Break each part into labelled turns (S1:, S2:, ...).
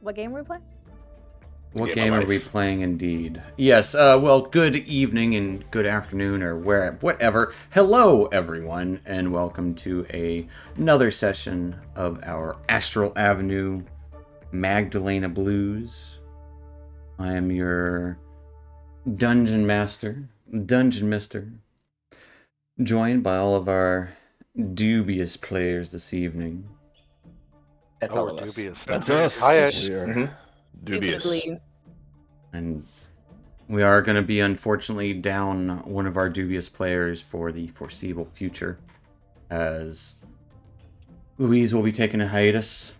S1: What game are we playing?
S2: What game are we playing indeed? Yes, well, good evening and good afternoon or whatever. Hello, everyone, and welcome to another session of our Astral Avenue Magdalena Blues. I am your dungeon master, dungeon mister, joined by all of our dubious players this evening.
S3: That's all of us.
S4: Dubious.
S5: That's us.
S4: Hi,
S5: We are dubious.
S1: Indubitably.
S2: And we are going to be, unfortunately, down one of our dubious players for the foreseeable future, as Louise will be taking a hiatus.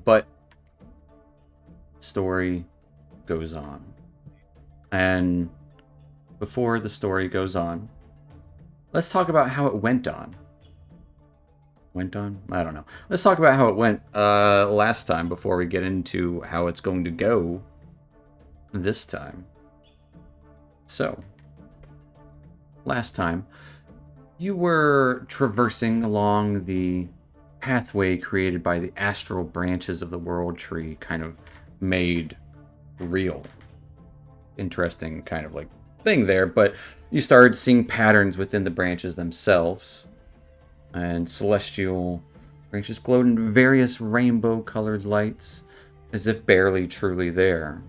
S2: But story goes on. And before the story goes on, let's talk about how it went on. Went on? I don't know. Let's talk about how it went last time before we get into how it's going to go this time. So, last time, you were traversing along the pathway created by the astral branches of the world tree, kind of made real. Interesting kind of like thing there, but you started seeing patterns within the branches themselves, and celestial branches glowed in various rainbow-colored lights, as if barely truly there.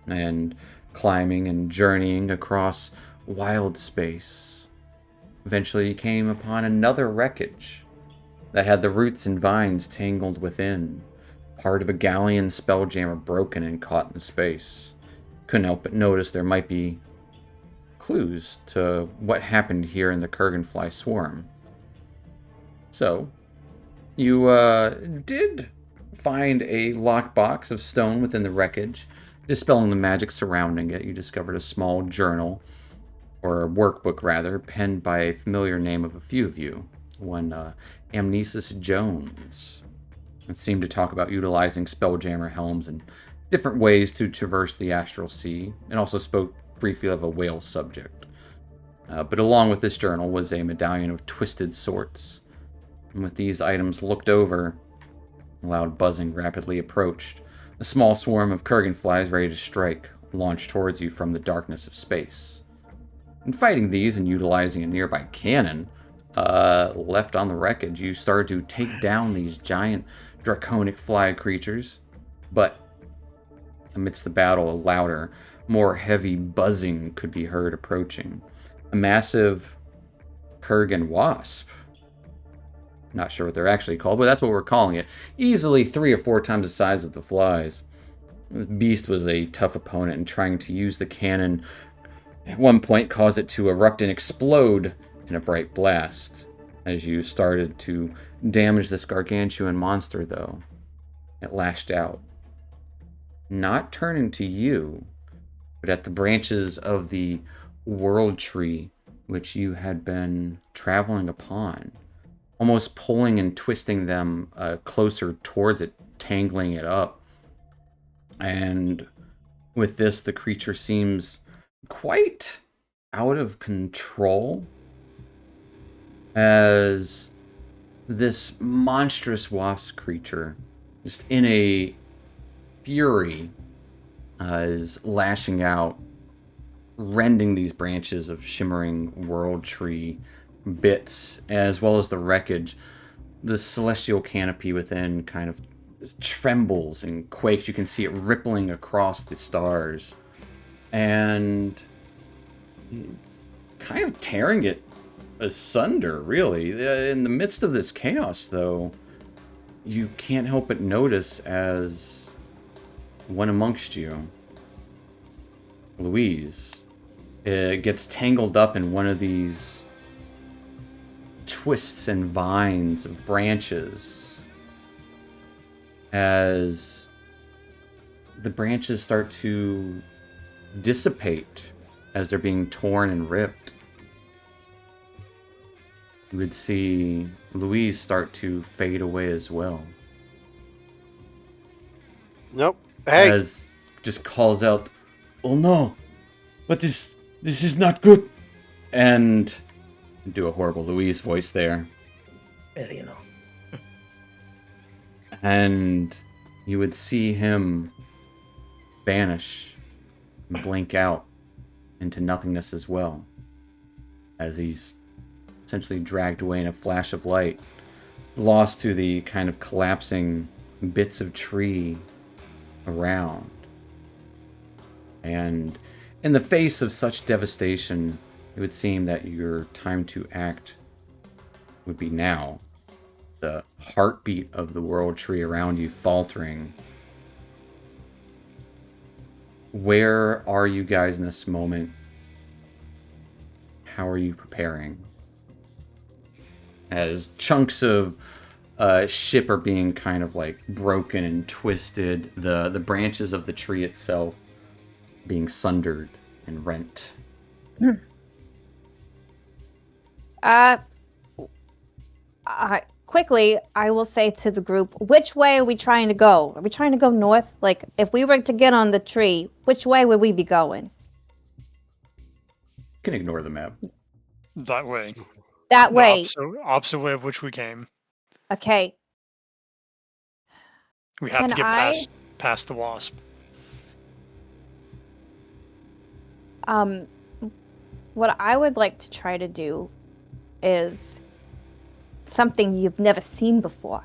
S2: And climbing and journeying across wild space. Eventually you came upon another wreckage that had the roots and vines tangled within, part of a galleon spelljammer broken and caught in space. Couldn't help but notice there might be clues to what happened here in the Kurgen swarm. So, you did find a lockbox of stone within the wreckage. Dispelling the magic surrounding it, you discovered a small journal, or a workbook rather, penned by a familiar name of a few of you, one Amnesis Jones. It seemed to talk about utilizing Spelljammer helms and different ways to traverse the astral sea, and also spoke briefly of a whale subject. But along with this journal was a medallion of twisted sorts, and with these items looked over, a loud buzzing rapidly approached. A small swarm of Kurgen flies ready to strike launched towards you from the darkness of space. In fighting these and utilizing a nearby cannon left on the wreckage, you started to take down these giant draconic fly creatures. But amidst the battle, a louder, more heavy buzzing could be heard approaching. A massive Kurgen Wasp. Not sure what they're actually called, but that's what we're calling it. Easily 3 or 4 times the size of the flies. The beast was a tough opponent, and trying to use the cannon at one point caused it to erupt and explode in a bright blast. As you started to damage this gargantuan monster, though, it lashed out. Not turning to you, but at the branches of the world tree which you had been traveling upon, almost pulling and twisting them closer towards it, tangling it up. And with this, the creature seems quite out of control, as this monstrous wasp creature, just in a fury, is lashing out, rending these branches of shimmering world tree bits, as well as the wreckage. The celestial canopy within kind of trembles and quakes. You can see it rippling across the stars and kind of tearing it asunder, really. In the midst of this chaos, though, you can't help but notice as one amongst you, Louise, gets tangled up in one of these twists and vines of branches, as the branches start to dissipate as they're being torn and ripped. You would see Louise start to fade away as well.
S4: Nope. Hey.
S2: As just calls out, "Oh no, but this is not good," and do a horrible Louise voice there.
S3: Well, you know.
S2: And you would see him vanish and blink out into nothingness as well, as he's essentially dragged away in a flash of light, lost to the kind of collapsing bits of tree around. And in the face of such devastation, it would seem that your time to act would be now. The heartbeat of the world tree around you faltering. Where are you guys in this moment? How are you preparing? As chunks of ship are being kind of like broken and twisted, the branches of the tree itself being sundered and rent.
S1: Quickly, I will say to the group, which way are we trying to go? Are we trying to go north? Like, if we were to get on the tree, which way would we be going?
S2: You can ignore the map.
S4: That way.
S1: That way.
S4: Opposite way of which we came.
S1: Okay.
S4: We have to
S1: Can
S4: get past the wasp.
S1: What I would like to try to do is something you've never seen before.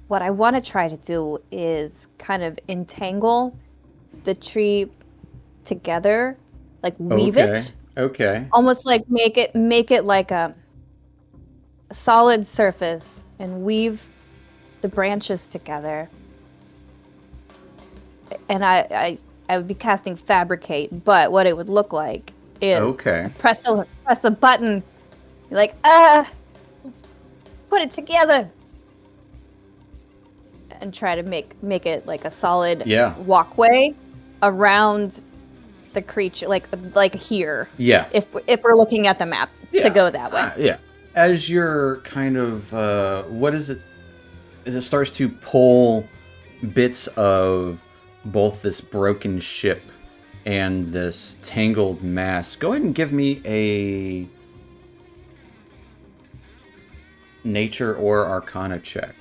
S1: What I want to try to do is kind of entangle the tree together, like weave it.
S2: Okay.
S1: Almost like make it like a solid surface and weave the branches together. And I would be casting fabricate, but what it would look like is press a button. You're like, put it together, and try to make it like a solid walkway around the creature, like here.
S2: Yeah.
S1: If we're looking at the map to go that way.
S2: Yeah. As you're kind of, what is it? As it starts to pull bits of both this broken ship and this tangled mass, go ahead and give me a nature or arcana check.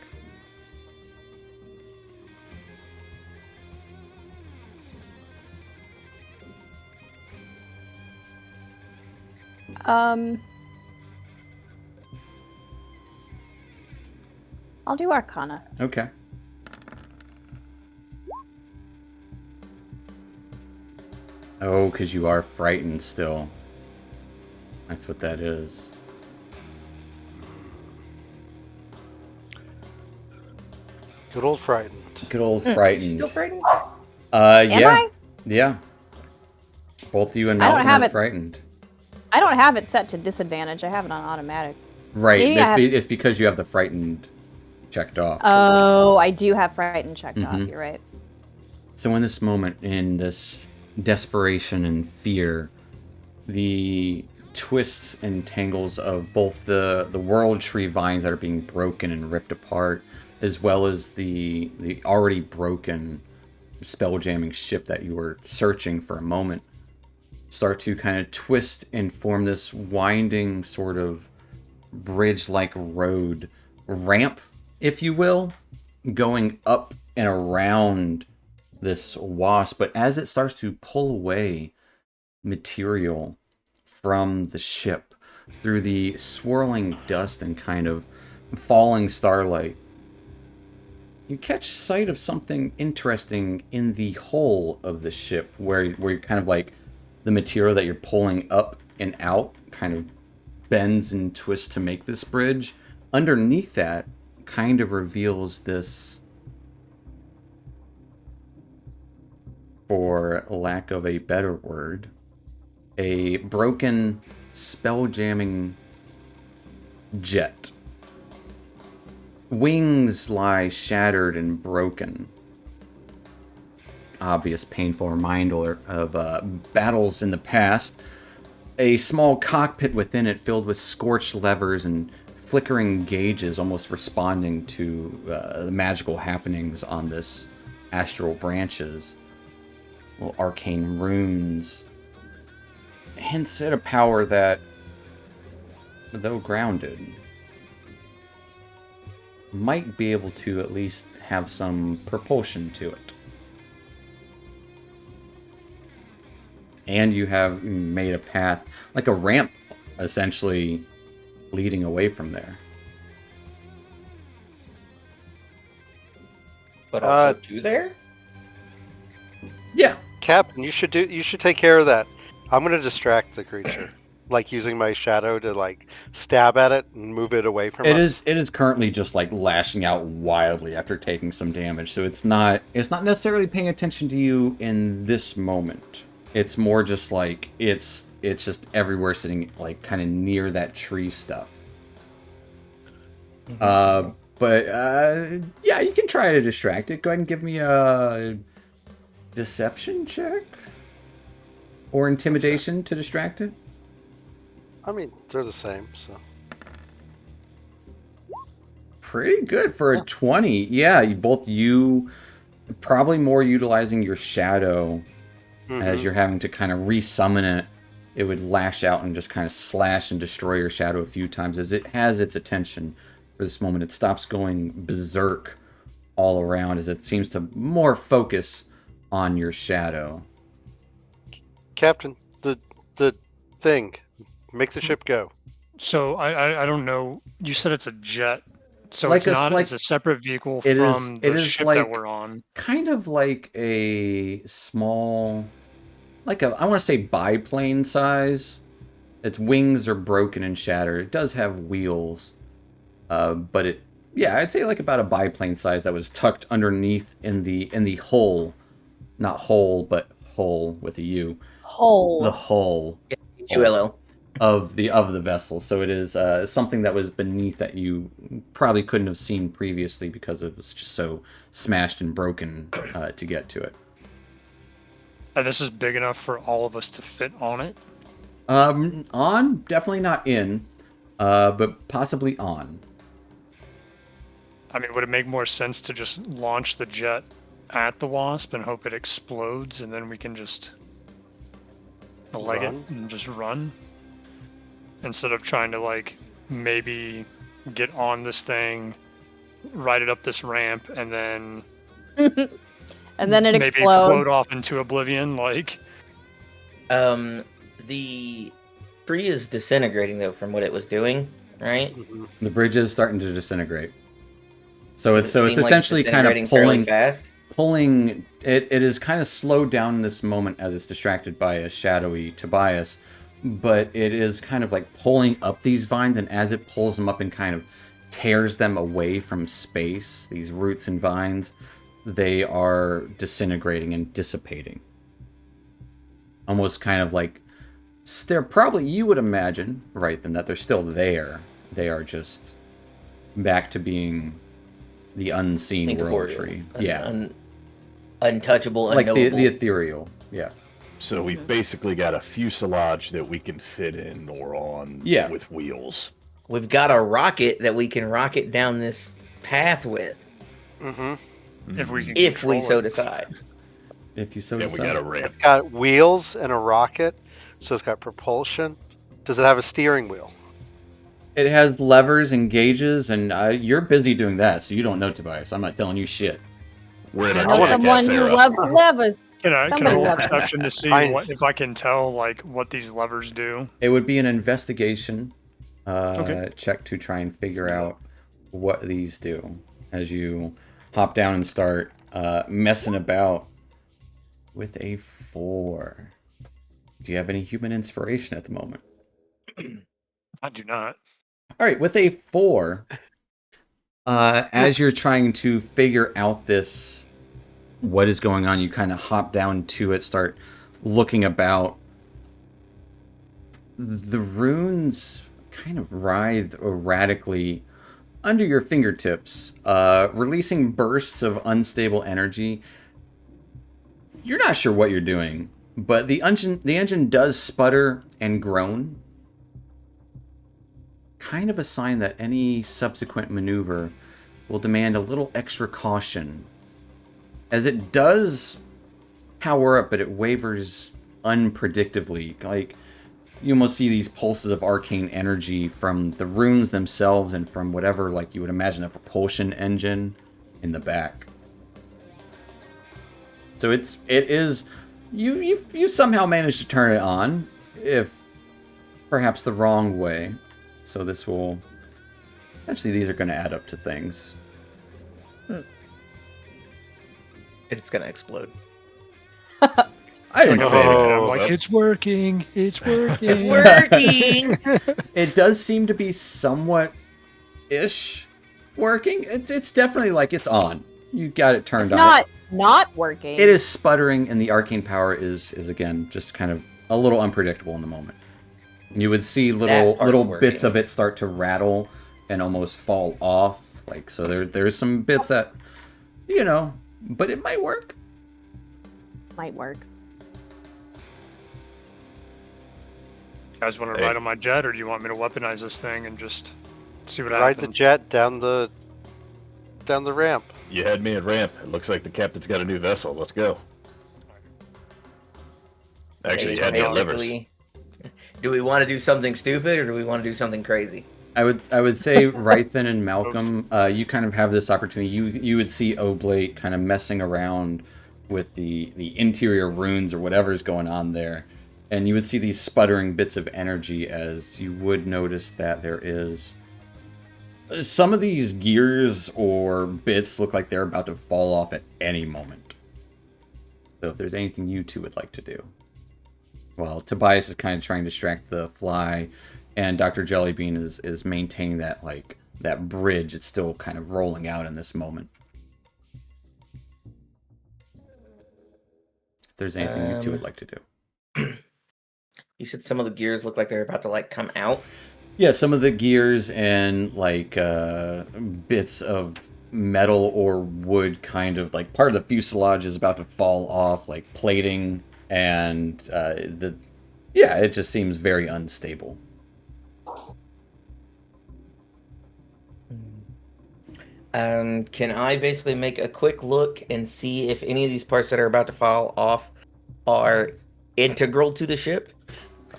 S1: I'll do arcana.
S2: Okay. Oh, because you are frightened still. That's what that is.
S3: Good old frightened.
S2: Good old frightened.
S3: Still frightened?
S1: Am I?
S2: Yeah. Both of you and Malcolm are frightened.
S1: I don't have it set to disadvantage. I have it on automatic.
S2: Right. It's because you have the frightened checked off.
S1: Oh, I do have frightened checked off. You're right.
S2: So in this moment, in this desperation and fear, the twists and tangles of both the world tree vines that are being broken and ripped apart, as well as the already broken spelljamming ship that you were searching for a moment, start to kind of twist and form this winding sort of bridge-like road ramp, if you will, going up and around this wasp. But as it starts to pull away material from the ship through the swirling dust and kind of falling starlight, you catch sight of something interesting in the hull of the ship, where you're kind of like the material that you're pulling up and out kind of bends and twists to make this bridge. Underneath that kind of reveals this, for lack of a better word, a broken spelljamming jet. Wings lie shattered and broken. Obvious painful reminder of battles in the past. A small cockpit within it filled with scorched levers and flickering gauges, almost responding to the magical happenings on this astral branches. Little arcane runes hints at a power that, though grounded, might be able to at least have some propulsion to it. And you have made a path, like a ramp, essentially leading away from there.
S6: But also to there?
S2: Yeah.
S3: Captain, you should take care of that. I'm gonna distract the creature, like using my shadow to like stab at it and move it away from us.
S2: It is currently just like lashing out wildly after taking some damage, so it's not necessarily paying attention to you in this moment. It's more just like it's just everywhere, sitting like kind of near that tree stuff. But yeah, you can try to distract it. Go ahead and give me a deception check or intimidation to distract it.
S3: I mean, they're the same, so.
S2: Pretty good for a 20. Yeah, you probably more utilizing your shadow as you're having to kind of resummon it. It would lash out and just kind of slash and destroy your shadow a few times as it has its attention for this moment. It stops going berserk all around as it seems to more focus on your shadow.
S3: Captain, the thing, make the ship go.
S4: So I don't know. You said it's a jet, so
S2: Like
S4: it's
S2: a-
S4: not.
S2: like-
S4: It's a separate vehicle
S2: it is-
S4: from
S2: it
S4: the
S2: is
S4: ship
S2: like-
S4: that we're on.
S2: Kind of like a small, like I want to say biplane size. Its wings are broken and shattered. It does have wheels, but I'd say like about a biplane size that was tucked underneath in the hull, not hole, but hull with a U.
S1: Hole.
S2: The hull
S6: HULL.
S2: of the vessel. So it is something that was beneath that you probably couldn't have seen previously because it was just so smashed and broken to get to it.
S4: And this is big enough for all of us to fit on it.
S2: On, definitely not in, but possibly on.
S4: I mean, would it make more sense to just launch the jet at the Wasp and hope it explodes, and then we can just leg it
S3: Run?
S4: and just run? Instead of trying to, like, maybe get on this thing, ride it up this ramp, and then
S1: And then it
S4: maybe
S1: explodes.
S4: float off into oblivion, like...
S6: The tree is disintegrating though from what it was doing, right?
S2: The bridge is starting to disintegrate. So it's
S6: Does it seem like
S2: essentially kind
S6: disintegrating
S2: of
S6: fairly fast.
S2: pulling it is kind of slowed down in this moment as it's distracted by a shadowy Tobias, but it is kind of like pulling up these vines, and as it pulls them up and kind of tears them away from space, these roots and vines, they are disintegrating and dissipating. Almost kind of like they're probably, you would imagine, right, then that they're still there. They are just back to being the unseen world tree.
S6: Untouchable,
S2: like
S6: unknowable.
S2: the ethereal. Yeah.
S5: So we've basically got a fuselage that we can fit in or on with wheels.
S6: We've got a rocket that we can rocket down this path with.
S4: If we can
S6: If we
S4: control
S6: so
S4: it.
S6: decide.
S2: If you so
S5: And we
S2: decide.
S5: got a ramp.
S3: It's got wheels and a rocket, so it's got propulsion. Does it have a steering wheel?
S2: It has levers and gauges, and you're busy doing that, so you don't know, Tobias. I'm not telling you shit.
S5: We're in
S1: I
S5: our
S1: know
S5: jet,
S1: someone who
S5: Sarah.
S1: loves levers.
S4: Can I
S1: Somebody
S4: roll
S1: loves
S4: perception to see if I can tell, like, what these levers do?
S2: It would be an investigation
S4: Okay.
S2: check to try and figure out what these do as you hop down and start messing about with a 4. Do you have any human inspiration at the moment?
S4: I do not.
S2: All right, with a 4, as you're trying to figure out what is going on, you kind of hop down to it, start looking about. The runes kind of writhe erratically under your fingertips, releasing bursts of unstable energy. You're not sure what you're doing, but the engine does sputter and groan. Kind of a sign that any subsequent maneuver will demand a little extra caution. As it does power up, but it wavers unpredictably. Like, you almost see these pulses of arcane energy from the runes themselves and from whatever, like, you would imagine a propulsion engine in the back. So it is, you somehow managed to turn it on, if perhaps the wrong way. So this will, actually these are going to add up to things.
S6: It's gonna explode.
S2: I didn't say anything.
S4: I'm like, it's working. It's working.
S6: It's working.
S2: It does seem to be somewhat-ish working. It's definitely like it's on. You got it turned on.
S1: It's not working.
S2: It is sputtering, and the arcane power is again just kind of a little unpredictable in the moment. You would see little bits of it start to rattle and almost fall off. Like, so there's some bits that, you know, but it might work.
S1: Might work.
S4: You guys want to ride on my jet, or do you want me to weaponize this thing and just see what
S3: Ride
S4: happens?
S3: the jet down the ramp.
S5: You had me at ramp. It looks like the captain's got a new vessel. Let's go. Actually, you had me at livers.
S6: Do we want to do something stupid, or do we want to do something crazy?
S2: I would say Rythan and Malcolm, you kind of have this opportunity. You would see Oblate kind of messing around with the interior runes or whatever's going on there, and you would see these sputtering bits of energy, as you would notice that there is some of these gears or bits look like they're about to fall off at any moment. So if there's anything you two would like to do. Well, Tobias is kind of trying to distract the fly, and Dr. Jellybean is maintaining that, like, that bridge. It's still kind of rolling out in this moment. If there's anything you two would like to do.
S6: You said some of the gears look like they're about to, like, come out?
S2: Yeah, some of the gears and, like, bits of metal or wood, kind of, like, part of the fuselage is about to fall off, like plating, and it just seems very unstable.
S6: Can I basically make a quick look and see if any of these parts that are about to fall off are integral to the ship?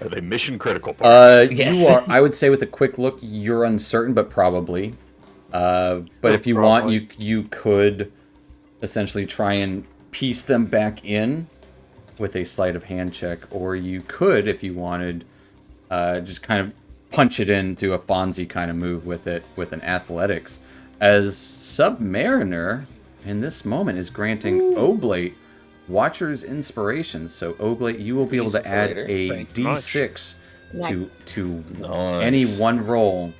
S5: Are they mission critical parts?
S6: Yes.
S2: You are. I would say with a quick look, you're uncertain, but probably. But if you want, you could essentially try and piece them back in with a sleight of hand check, or you could, if you wanted, just kind of punch it in, do a Fonzie kind of move with it with an athletics. As Submariner, in this moment, is granting Oblate Watcher's Inspiration. So Oblate, you will be able to add a D6 to any one roll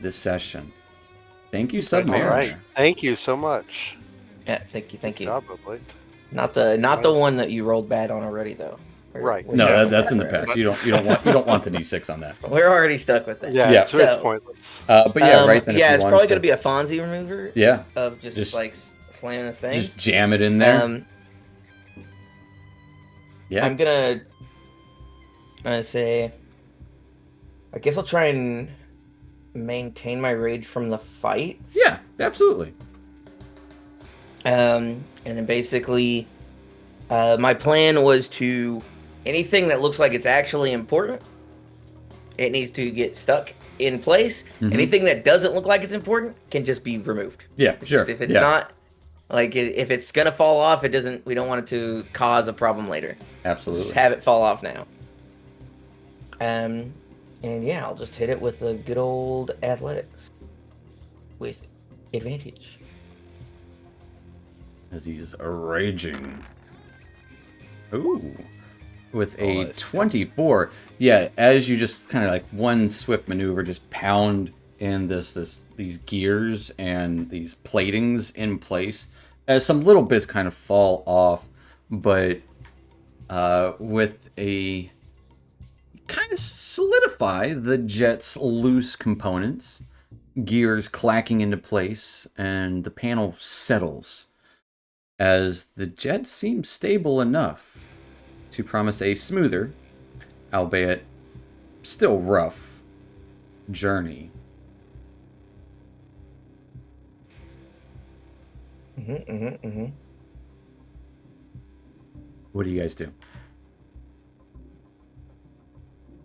S2: this session. Thank you, Submariner.
S3: All right. Thank you so much.
S6: Yeah, thank you.
S3: Good job, Oblate.
S6: Not the one that you rolled bad on already, though.
S3: Right.
S2: No, that's in the past. You don't want the D6 on that.
S6: We're already stuck with that.
S3: Yeah. It's pointless.
S2: But yeah, right then.
S6: Yeah, it's probably gonna be a Fonzie remover.
S2: Yeah.
S6: Of just like slamming this thing.
S2: Just jam it in there. Yeah.
S6: I'm gonna say, I guess I'll try and maintain my rage from the fight.
S2: Yeah, absolutely.
S6: And then basically, my plan was to, anything that looks like it's actually important, it needs to get stuck in place. Mm-hmm. Anything that doesn't look like it's important can just be removed.
S2: Yeah, sure.
S6: If it's not, like, if it's gonna fall off, we don't want it to cause a problem later.
S2: Absolutely.
S6: Just have it fall off now. And yeah, I'll just hit it with a good old athletics with advantage.
S2: As he's raging. Ooh. With a 24. Yeah, as you just kind of like one swift maneuver, just pound in these gears and these platings in place, as some little bits kind of fall off, but with a kind of solidify the jet's loose components, gears clacking into place, and the panel settles as the jet seems stable enough to promise a smoother, albeit still rough, journey. What do you guys do?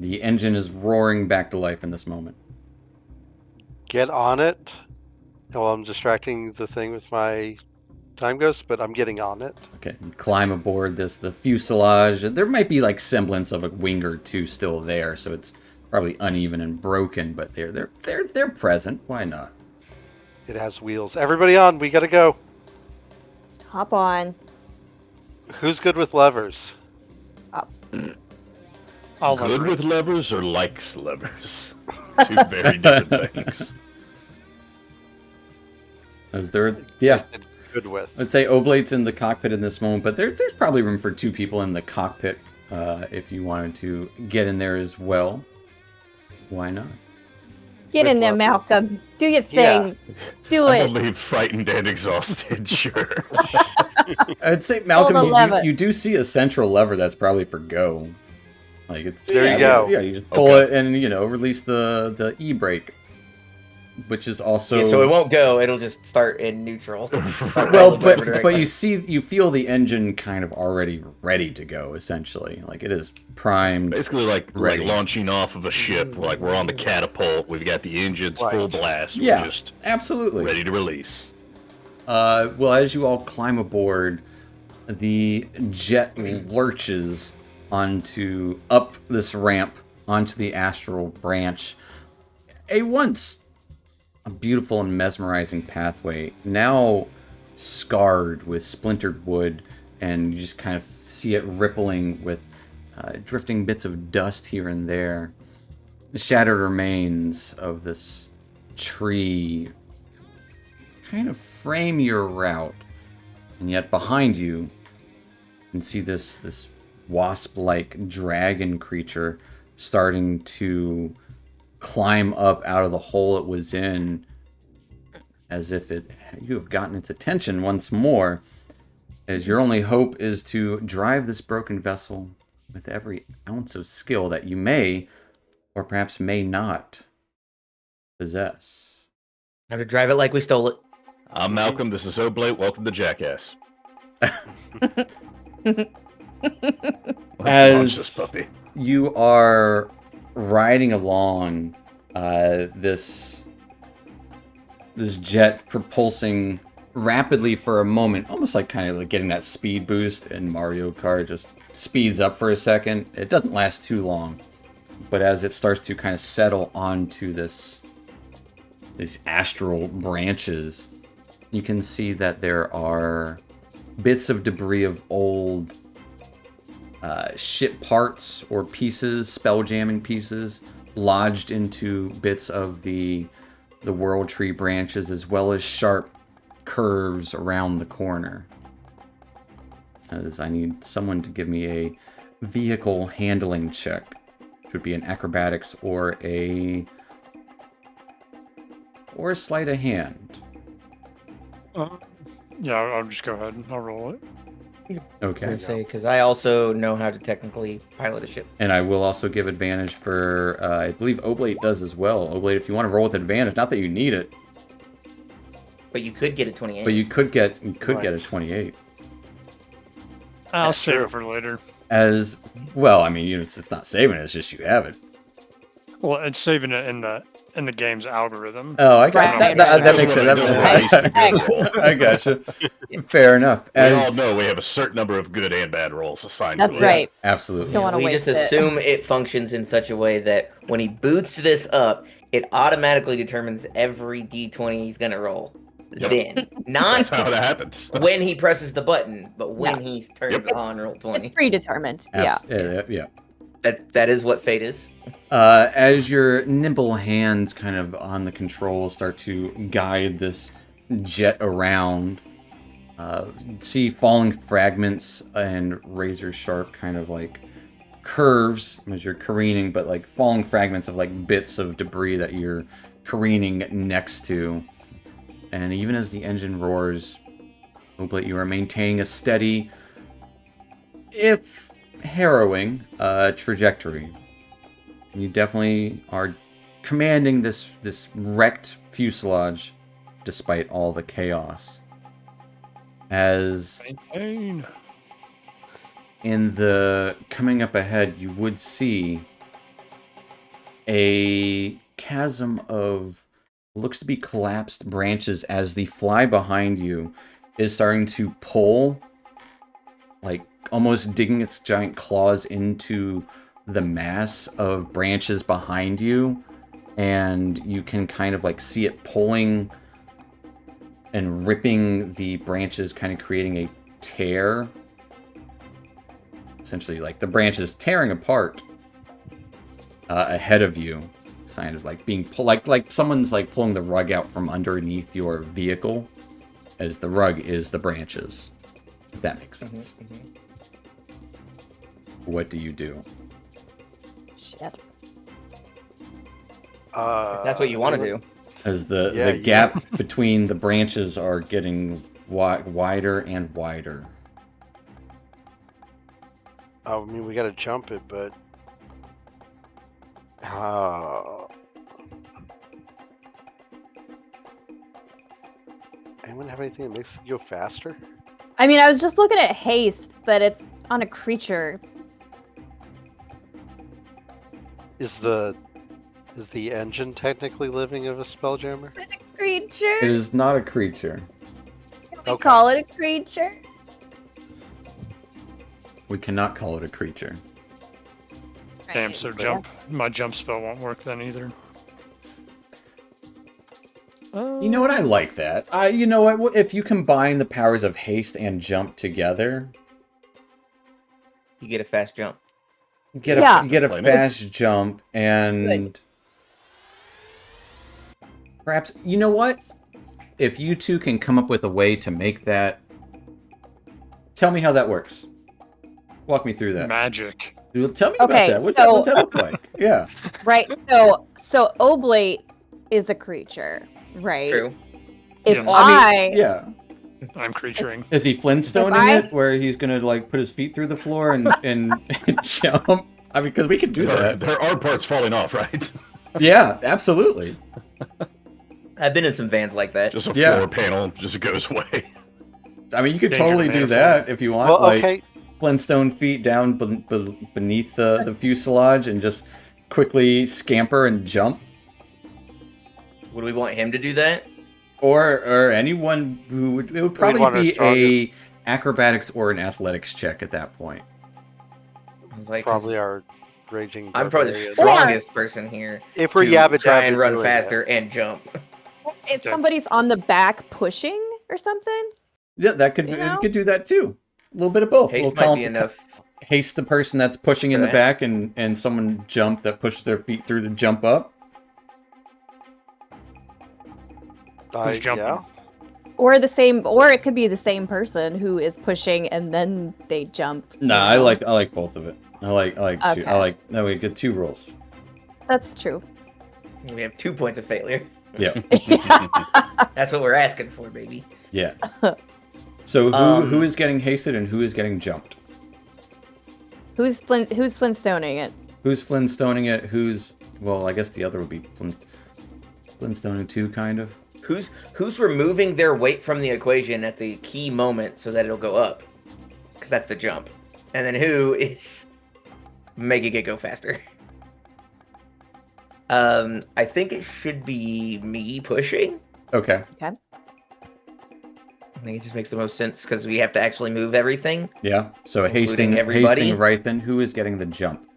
S2: The engine is roaring back to life in this moment.
S3: Get on it. Well, I'm distracting the thing with my time ghost, but I'm getting on it.
S2: Okay, climb aboard the fuselage. There might be like semblance of a wing or two still there, so it's probably uneven and broken, but they're present. Why not?
S3: It has wheels. Everybody on, we gotta go.
S1: Hop on.
S3: Who's good with levers?
S4: I'll
S5: Good
S4: lever it.
S5: with levers or likes levers? Two very different things.
S2: Is there? Yeah.
S3: Good with.
S2: Let's say Oblate's in the cockpit in this moment, but there's probably room for 2 people in the cockpit if you wanted to get in there as well. Why not?
S1: Get
S3: With
S1: in there,
S3: love.
S1: Malcolm. Do your
S3: Yeah.
S1: thing. Do
S5: I
S1: it.
S5: believe frightened and exhausted, sure.
S2: I'd say, Malcolm,
S1: the lever.
S2: you do see a central lever that's probably for go. Like it's
S3: There you go.
S2: Yeah, you just pull it and release the e-brake, which is also
S6: Yeah, so it won't go. It'll just start in neutral.
S2: well, but you feel the engine kind of already ready to go. Essentially, like it is primed.
S5: Basically, like
S2: Ready.
S5: launching off of a ship. Like we're on the catapult. We've got the engines
S3: Right.
S5: full blast.
S2: Yeah,
S5: We're just
S2: absolutely
S5: ready to release.
S2: Well, as you all climb aboard, the jet lurches up this ramp onto the astral branch. Once a beautiful and mesmerizing pathway, now scarred with splintered wood, and you just kind of see it rippling with drifting bits of dust here and there. The shattered remains of this tree kind of frame your route, and yet behind you, you can see this wasp-like dragon creature starting to climb up out of the hole it was in, as if you have gotten its attention once more, as your only hope is to drive this broken vessel with every ounce of skill that you may, or perhaps may not, possess.
S6: How to drive it like we stole it.
S5: I'm Malcolm. This is Oblate. Welcome to Jackass. Let's launch this puppy.
S2: You are riding along this jet propulsing rapidly for a moment, almost like kind of like getting that speed boost in Mario Kart, just speeds up for a second. It doesn't last too long, but as it starts to kind of settle onto these astral branches, you can see that there are bits of debris of old ship parts or pieces, spelljamming pieces, lodged into bits of the world tree branches, as well as sharp curves around the corner. As I need someone to give me a vehicle handling check, which would be an acrobatics or a sleight of hand.
S4: Yeah, I'll just go ahead and I'll roll it.
S2: Okay.
S6: Because I also know how to technically pilot a ship.
S2: And I will also give advantage for, I believe Oblate does as well. Oblate, if you want to roll with advantage, not that you need it,
S6: But you could get a 28.
S2: but you could get a 28.
S4: I'll save it for later.
S2: As well, I mean, it's not saving it; it's just you have it.
S4: Well, it's saving it in the game's algorithm.
S2: Oh, I got
S1: Right.
S2: that makes sense.
S1: Right.
S2: I gotcha. Fair enough.
S5: We all know we have a certain number of good and bad rolls assigned
S1: That's
S5: to us.
S1: right.
S2: Absolutely.
S1: Don't want to
S6: we
S1: waste
S6: just
S1: it.
S6: assume it functions in such a way that when he boots this up, it automatically determines every d20 he's going to roll.
S5: Yep.
S6: Then. Not
S5: That's how it happens.
S6: when he presses the button, but when
S1: Yeah.
S6: he turns on roll 20.
S1: It's predetermined.
S2: Yeah.
S6: That is what fate is.
S2: As your nimble hands kind of on the controls start to guide this jet around, see falling fragments and razor sharp kind of like curves as you're careening, but like falling fragments of like bits of debris that you're careening next to. And even as the engine roars, Oblate, you are maintaining a steady, if harrowing, trajectory. You definitely are commanding this wrecked fuselage despite all the chaos. As
S4: Maintain.
S2: in the coming up ahead, you would see a chasm of looks to be collapsed branches as the fly behind you is starting to pull, like almost digging its giant claws into the mass of branches behind you, and you can kind of like see it pulling and ripping the branches, kind of creating a tear. Essentially, like the branches tearing apart ahead of you, kind of like being pulled, like someone's like pulling the rug out from underneath your vehicle, as the rug is the branches. If that makes sense. What do you do?
S1: Shit.
S6: If that's what you want to do.
S2: As the gap between the branches are getting wider and wider.
S3: I mean, we gotta jump it, but... Anyone have anything that makes it go faster?
S1: I mean, I was just looking at haste, but it's on a creature.
S3: Is the engine technically living of a Spelljammer?
S1: Is it a creature?
S2: It is not a creature.
S1: Can we call it a creature?
S2: We cannot call it a creature.
S4: Damn, so my jump spell won't work then either.
S2: You know what? I like that. You know what? If you combine the powers of haste and jump together,
S6: you get a fast jump.
S2: You get a fast jump, and perhaps, you know what? If you two can come up with a way to make that, tell me how that works. Walk me through that.
S4: Magic.
S2: Tell me about that. What's that look like? Yeah.
S1: Right. So Oblate is a creature, right?
S6: True.
S1: If
S4: I'm creaturing.
S2: Is he Flintstoning it, where he's gonna like put his feet through the floor and jump? I mean, because we could do that.
S5: There are parts falling off, right?
S2: Yeah, absolutely.
S6: I've been in some vans like that.
S5: Just a floor panel just goes away.
S2: I mean, you could totally do that if you want.
S3: Well,
S2: like Flintstone feet down beneath the fuselage and just quickly scamper and jump.
S6: Would we want him to do that?
S2: Or anyone who would... It would probably be a acrobatics or an athletics check at that point.
S6: Like,
S3: probably our raging...
S6: I'm probably the strongest person here.
S3: If we're
S6: try and run faster and jump.
S1: If somebody's on the back pushing or something?
S2: Yeah, that could do that too. A little bit of both.
S6: Haste might be enough.
S2: Haste the person that's pushing in the back, and someone jump that pushes their feet through to jump up.
S4: Who's jumping?
S3: Yeah.
S1: Or it could be the same person who is pushing and then they jump.
S2: Nah, I like both of it. I like two.
S1: Okay.
S2: No, we get 2 rolls.
S1: That's true.
S6: We have 2 points of failure.
S2: Yeah.
S6: That's what we're asking for, baby.
S2: Yeah. So who is getting hasted and who is getting jumped?
S1: Who's Flintstoning it?
S2: Who's Flintstoning it? Well, I guess the other would be Flintstoning 2, kind of.
S6: Who's removing their weight from the equation at the key moment so that it'll go up? Because that's the jump. And then who is making it go faster? I think it should be me pushing.
S2: Okay.
S1: Okay.
S6: I think it just makes the most sense because we have to actually move everything.
S2: Yeah. So hasting right then, who is getting the jump?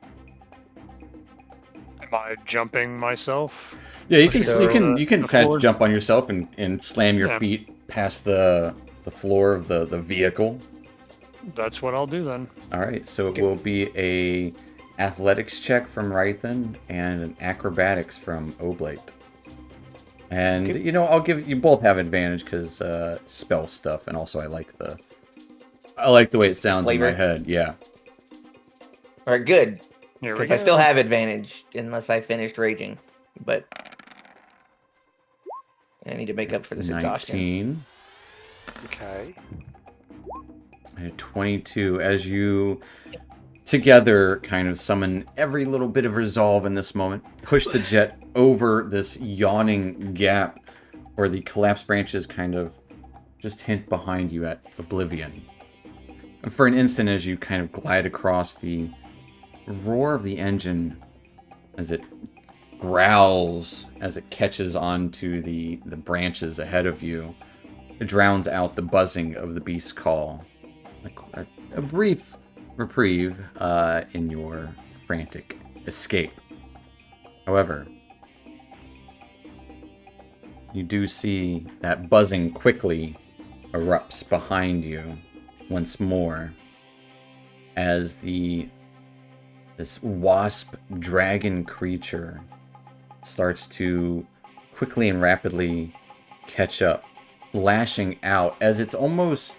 S4: Am I jumping myself?
S2: Yeah, you can kind of jump on yourself and slam your feet past the floor of the vehicle.
S4: That's what I'll do then.
S2: All right, so it will be a athletics check from Rythan and an acrobatics from Oblate. And I'll give you both have advantage because spell stuff, and also I like the way it sounds in my head. Yeah.
S6: All right, good.
S4: Because
S6: I still have advantage unless I finished raging, but I need to make up for this exhaustion.
S2: 19.
S3: Okay.
S2: And 22. As you together kind of summon every little bit of resolve in this moment, push the jet over this yawning gap where the collapsed branches kind of just hint behind you at oblivion. And for an instant, as you kind of glide across, the roar of the engine as it growls as it catches onto the branches ahead of you. It drowns out the buzzing of the beast's call. A brief reprieve in your frantic escape. However, you do see that buzzing quickly erupts behind you once more as this wasp dragon creature starts to quickly and rapidly catch up, lashing out as it's almost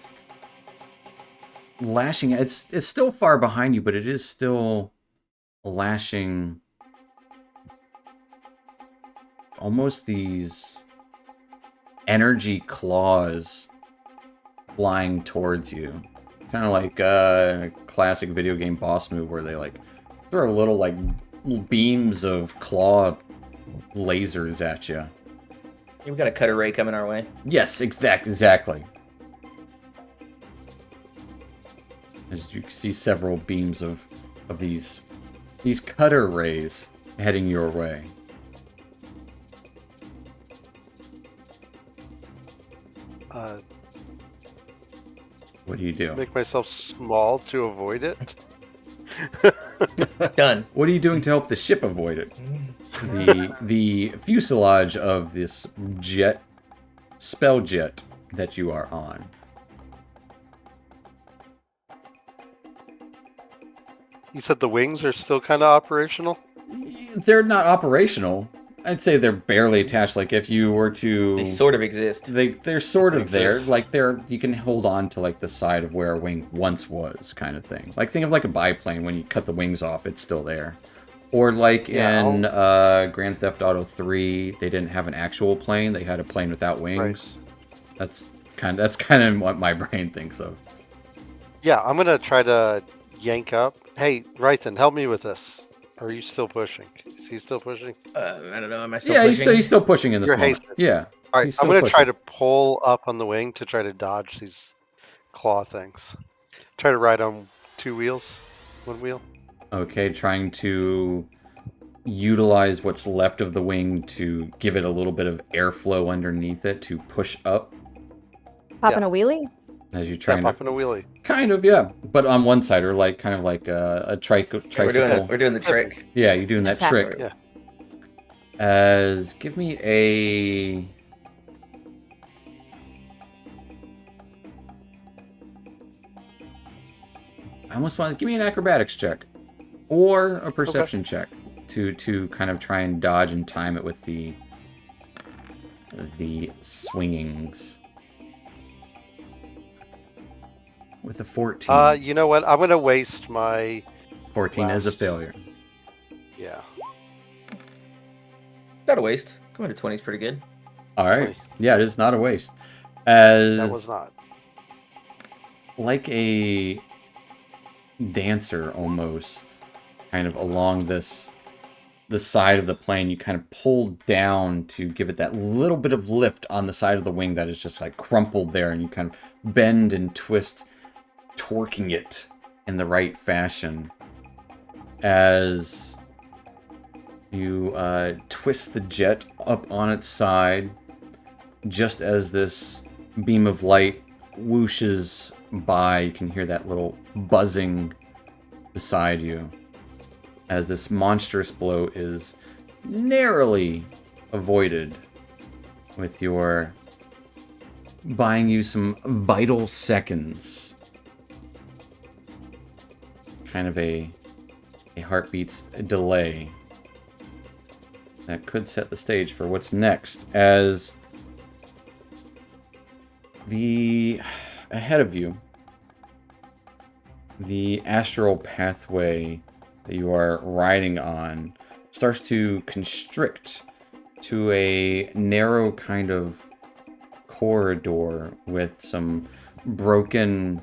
S2: lashing. It's still far behind you, but it is still lashing almost these energy claws flying towards you. Kind of like a classic video game boss move where they like throw little like beams of claw lasers at you.
S6: We've got a cutter ray coming our way.
S2: Yes, exactly. As you can see several beams of these cutter rays heading your way. What do you do?
S3: Make myself small to avoid it.
S6: Done.
S2: What are you doing to help the ship avoid it? The fuselage of this spell jet that you are on.
S3: You said the wings are still kind of operational?
S2: They're not operational. I'd say they're barely attached. Like if you were to,
S6: they sort of exist.
S2: They're sort of there. Like you can hold on to like the side of where a wing once was, kind of thing. Like think of like a biplane. When you cut the wings off, it's still there. Or like in Grand Theft Auto 3, they didn't have an actual plane. They had a plane without wings. Right. That's kind of what my brain thinks of.
S3: Yeah, I'm gonna try to yank up. Hey, Rythan, help me with this. Are you still pushing? Is he still pushing?
S6: I don't know. Am I still pushing?
S2: He's still pushing in this moment.
S3: Hasted.
S2: Yeah.
S3: All right, I'm going to try to pull up on the wing to try to dodge these claw things. Try to ride on 2 wheels, 1 wheel.
S2: Okay, trying to utilize what's left of the wing to give it a little bit of airflow underneath it to push up.
S1: Popping a wheelie?
S2: As you try
S3: popping a wheelie.
S2: Kind of, yeah. But on one side, or like kind of like a tricycle.
S6: We're doing the trick.
S2: Yeah, you're doing that trick.
S3: Yeah.
S2: Give me a... I almost want to give me an acrobatics check. Or a perception check. To kind of try and dodge and time it with the swingings. With a 14.
S3: You know what? I'm going to waste my...
S2: 14 is a failure.
S3: Yeah.
S6: Not a waste. Going to 20 is pretty good.
S2: All right. Yeah, it is not a waste. That
S3: was not.
S2: Like a dancer almost, kind of along the side of the plane, you kind of pull down to give it that little bit of lift on the side of the wing that is just like crumpled there, and you kind of bend and twist, torquing it in the right fashion as you twist the jet up on its side just as this beam of light whooshes by. You can hear that little buzzing beside you as this monstrous blow is narrowly avoided, with your buying you some vital seconds. Kind of a heartbeat's delay that could set the stage for what's next, as ahead of you, the astral pathway that you are riding on starts to constrict to a narrow kind of corridor with some broken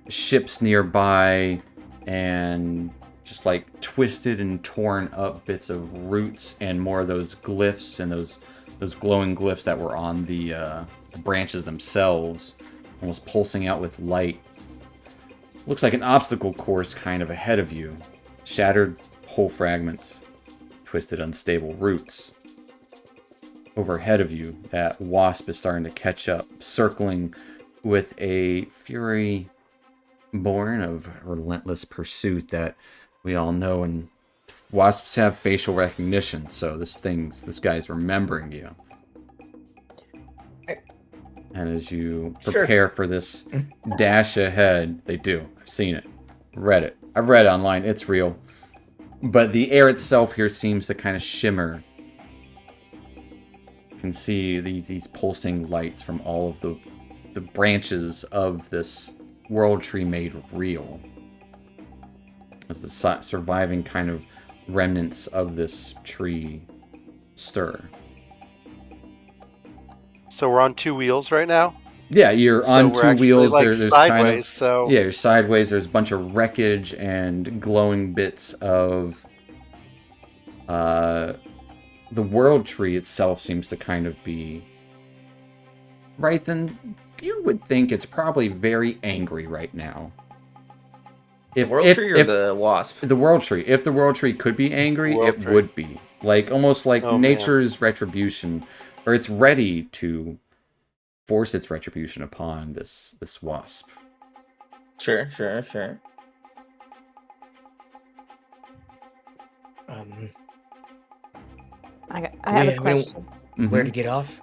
S2: ships nearby and just like twisted and torn up bits of roots and more of those glyphs and those glowing glyphs that were on the branches themselves, almost pulsing out with light. Looks like an obstacle course kind of ahead of you. Shattered whole fragments. twisted, unstable roots. Overhead of you, that wasp is starting to catch up, circling with a fury born of relentless pursuit that we all know, and wasps have facial recognition, so this guy's remembering you. And as you prepare for this dash ahead, they do. I've seen it. Read it. I've read it online. It's real. But the air itself here seems to kind of shimmer. You can see these pulsing lights from all of the branches of this world tree made real. As the surviving kind of remnants of this tree stir.
S3: So we're on 2 wheels right now?
S2: Yeah, you're on 2 wheels.
S3: Like
S2: there's
S3: sideways,
S2: so... Yeah, you're sideways. There's a bunch of wreckage and glowing bits of... the world tree itself seems to kind of be... Right then, you would think it's probably very angry right now.
S6: The world tree or the wasp?
S2: The world tree. If the world tree could be angry, it would be. Like, almost like nature's retribution. Or it's ready to force its retribution upon this wasp.
S6: Sure.
S1: I have a question.
S6: Where to get off?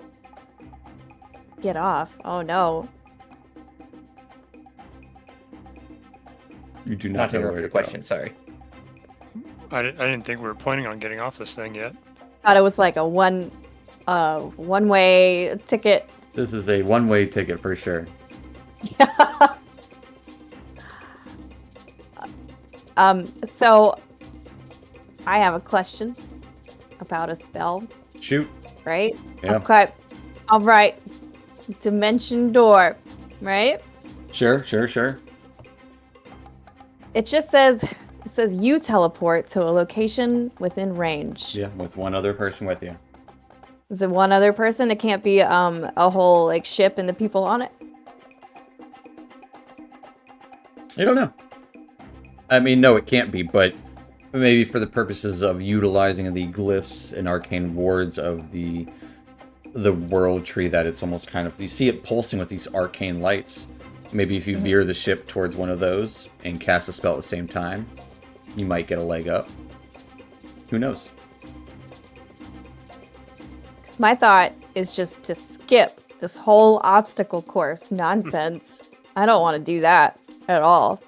S1: Get off? Oh no.
S2: You do not know where to
S6: question.
S2: go.
S6: Sorry.
S4: I didn't think we were planning on getting off this thing yet.
S1: Thought it was like a one-way ticket.
S2: This is a one-way ticket for sure.
S1: Yeah. So I have a question about a spell.
S2: Shoot.
S1: Right?
S2: Yeah.
S1: Okay. All right. Dimension door. Right?
S2: Sure.
S1: It just says you teleport to a location within range.
S2: Yeah, with one other person with you.
S1: Is it one other person? It can't be a whole like ship and the people on it?
S2: I don't know. I mean, no, it can't be, but maybe for the purposes of utilizing the glyphs and arcane wards of the world tree, that it's almost kind of, you see it pulsing with these arcane lights. Maybe if you veer the ship towards one of those and cast a spell at the same time, you might get a leg up. Who knows?
S1: My thought is just to skip this whole obstacle course nonsense. I don't want to do that at all.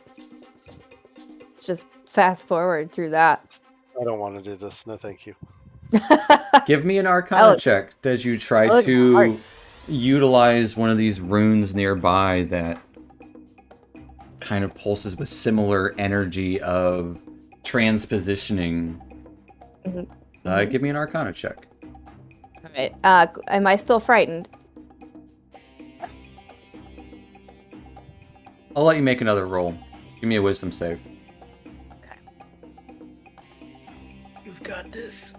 S1: Just fast forward through that.
S3: I don't want to do this. No, thank you.
S2: Give me an Arcana check as you try to utilize one of these runes nearby that kind of pulses with similar energy of transpositioning. Give me an Arcana check.
S1: All right. Am I still frightened?
S2: I'll let you make another roll. Give me a wisdom save.
S1: Okay.
S6: You've got this.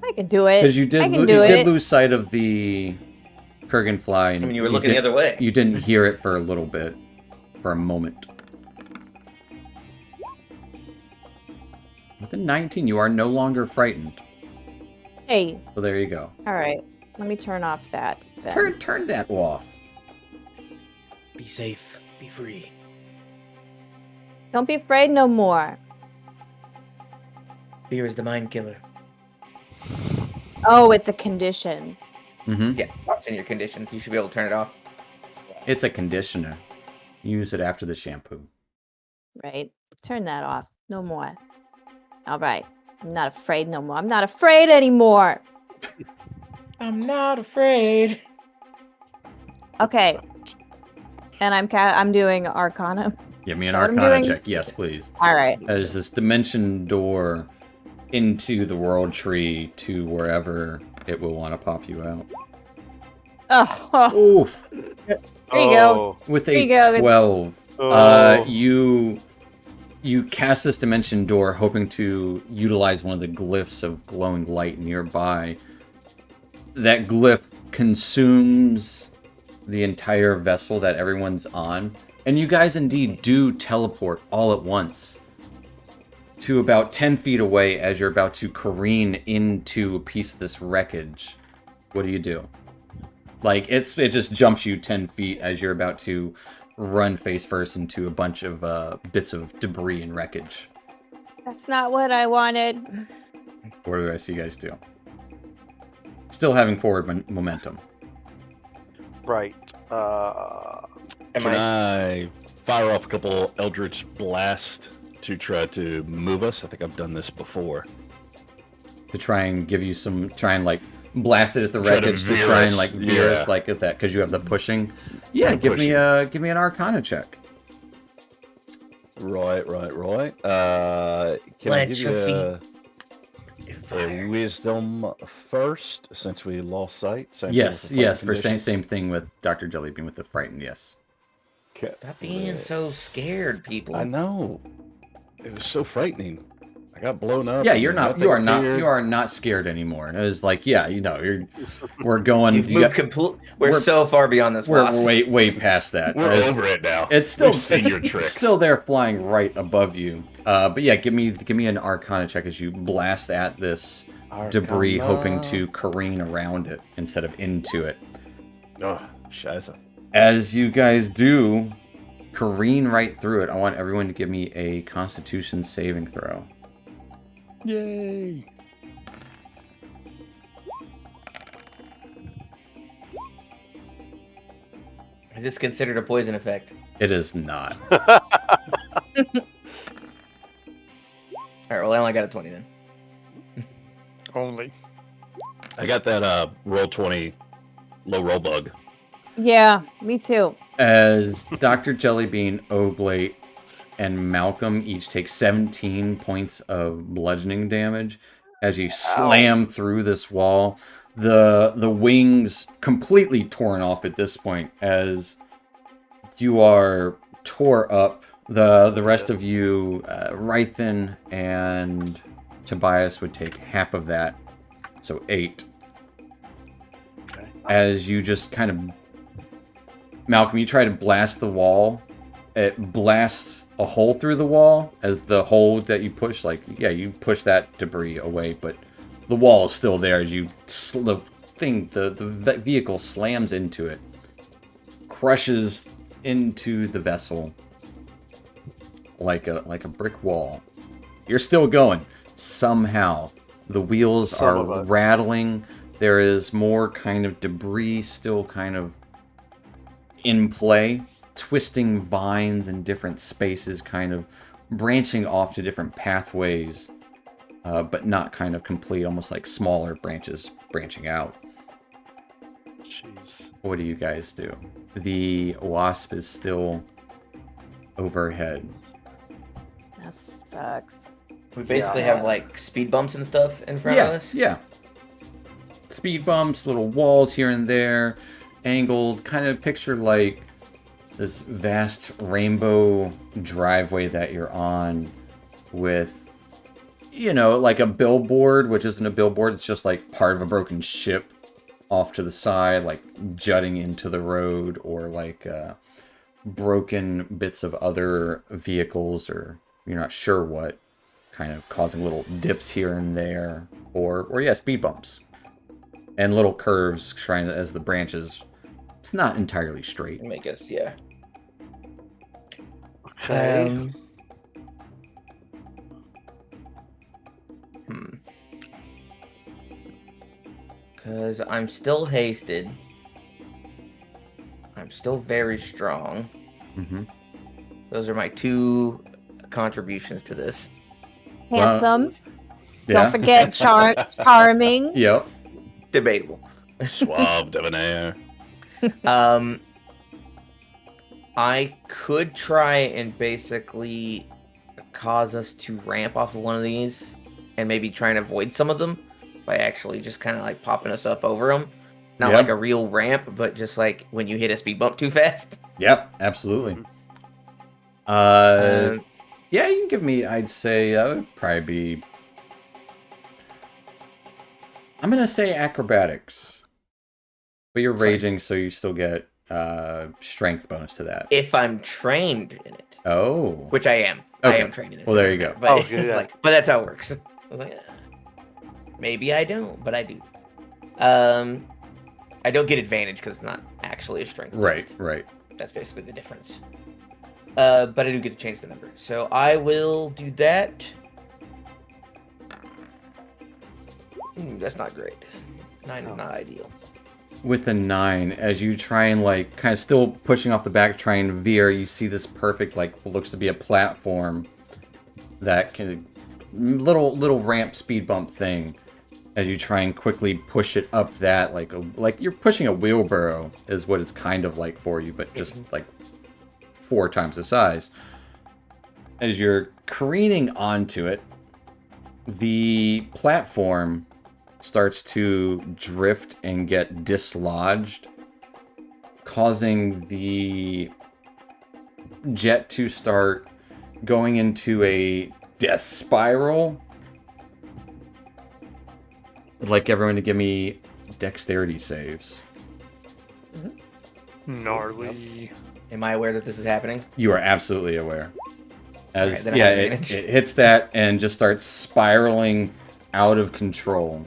S1: I can do it.
S2: Because you did lose sight of the Kurgen fly. And
S6: I mean, you were looking the other way.
S2: You didn't hear it for a little bit. For a moment. With a 19, you are no longer frightened.
S1: Hey.
S2: So there you go.
S1: All right. Let me turn off that. Then.
S2: Turn that off.
S6: Be safe. Be free.
S1: Don't be afraid no more.
S6: Fear is the mind killer.
S1: Oh, it's a condition.
S2: Mm-hmm.
S6: Yeah, it's in your conditions. You should be able to turn it off.
S2: It's a conditioner. Use it after the shampoo.
S1: Right. Turn that off. No more. All right. I'm not afraid no more. I'm not afraid anymore.
S6: I'm not afraid.
S1: Okay. And I'm doing Arcana.
S2: Give me an Arcana check. Yes, please.
S1: All right.
S2: As this dimension door into the world tree to wherever it will want to pop you out.
S1: Oh.
S2: Oof.
S1: There you go.
S2: With a 12, you cast this dimension door hoping to utilize one of the glyphs of glowing light nearby. That glyph consumes the entire vessel that everyone's on. And you guys indeed do teleport all at once. to about 10 feet away as you're about to careen into a piece of this wreckage. What do you do? Like, it just jumps you 10 feet as you're about to run face first into a bunch of bits of debris and wreckage.
S1: That's not what I wanted.
S2: What do the rest of you guys do? Still having forward momentum.
S3: Right.
S5: Can I fire off a couple Eldritch Blast to try to move us? I think I've done this before.
S2: To try and give you some, like blast it at the wreckage to try and like veer us like at that because you have the pushing. Yeah, give me an Arcana check.
S5: Right. Can I give you a Wisdom first since we lost sight?
S2: Yes. For same thing with Dr. Jellybean with the frightened. Yes.
S6: Stop being so scared, people.
S5: I know. It was so frightening. I got blown up.
S2: Yeah, you are not scared anymore. It was like, we're going.
S6: We're so far beyond this.
S2: We're way past that.
S5: We're over it now.
S2: It's still there, flying right above you. But yeah, give me an Arcana check as you blast at this debris, hoping to careen around it instead of into it.
S5: Oh, scheiße.
S2: As you guys do, careen right through it. I want everyone to give me a Constitution saving throw.
S5: Yay!
S6: Is this considered a poison effect?
S2: It is not.
S6: Alright, well, I only got a 20 then.
S4: Only.
S5: I got that roll 20 low roll bug.
S1: Yeah, me too.
S2: As Dr. Jellybean, Oblate, and Malcolm each take 17 points of bludgeoning damage as you slam through this wall. The wings completely torn off at this point as you are tore up. The rest of you, Rythan and Tobias, would take half of that, so 8.
S3: Okay.
S2: As you just kind of... Malcolm, you try to blast the wall. It blasts a hole through the wall as the hole that you push, you push that debris away, but the wall is still there as you the vehicle slams into it, crushes into the vessel like a brick wall. You're still going. Somehow the wheels are rattling. There is more kind of debris still kind of in play, twisting vines in different spaces, kind of branching off to different pathways, but not kind of complete, almost like smaller branches branching out.
S3: Jeez.
S2: What do you guys do? The wasp is still overhead.
S1: That sucks.
S6: We basically have like speed bumps and stuff in front of us.
S2: Yeah. Speed bumps, little walls here and there, angled, kind of picture like this vast rainbow driveway that you're on with, like a billboard, which isn't a billboard, it's just like part of a broken ship off to the side, like jutting into the road, or like broken bits of other vehicles, or you're not sure what, kind of causing little dips here and there, or speed bumps. And little curves trying as the branches... It's not entirely straight.
S6: Make us, yeah.
S3: Okay.
S6: Because I'm still hasted. I'm still very strong.
S2: Mm-hmm.
S6: Those are my 2 contributions to this.
S1: Handsome.
S2: Yeah.
S1: Don't forget charming.
S2: Yep.
S6: Debatable.
S5: Suave, debonair.
S6: I could try and basically cause us to ramp off of one of these and maybe try and avoid some of them by actually just kind of like popping us up over them. Not like a real ramp, but just like when you hit a speed bump too fast.
S2: Yep, absolutely. Yeah, you can give me, I'd say, that would probably be... I'm going to say acrobatics. But you're raging, so you still get strength bonus to that.
S6: If I'm trained in it,
S2: Oh.
S6: which I am. I
S2: Okay.
S6: am trained in it.
S2: Well, there you go.
S6: But,
S3: yeah.
S6: but that's how it works. I was like, maybe I don't, but I do. I don't get advantage because it's not actually a strength
S2: Right,
S6: test.
S2: right.
S6: That's basically the difference. But I do get to change the number. So I will do that. That's not great. 9 is not ideal.
S2: With a 9, as you try and like kind of still pushing off the back, try and veer, you see this perfect like what looks to be a platform that can little ramp speed bump thing. As you try and quickly push it up that like you're pushing a wheelbarrow is what it's kind of like for you, but just like 4 times the size. As you're careening onto it, the platform starts to drift and get dislodged, causing the jet to start going into a death spiral. I'd like everyone to give me dexterity saves.
S4: Gnarly.
S6: Am I aware that this is happening?
S2: You are absolutely aware. As
S6: Alright, then I
S2: yeah,
S6: have
S2: it
S6: advantage.
S2: hits that and just starts spiraling out of control.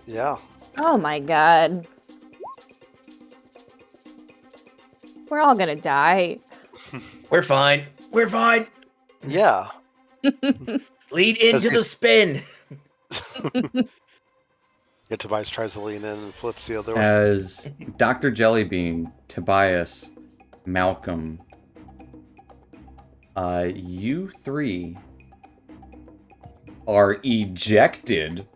S3: Yeah.
S1: Oh my god. We're all gonna die.
S6: We're fine. We're fine.
S3: Yeah.
S6: Lead into the spin.
S3: Yeah, Tobias tries to lean in and flips the other way.
S2: As Dr. Jellybean, Tobias, Malcolm, you 3 are ejected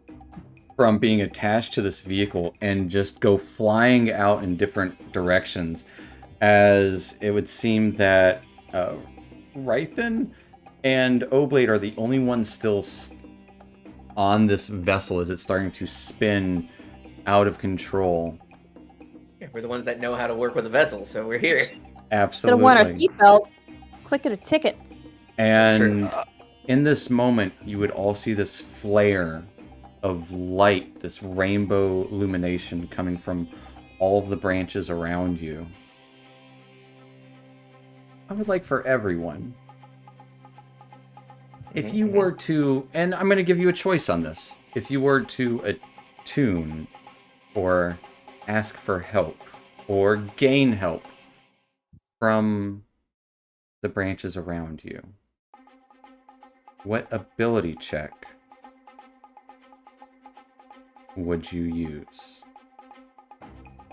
S2: from being attached to this vehicle and just go flying out in different directions, as it would seem that Rythan and Oblate are the only ones still on this vessel as it's starting to spin out of control.
S6: We're the ones that know how to work with a vessel, so we're here.
S2: Absolutely.
S1: Don't want our seatbelt. Click it a ticket.
S2: And in this moment, you would all see this flare of light, this rainbow illumination coming from all of the branches around you. I would like for everyone, if you were to, and I'm going to give you a choice on this, if you were to attune or ask for help or gain help from the branches around you, what ability check would you use?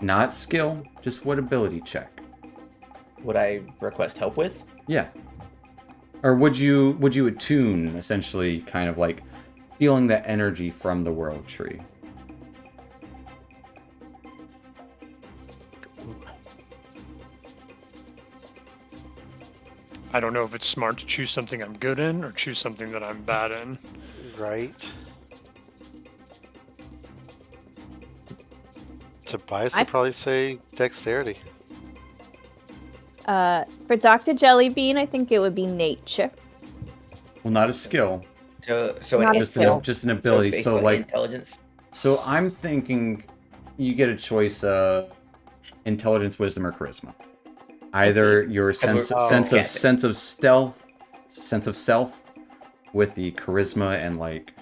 S2: Not skill, just what ability check?
S6: Would I request help with?
S2: Yeah. Or would you attune, essentially, kind of like feeling that energy from the world tree?
S4: I don't know if it's smart to choose something I'm good in or choose something that I'm bad in.
S3: Right. Tobias would probably say dexterity.
S1: For Dr. Jellybean, I think it would be nature.
S2: Well, not a skill,
S6: So
S1: Not
S6: an
S1: a
S2: just
S1: skill.
S2: an ability. So like,
S6: intelligence.
S2: so I'm thinking you get a choice of intelligence, wisdom, or charisma. Either your sense of self with the charisma and like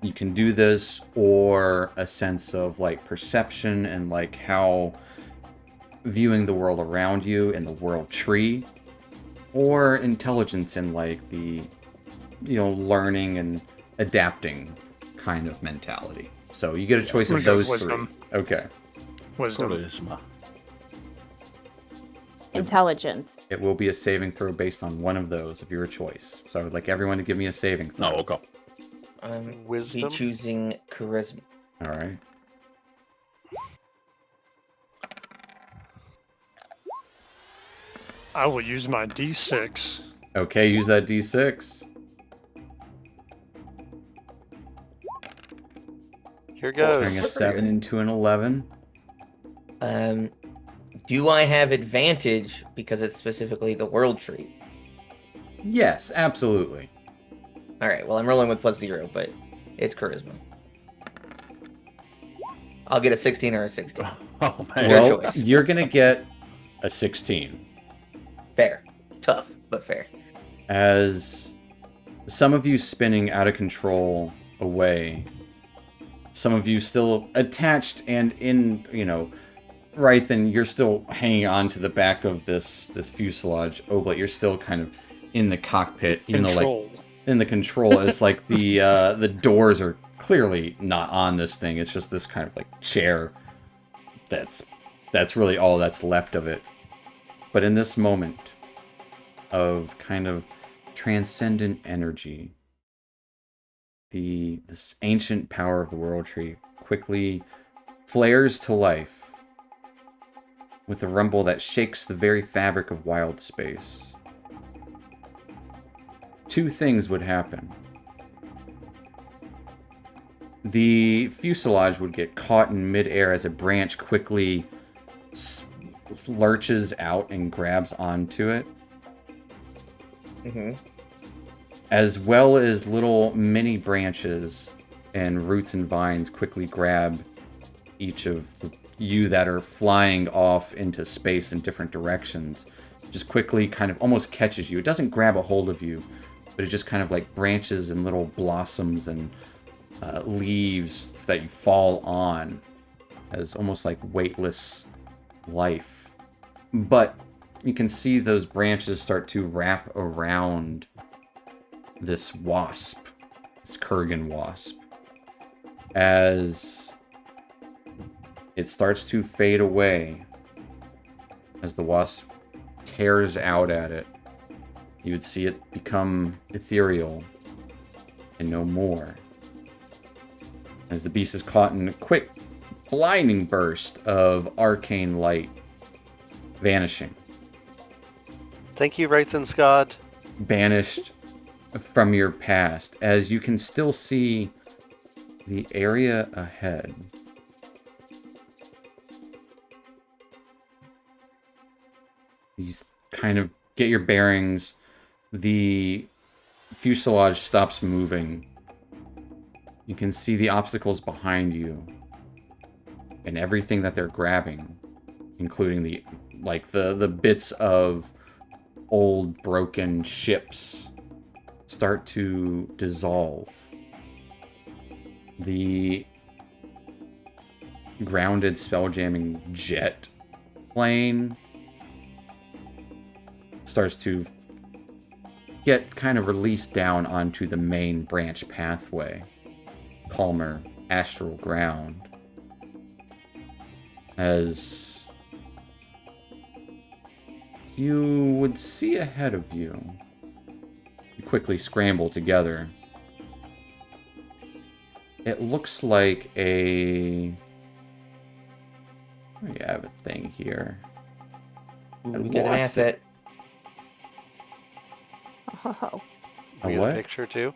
S2: you can do this, or a sense of like perception and like how viewing the world around you and the world tree, or intelligence and like the learning and adapting kind of mentality. So you get a choice of those
S4: wisdom.
S2: 3. Okay.
S4: Wisdom.
S5: Charisma.
S1: Intelligence.
S2: It will be a saving throw based on one of those of your choice. So I would like everyone to give me a saving throw.
S5: Oh, okay.
S3: Wisdom?
S6: Be choosing charisma.
S2: All right.
S4: I will use my D6.
S2: Okay, use that D6.
S3: Here goes.
S2: Turning a 7 into an 11.
S6: Do I have advantage because it's specifically the world tree?
S2: Yes, absolutely.
S6: All right. Well, I'm rolling with +0, but it's charisma. I'll get a 16 or a 16.
S5: Oh man.
S6: Your
S2: Well,
S6: choice.
S2: you're gonna get a 16.
S6: Fair. Tough, but fair.
S2: As some of you spinning out of control away, some of you still attached and in, right then you're still hanging on to the back of this fuselage. Oh, but you're still kind of in the cockpit, even though in the control is the doors are clearly not on this thing. It's just this kind of chair that's really all that's left of it. But in this moment of kind of transcendent energy, this ancient power of the World Tree quickly flares to life with a rumble that shakes the very fabric of wild space. Two things would happen. The fuselage would get caught in midair as a branch quickly lurches out and grabs onto it.
S6: Mm-hmm.
S2: As well as little mini branches and roots and vines quickly grab each of you that are flying off into space in different directions. Just quickly kind of almost catches you. It doesn't grab a hold of you, but it just kind of branches and little blossoms and leaves that you fall on as almost like weightless life. But you can see those branches start to wrap around this wasp, this Kurgen Wasp, as it starts to fade away. As the wasp tears out at it, you would see it become ethereal and no more. As the beast is caught in a quick, blinding burst of arcane light, vanishing.
S3: Thank you, Wraithen's God.
S2: Banished from your past, as you can still see the area ahead. You kind of get your bearings. The fuselage stops moving. You can see the obstacles behind you and everything that they're grabbing, including the bits of old broken ships start to dissolve. The grounded spelljamming jet plane starts to get kind of released down onto the main branch pathway, calmer astral ground, as you would see ahead of you. You quickly scramble together. It looks like we have a thing here.
S6: Ooh, we got an asset.
S1: Oh.
S2: A
S3: We got
S2: what?
S3: a picture too.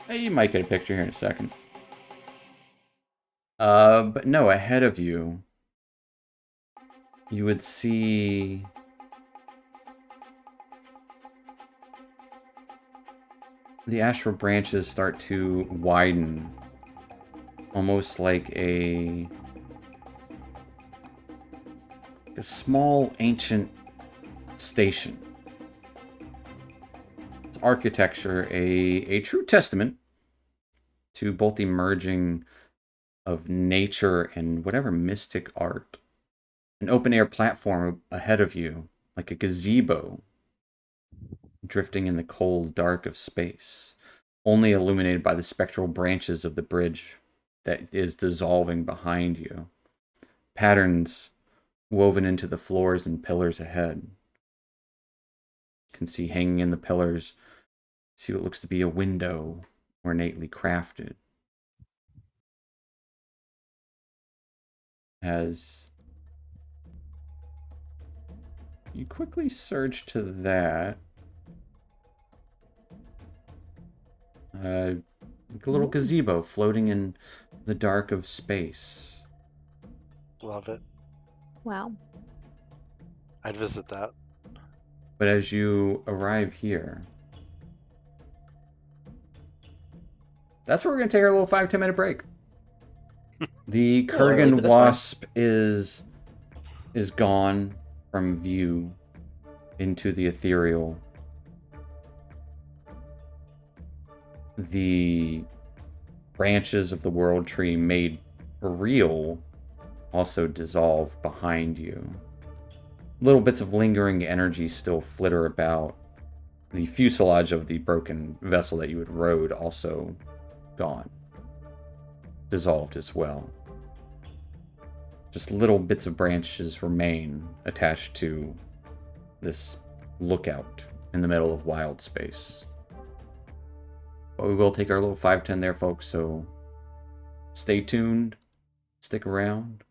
S2: Hey, you might get a picture here in a second. But no, ahead of you, you would see the astral branches start to widen, almost like a small ancient station. Its architecture, a true testament to both the merging of nature and whatever mystic art. An open-air platform ahead of you, like a gazebo, drifting in the cold dark of space, only illuminated by the spectral branches of the bridge that is dissolving behind you. Patterns woven into the floors and pillars ahead. You can see hanging in the pillars, see what looks to be a window, ornately crafted. As you quickly surge to that, like a little gazebo floating in the dark of space.
S3: Love it.
S1: Wow.
S3: I'd visit that.
S2: But as you arrive here, that's where we're going to take our little 5-10 minute break. The
S6: Oh, really?
S2: Kurgen
S6: But that's fine.
S2: Wasp is gone. from view into the ethereal, the branches of the world tree made real also dissolve behind you. Little bits of lingering energy still flitter about. The fuselage of the broken vessel that you had rowed also gone. Dissolved as well. Just little bits of branches remain attached to this lookout in the middle of wild space. But we will take our little 5-10 there, folks, so stay tuned, stick around.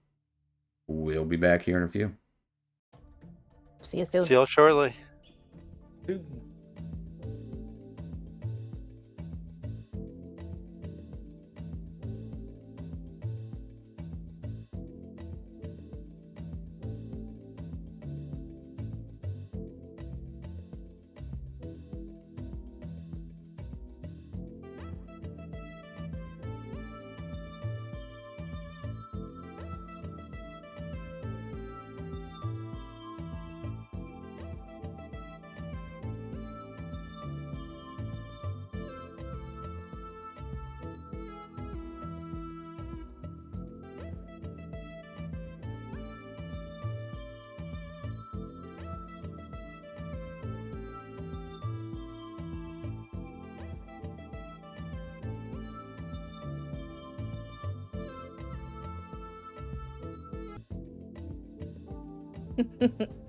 S2: We'll be back here in a few.
S1: See you soon.
S3: See you shortly.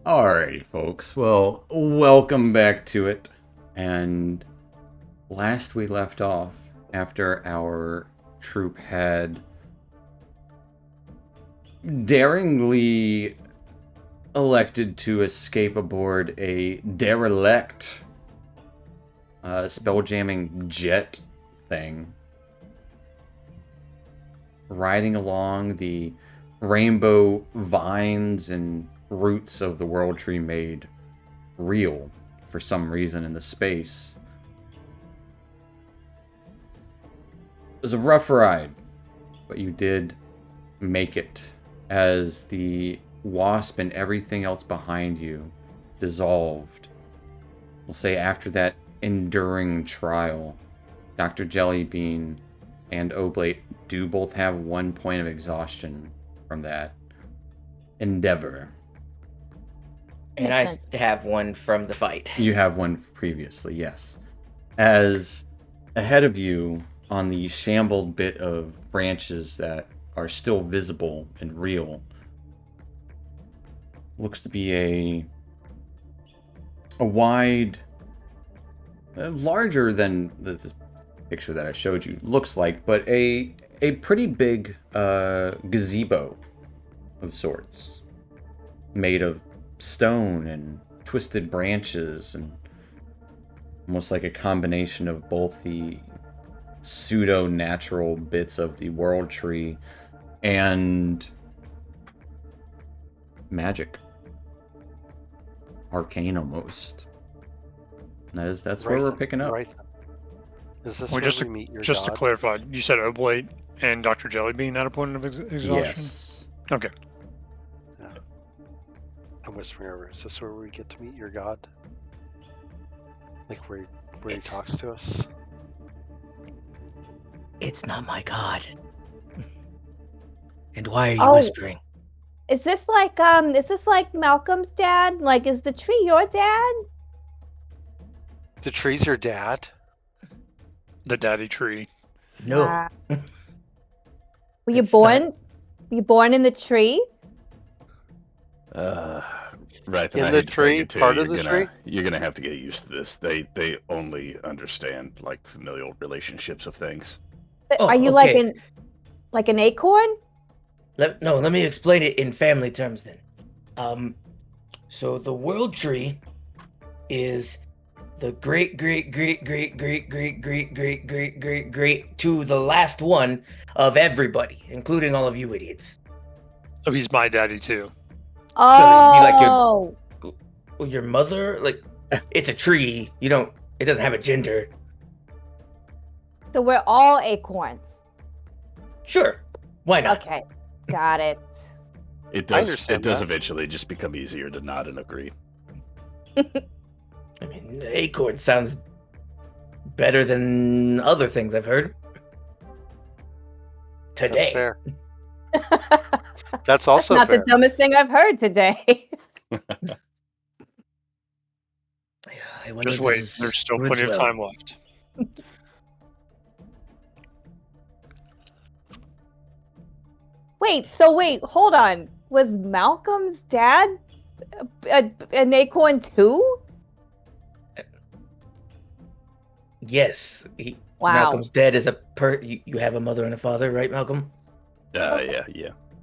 S2: Alrighty, folks. Well, welcome back to it. And last we left off, after our troop had daringly elected to escape aboard a derelict spelljamming jet thing, riding along the rainbow vines and roots of the world tree made real for some reason in the space. It was a rough ride, but you did make it as the wasp and everything else behind you dissolved. We'll say after that enduring trial, Dr. Jellybean and Oblate do both have 1 point of exhaustion from that endeavor.
S6: And
S1: Makes
S6: I
S1: sense.
S6: have one from the fight.
S2: You have one previously, yes. As ahead of you, on the shambled bit of branches that are still visible and real, looks to be a wide, larger than the picture that I showed you looks like, but a pretty big gazebo of sorts, made of stone and twisted branches, and almost like a combination of both the pseudo-natural bits of the world tree and magic. Arcane almost. That's where we're picking up.
S3: Right. Is this
S4: Well,
S3: where we meet your
S4: just to
S3: god?
S4: clarify, you said Oblate and Dr. Jellybean at a point of exhaustion?
S2: Yes.
S4: Okay.
S3: I'm whispering over. Is this where we get to meet your god? Like where he talks to us?
S6: It's not my god. And why are you
S1: Oh.
S6: whispering?
S1: Is this like Malcolm's dad? Like, is the tree your dad?
S3: The tree's your dad?
S4: The daddy tree.
S6: No.
S1: Ah. Were you
S6: It's
S1: born? Were you born in the tree?
S5: Right.
S3: In
S5: I
S3: the
S5: hate to break
S3: tree?
S5: it to you,
S3: Part of the tree?
S5: You're gonna have to get used to this. They only understand like familial relationships of things.
S6: Oh,
S1: Are you
S6: okay.
S1: like an acorn?
S6: Let me explain it in family terms then. So the world tree is the great to the last one of everybody, including all of you idiots.
S4: So he's my daddy too.
S1: Oh,
S6: Your mother, like, it's a tree. It doesn't have a gender.
S1: so we're all acorns.
S6: Sure, why not?
S1: Okay, got it.
S5: It
S3: I
S5: does.
S3: understand
S5: It does
S3: that.
S5: eventually just become easier to nod and agree.
S6: I mean, the acorn sounds better than other things I've heard.
S3: That's
S6: Today.
S3: fair. That's also
S1: Not
S3: fair.
S1: the dumbest thing I've heard today.
S6: I wonder
S4: Just
S6: if
S4: wait.
S6: this is
S4: There's still
S6: Woods
S4: plenty of
S6: well.
S4: time left.
S1: Wait, hold on. Was Malcolm's dad an acorn too?
S6: Yes.
S1: Wow.
S6: Malcolm's dead as a you have a mother and a father, right, Malcolm?
S5: Yeah.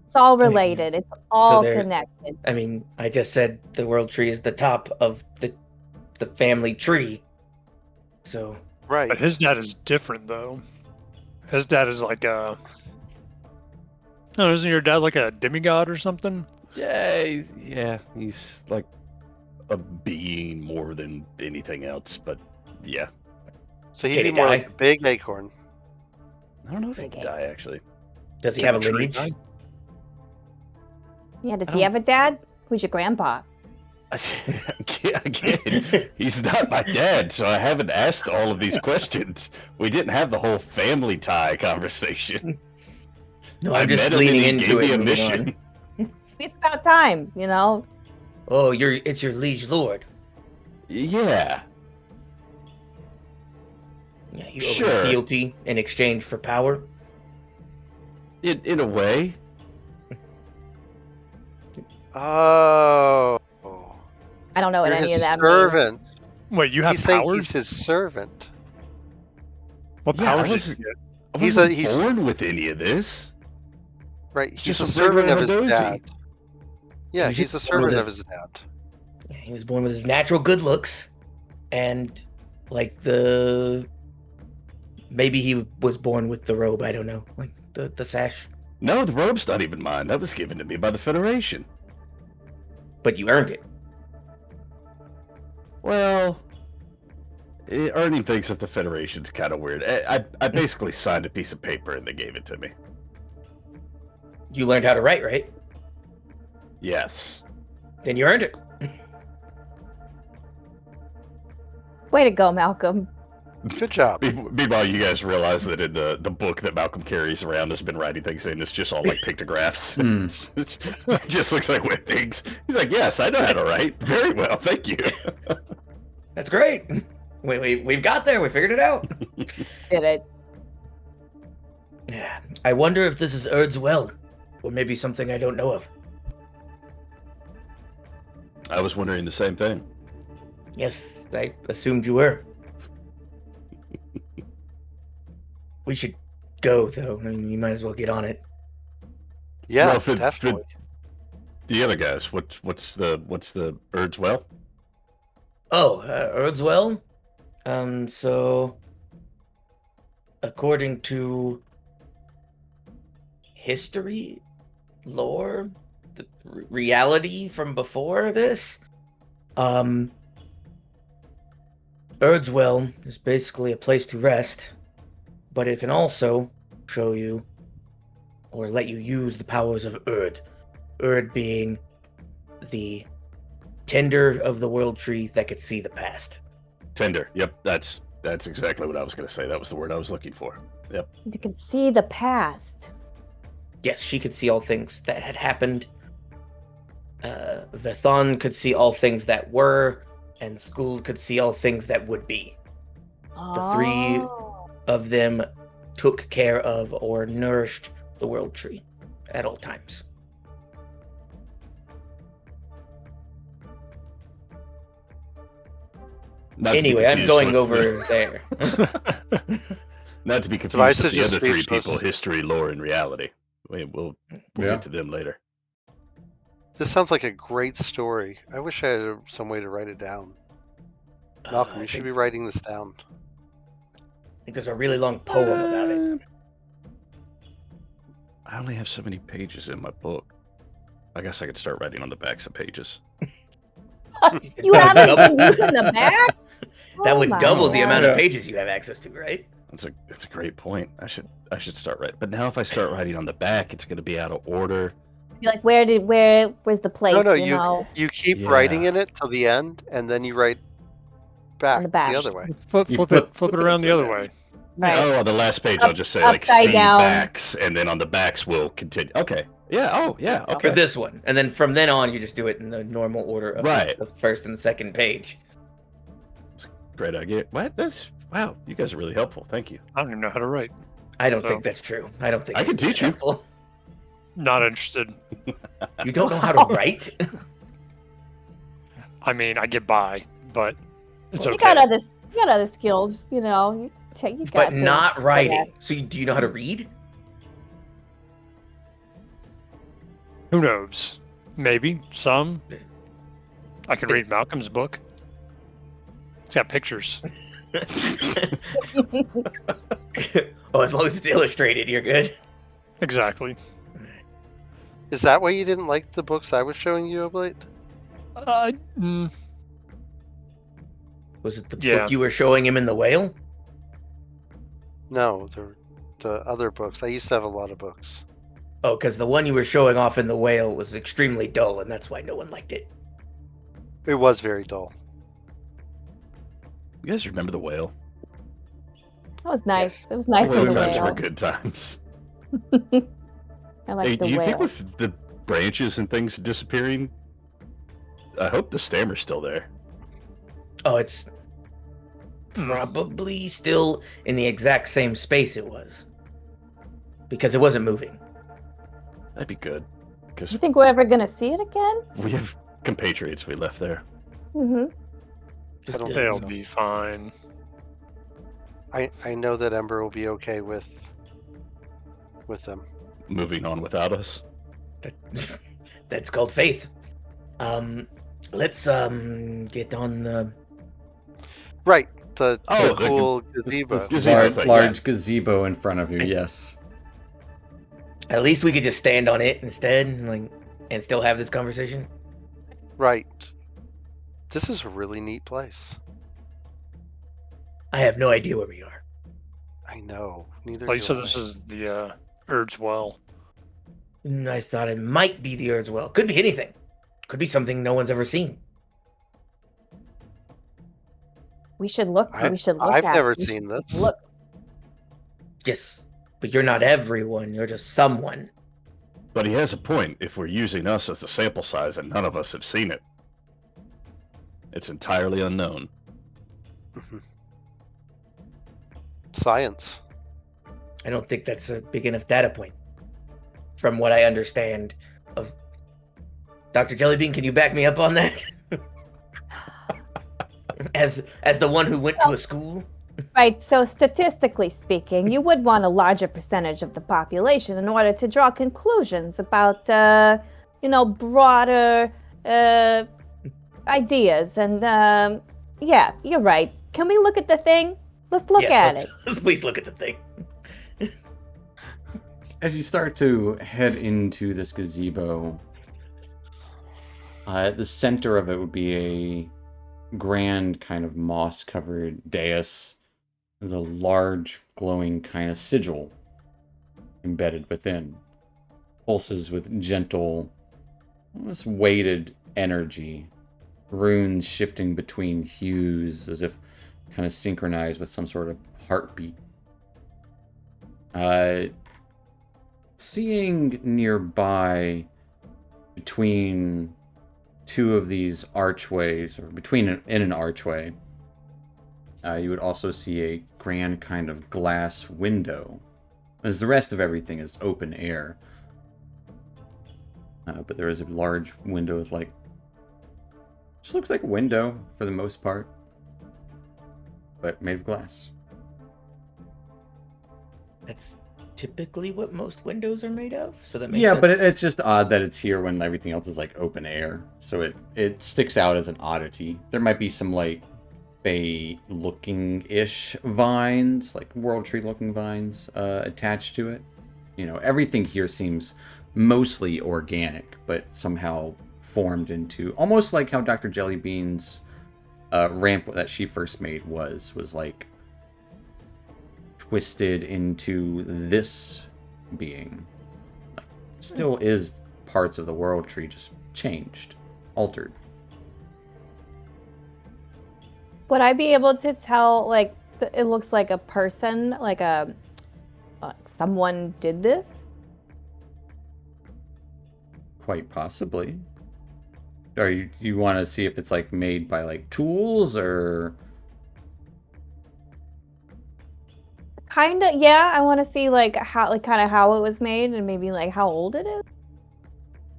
S1: It's all
S6: mean,
S1: related. It's all
S6: they're-
S1: connected.
S6: I mean, I just said the world tree is the top of the family tree. So
S3: Right.
S4: But his dad is different, though. His dad is like a... No, isn't your dad like a demigod or something?
S5: Yeah. He's like a being more than anything else. But yeah,
S3: So he'd
S6: Did
S3: be
S6: he
S3: more
S6: die?
S3: like a big acorn.
S5: I don't know if he
S1: Okay.
S5: could die actually.
S6: does he
S4: Did
S6: have a
S4: the tree
S6: lineage?
S4: die?
S1: Yeah, does
S5: I
S1: he
S5: don't-
S1: have a dad? Who's your grandpa?
S5: Again, he's not my dad, so I haven't asked all of these questions. We didn't have the whole family tie conversation.
S6: No,
S5: I
S6: I'm just
S5: met him
S6: leaning
S5: and he
S6: into
S5: gave
S6: it.
S5: me a
S6: moving
S5: mission.
S6: on.
S1: It's about time, you know?
S6: Oh, it's your liege lord.
S5: Yeah,
S6: Yeah, you
S5: Sure.
S6: owe fealty in exchange for power.
S5: in a way.
S3: Oh.
S1: I don't know what
S3: You're
S1: any
S3: his
S1: of that means.
S3: servant.
S4: Wait, you have
S3: He's saying
S4: powers?
S3: he's his servant.
S4: What
S5: Yeah, I
S4: powers
S5: was-
S4: did you get?
S5: I
S3: He's
S5: wasn't born with any of this.
S3: Right. He's
S5: just
S3: a
S5: a
S3: servant
S5: regular
S3: of his
S5: Hadozi.
S3: dad. Yeah,
S6: He's
S3: he's a
S6: just born with
S3: servant of
S6: his-
S3: his dad.
S6: Yeah, he was born with his natural good looks, and like maybe he was born with the robe. I don't know, like the sash.
S5: No, the robe's not even mine. That was given to me by the Federation.
S6: But you earned it.
S5: Well, earning things with the Federation's kind of weird. I basically signed a piece of paper and they gave it to me.
S6: You learned how to write, right?
S5: Yes.
S6: Then you earned it.
S1: Way to go, Malcolm.
S3: Good job.
S5: Meanwhile, you guys realize that in the book that Malcolm carries around has been writing things in. It's just all like pictographs. It just looks like wet things. He's like, yes, I know how to write. Very well, thank you.
S6: That's great. We've got there. We figured it out.
S1: Did it.
S6: Yeah. I wonder if this is Erd's well, or maybe something I don't know of.
S5: I was wondering the same thing.
S6: Yes, I assumed you were. We should go, though. I mean, you might as well get on it.
S3: Yeah,
S5: Well, for
S3: definitely.
S5: the other guys, what's the Erd's well?
S6: Oh, Erd's well? So, according to history, lore, the reality from before this, Erd's well is basically a place to rest, but it can also show you or let you use the powers of Erd. Erd being the tender of the world tree that could see the past.
S5: Tender. Yep, that's exactly what I was going to say. That was the word I was looking for. Yep.
S1: You can see the past.
S6: Yes, she could see all things that had happened. Vethon could see all things that were, and Skuld could see all things that would be. The three
S1: Oh.
S6: of them took care of or nourished the world tree at all times.
S5: Not to be
S6: Anyway, I'm
S5: confused
S6: going
S5: with-
S6: over there.
S5: Not to be
S3: Device
S5: confused with
S3: is
S5: the
S3: just
S5: other three
S3: speechless.
S5: people, history, lore, and reality. We'll
S2: Yeah.
S5: get to them later.
S3: This sounds like a great story. I wish I had some way to write it down. Malcolm,
S6: I
S3: you should
S6: think-
S3: be writing this down.
S6: I think there's a really long poem about it.
S5: I only have so many pages in my book. I guess I could start writing on the backs of pages.
S1: You
S6: That would
S1: haven't
S6: double-
S1: been using the back?
S6: That
S1: Oh
S6: would
S1: my
S6: double the amount of
S2: God.
S6: pages you have access to, right?
S5: That's a great point. I should start writing. But now if I start writing on the back, it's going to be out of order.
S1: Be like, where's the place?
S3: No,
S1: You
S3: you keep
S5: Yeah.
S3: writing in it till the end, and then you write back
S1: the back.
S3: the other way.
S4: Flip
S2: You
S4: it around the other way.
S1: Right.
S5: Oh, on the last page, I'll just say like
S1: Upside
S5: C
S1: down.
S5: backs, and then on the backs we'll continue. Okay. Yeah. Oh, yeah.
S6: For
S5: Okay.
S6: this one, and then from then on, you just do it in the normal order of
S5: Right.
S6: the first and the second page.
S5: Great idea. What? That's wow. You guys are really helpful. Thank you.
S4: I don't even know how to write.
S6: I don't
S4: So-
S6: think that's true. I don't think
S5: I can
S6: that's
S5: teach you.
S6: helpful.
S4: Not interested.
S6: You don't know how to write?
S4: I mean, I get by, but it's
S1: You
S4: okay.
S1: got other skills, you know. You got
S6: But
S1: things
S6: not
S1: for
S6: writing. So do you know how to read?
S4: Who knows? Maybe some. I can read Malcolm's book. It's got pictures.
S6: Oh, as long as it's illustrated, you're good.
S4: Exactly.
S3: Is that why you didn't like the books I was showing you of late?
S4: Mm,
S6: Was it the
S4: Yeah.
S6: book you were showing him in the whale?
S3: No, the other books. I used to have a lot of books.
S6: Oh, because the one you were showing off in the whale was extremely dull, and that's why no one liked it.
S3: It was very dull.
S5: You guys remember the whale?
S1: That was nice.
S6: Yes.
S1: It was nice
S5: Good
S1: in the
S5: times were
S1: whale.
S5: good times.
S1: I like
S5: Hey,
S1: the
S5: do you
S1: whale.
S5: think with the branches and things disappearing, I hope the stammer's still there.
S6: Oh, it's probably still in the exact same space it was. Because it wasn't moving.
S5: That'd be good. Because
S1: You think we're ever gonna see it again?
S5: we have compatriots we left there.
S1: Mm-hmm.
S6: Just
S3: don't
S6: did.
S3: think
S4: they'll
S3: so.
S4: be fine.
S3: I know that Ember will be okay with them.
S5: Moving on without us.
S6: That's called faith. Let's get on the.
S3: Right. The
S5: Oh, the
S3: cool
S2: This
S3: gazebo.
S5: Gazebo
S2: large,
S5: thing,
S2: large gazebo in front of you. Yes.
S6: At least we could just stand on it instead, and still have this conversation.
S3: Right. This is a really neat place.
S6: I have no idea where we are.
S3: I know. Neither
S4: Like you
S3: do
S4: said,
S3: I.
S4: this is the Urd's Well.
S6: I thought it might be the Urd's Well. Could be anything. Could be something no one's ever seen.
S1: We should look.
S3: I've
S1: at
S3: never
S1: it. We
S3: seen
S1: should
S3: this.
S1: Look.
S6: Yes, but you're not everyone. You're just someone.
S5: But he has a point. If we're using us as the sample size and none of us have seen it, it's entirely unknown.
S3: Mhm. Science.
S6: I don't think that's a big enough data point. From what I understand of Dr. Jellybean, can you back me up on that? as the one who went to a school?
S1: Right. So statistically speaking, you would want a larger percentage of the population in order to draw conclusions about, broader ideas. And yeah, you're right. Can we look at the thing? Let's look at it.
S6: Please look at the thing.
S2: As you start to head into this gazebo, at the center of it would be a grand kind of moss-covered dais with a large glowing kind of sigil embedded within. Pulses with gentle, almost weighted energy. Runes shifting between hues as if kind of synchronized with some sort of heartbeat. Seeing nearby between two of these archways, or in an archway, you would also see a grand kind of glass window, as the rest of everything is open air. But there is a large window with just looks like a window for the most part, but made of glass.
S6: That's typically what most windows are made of, so that makes
S2: Yeah,
S6: sense.
S2: but it's just odd that it's here when everything else is like open air, so it sticks out as an oddity. There might be some like Fey-looking-ish vines, like World Tree-looking vines, attached to it. You know, everything here seems mostly organic, but somehow formed into almost like how Dr. Jellybean's ramp that she first made was like twisted into this being. Still is parts of the world tree just changed, altered.
S1: Would I be able to tell, like, it looks like a person, like someone did this?
S2: Quite possibly. Or you want to see if it's like made by like tools or
S1: Kind of, yeah. I want to see like how, like, kind of how it was made and maybe like how old it is.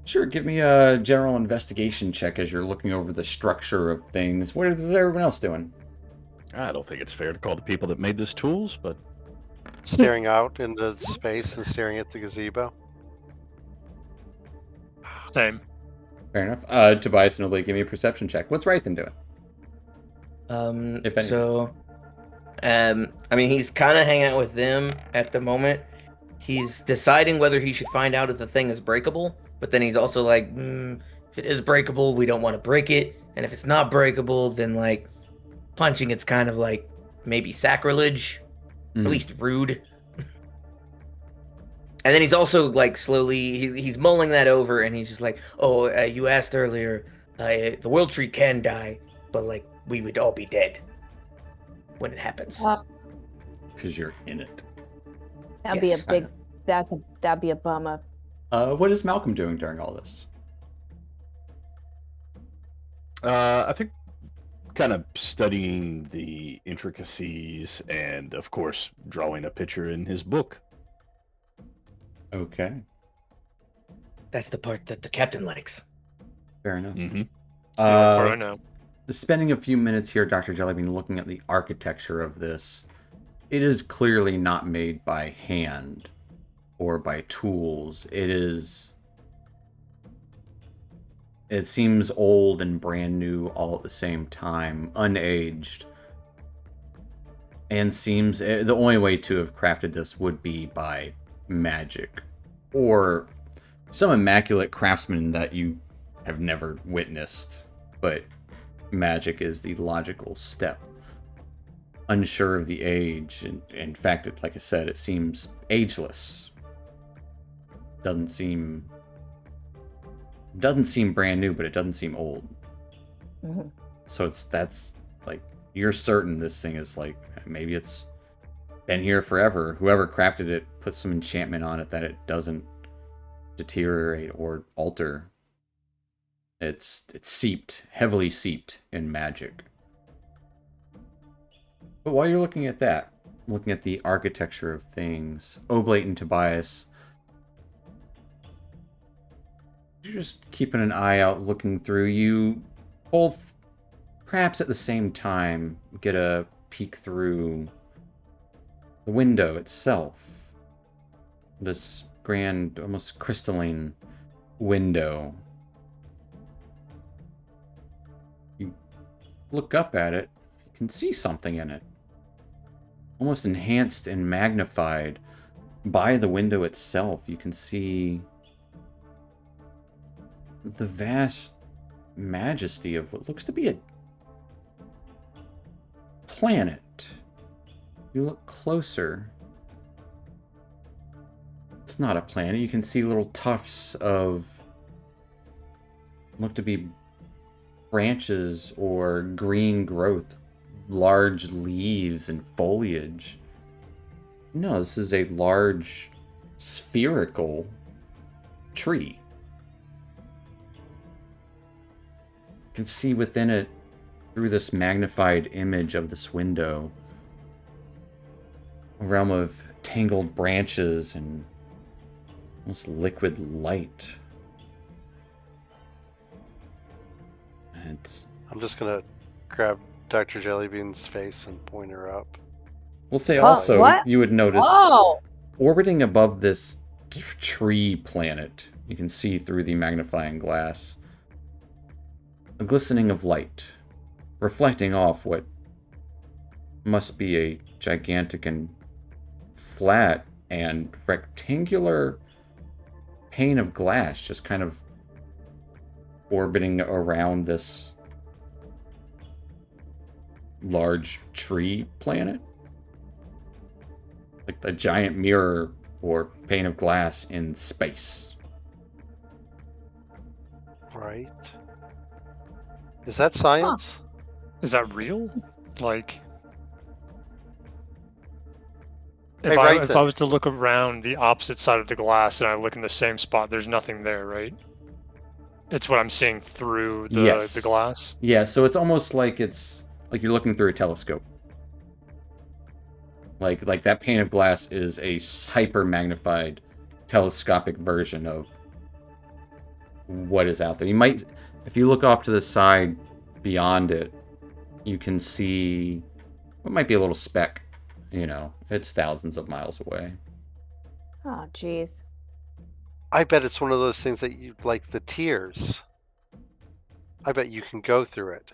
S2: Sure, give me a general investigation check as you're looking over the structure of things. What is everyone else doing?
S5: I don't think it's fair to call the people that made this tools, but
S3: Staring out into space and staring at the gazebo.
S4: Same.
S2: Fair enough. Tobias and Oblique, give me a perception check. What's Rythan doing? If anything.
S6: So, I mean, he's kind of hanging out with them at the moment. He's deciding whether he should find out if the thing is breakable, but then he's also like, if it is breakable, we don't want to break it, and if it's not breakable, then like punching it's kind of like maybe sacrilege, or at least rude. And then he's also like slowly he's mulling that over, and he's just like, "Oh, you asked earlier. The world tree can die, but like we would all be dead when it happens."
S2: Because you're in it.
S1: That'd be a
S6: Yes.
S1: big. That'd be a bummer.
S2: What is Malcolm doing during all this?
S5: I think kind of studying the intricacies and, of course, drawing a picture in his book.
S2: Okay,
S6: That's the part that the captain likes.
S2: fair enough.
S5: Mm-hmm.
S4: It's the only part I know.
S2: Spending a few minutes here, Dr. Jellybean, looking at the architecture of this, it is clearly not made by hand or by tools. It seems old and brand new all at the same time, unaged. And seems the only way to have crafted this would be by magic or some immaculate craftsman that you have never witnessed, but magic is the logical step. Unsure of the age, and in fact, like I said, it seems ageless. Doesn't seem brand new, but it doesn't seem old.
S1: Mm-hmm.
S2: So that's like, you're certain this thing is like, maybe it's been here forever. Whoever crafted it put some enchantment on it that it doesn't deteriorate or alter. It's heavily seeped in magic. But while you're looking at that, looking at the architecture of things, Oblate and Tobias, you're just keeping an eye out, looking through. You both, perhaps at the same time, get a peek through the window itself. This grand, almost crystalline window. You look up at it, you can see something in it. Almost enhanced and magnified by the window itself. You can see the vast majesty of what looks to be a planet. You look closer. It's not a planet. You can see little tufts of look to be branches or green growth, large leaves and foliage. No, this is a large spherical tree. You can see within it, through this magnified image of this window, a realm of tangled branches and almost liquid light.
S3: I'm just gonna grab Dr. Jellybean's face and point her up.
S2: We'll say
S1: Oh,
S2: also,
S1: what?
S2: you would notice
S1: Oh,
S2: orbiting above this tree planet, you can see through the magnifying glass a glistening of light, reflecting off what must be a gigantic and flat and rectangular pane of glass, just kind of orbiting around this large tree planet. Like a giant mirror or pane of glass in space.
S3: right. Is that science?
S4: Is that real? Like,
S3: Hey,
S4: if I
S3: Rythan.
S4: was to look around the opposite side of the glass and I look in the same spot, there's nothing there, right? It's what I'm seeing through the glass.
S2: Yeah, so it's almost like you're looking through a telescope. Like that pane of glass is a hyper magnified telescopic version of what is out there. You might, if you look off to the side beyond it, you can see what might be a little speck. You know, it's thousands of miles away.
S1: Oh, jeez.
S3: I bet it's one of those things that you like the tears. I bet you can go through it.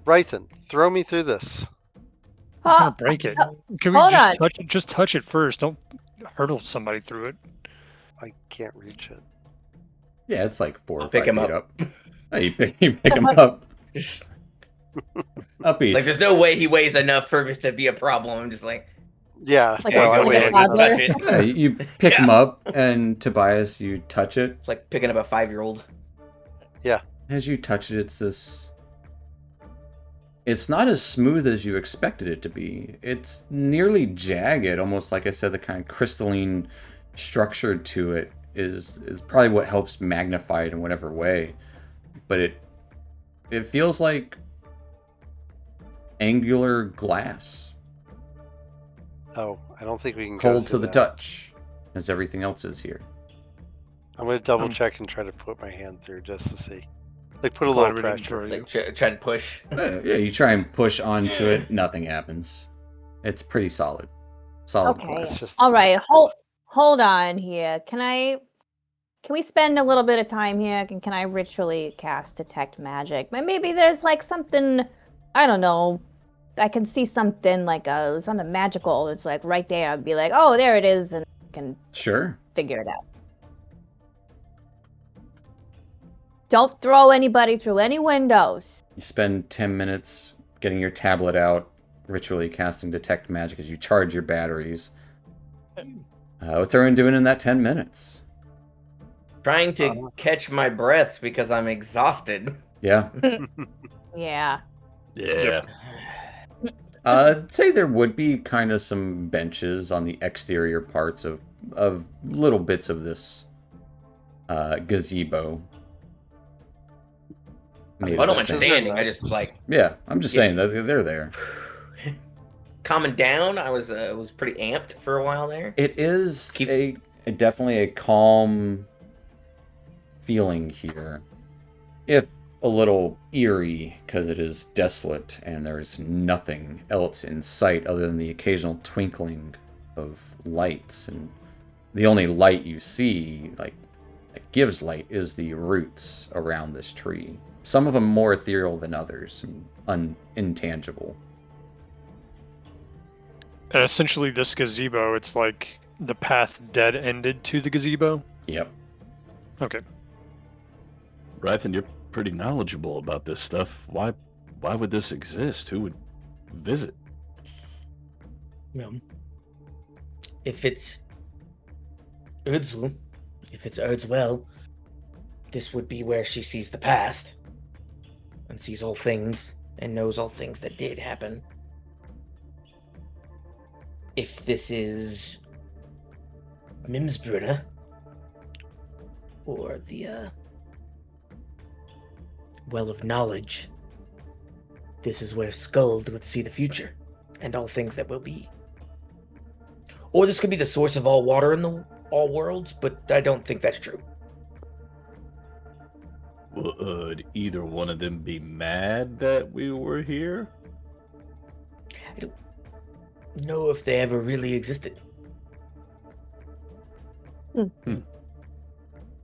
S3: Rythan, throw me through this.
S4: I'm gonna break it. Can we
S1: hold
S4: just
S1: on.
S4: touch it? Just touch it first. Don't hurdle somebody through it.
S3: I can't reach it.
S2: Yeah, it's like 4 or 5
S6: pick him
S2: feet
S6: up.
S2: up. Oh, you pick him up. Up
S6: Like,
S2: east.
S6: there's no way he weighs enough for it to be a problem. I'm just like,
S3: Yeah,
S1: Like
S3: well,
S6: a-
S3: I
S6: like
S3: weigh
S6: a
S3: like
S1: toddler.
S3: another-
S6: touch it.
S2: Yeah, you pick him
S6: Yeah.
S2: up, and Tobias, you touch it.
S6: It's like picking up a 5-year-old.
S2: As you touch it, it's this. It's not as smooth as you expected it to be. It's nearly jagged, almost like I said, the kind of crystalline structure to it is probably what helps magnify it in whatever way. But it feels like angular glass,
S3: Oh, I don't think we can go
S2: cold to
S3: through
S2: the
S3: that.
S2: touch, as everything else is here.
S3: I'm gonna double check and try to put my hand through just to see. Like put a
S4: Glad
S3: little
S4: we didn't
S3: pressure.
S4: throw you.
S6: Like, try to push.
S2: Yeah, you try and push onto it, nothing happens. It's pretty solid. Solid
S1: Okay.
S2: glass.
S3: It's just
S1: All right. Hold on here. Can we spend a little bit of time here? Can I ritually cast detect magic? Maybe there's like something, I don't know. I can see something like something magical. It's like right there. I'd be like, oh, there it is, and I can
S2: Sure.
S1: figure it out. Don't throw anybody through any windows.
S2: You spend 10 minutes getting your tablet out, ritually casting detect magic as you charge your batteries. What's everyone doing in that 10 minutes?
S6: Trying to catch my breath because I'm exhausted.
S2: Yeah.
S1: Yeah.
S5: Yeah.
S2: Say there would be kind of some benches on the exterior parts of little bits of this gazebo. Made
S6: I
S2: of
S6: don't
S2: the
S6: mind
S2: same-
S6: standing. I just like
S2: Yeah, I'm just saying that they're there.
S6: calming down. I was pretty amped for a while there.
S2: It is
S6: Keep-
S2: definitely a calm feeling here, if a little eerie, because it is desolate and there's nothing else in sight other than the occasional twinkling of lights, and the only light you see, like that gives light, is the roots around this tree. Some of them more ethereal than others, and intangible.
S4: And essentially, this gazebo, it's like the path dead ended to the gazebo.
S2: Yep.
S4: Okay.
S5: Rythan, you're pretty knowledgeable about this stuff. Why would this exist? Who would visit?
S6: Well, if it's Urdzul, if it's Urdzwell, this would be where she sees the past and sees all things and knows all things that did happen. If this is Mimsbrunner or the Well of Knowledge, this is where Skuld would see the future and all things that will be. Or this could be the source of all water in all worlds, but I don't think that's true.
S5: Would either one of them be mad that we were here?
S6: I don't know if they ever really existed.
S5: Hmm.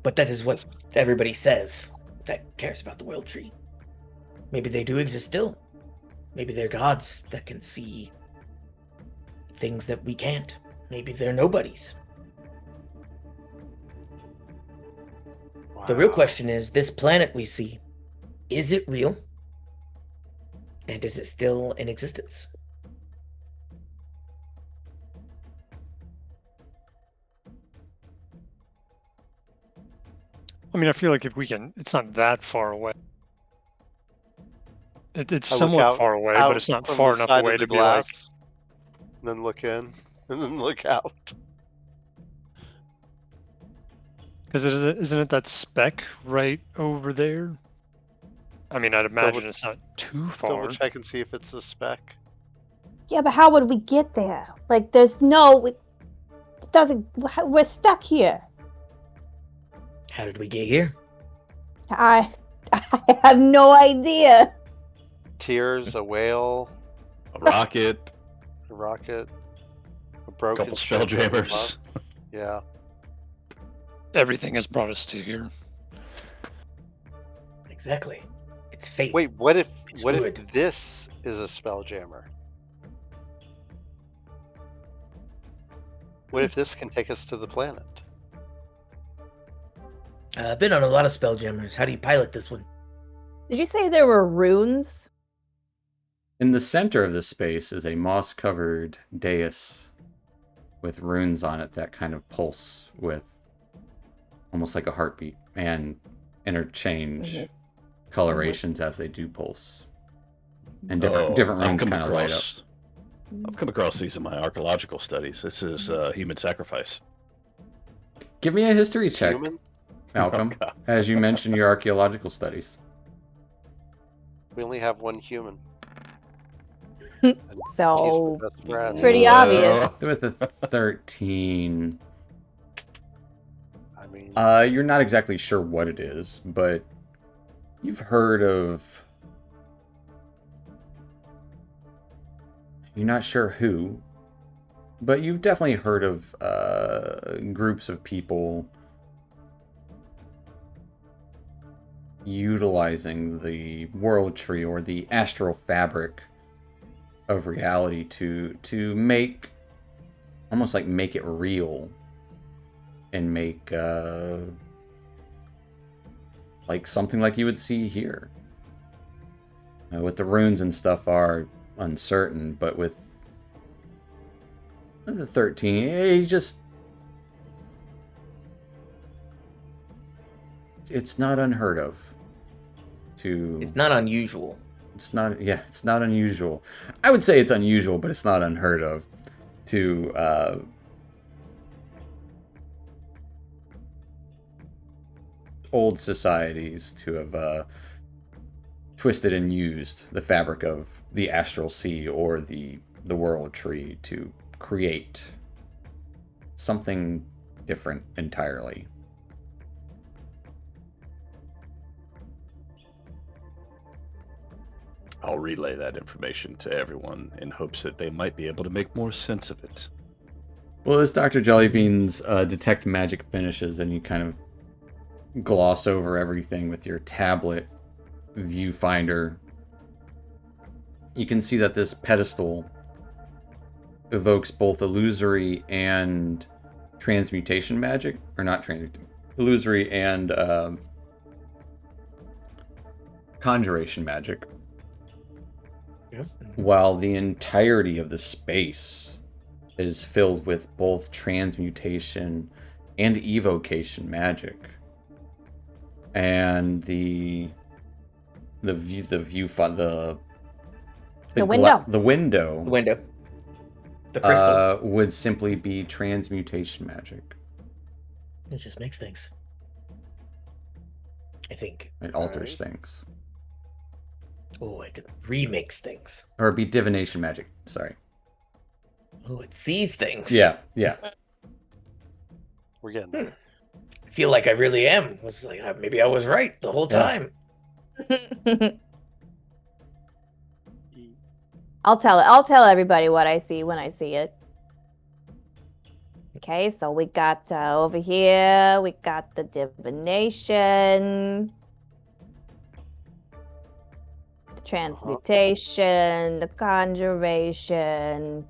S6: But that is what everybody says that cares about the world tree. Maybe they do exist still. Maybe they're gods that can see things that we can't. Maybe they're nobodies. The real
S3: Wow.
S6: question is, this planet we see, is it real? And is it still in existence?
S4: I mean, I feel like if we can, it's not that far away. It's
S3: I look
S4: somewhat
S3: out-
S4: far away,
S3: out
S4: but it's not
S3: from
S4: far
S3: the
S4: enough
S3: side
S4: away
S3: of the
S4: to be like.
S3: glass, and then look in, and then look out.
S4: Because isn't it that speck right over there? I mean, I'd imagine it's not too far.
S3: Double check and see if it's a speck.
S1: Yeah, but how would we get there? Like, there's no. It doesn't. We're stuck here.
S6: How did we get here?
S1: I have no idea.
S3: Tears, a whale,
S5: A rocket,
S3: a rocket, a
S5: a
S3: broken
S5: couple
S3: ship that came
S5: spelljammers.
S3: up. Yeah.
S4: Everything has brought us to here.
S6: Exactly. It's fate.
S3: Wait, what if
S6: It's
S3: what
S6: good.
S3: if this is a spelljammer? What if this can take us to the planet?
S6: I've been on a lot of Spelljammers. How do you pilot this one?
S1: Did you say there were runes?
S2: In the center of the space is a moss-covered dais with runes on it that kind of pulse with almost like a heartbeat and interchange colorations as they do pulse. And different runes kind of light up.
S5: I've come across these in my archaeological studies. This is human sacrifice.
S2: Give me a history check,
S3: Human?
S2: Malcolm,
S5: Oh, God.
S2: as you mentioned your archaeological studies.
S3: We only have one human. And
S1: So,
S3: she's my best friend.
S1: pretty
S5: Well,
S1: obvious.
S2: With a 13,
S3: I mean,
S2: you're not exactly sure what it is, but you've heard of... You're not sure who, but you've definitely heard of groups of people utilizing the world tree or the astral fabric of reality to make, almost like make it real and make like something like you would see here. What the runes and stuff are uncertain, but with the 13, it's not unheard of to...
S6: It's not unusual.
S2: It's not unusual. I would say it's unusual, but it's not unheard of to old societies to have twisted and used the fabric of the astral sea or the world tree to create something different entirely.
S5: I'll relay that information to everyone in hopes that they might be able to make more sense of it.
S2: Well, as Dr. Jellybean's detect magic finishes and you kind of gloss over everything with your tablet viewfinder, you can see that this pedestal evokes both illusory and transmutation magic, or not illusory and conjuration magic, while the entirety of the space is filled with both transmutation and evocation magic. And the window.
S6: The window. The crystal.
S2: Would simply be transmutation magic.
S6: It just makes things. I think.
S2: It alters things.
S6: Oh, I could remix things.
S2: Or it'd be divination magic. Sorry.
S6: Oh, it sees things.
S2: Yeah.
S3: we're getting there.
S6: I feel like I really am. It's like maybe I was right the whole time.
S1: I'll tell everybody what I see when I see it. Okay, so we got over here, we got the divination, the transmutation, the conjuration.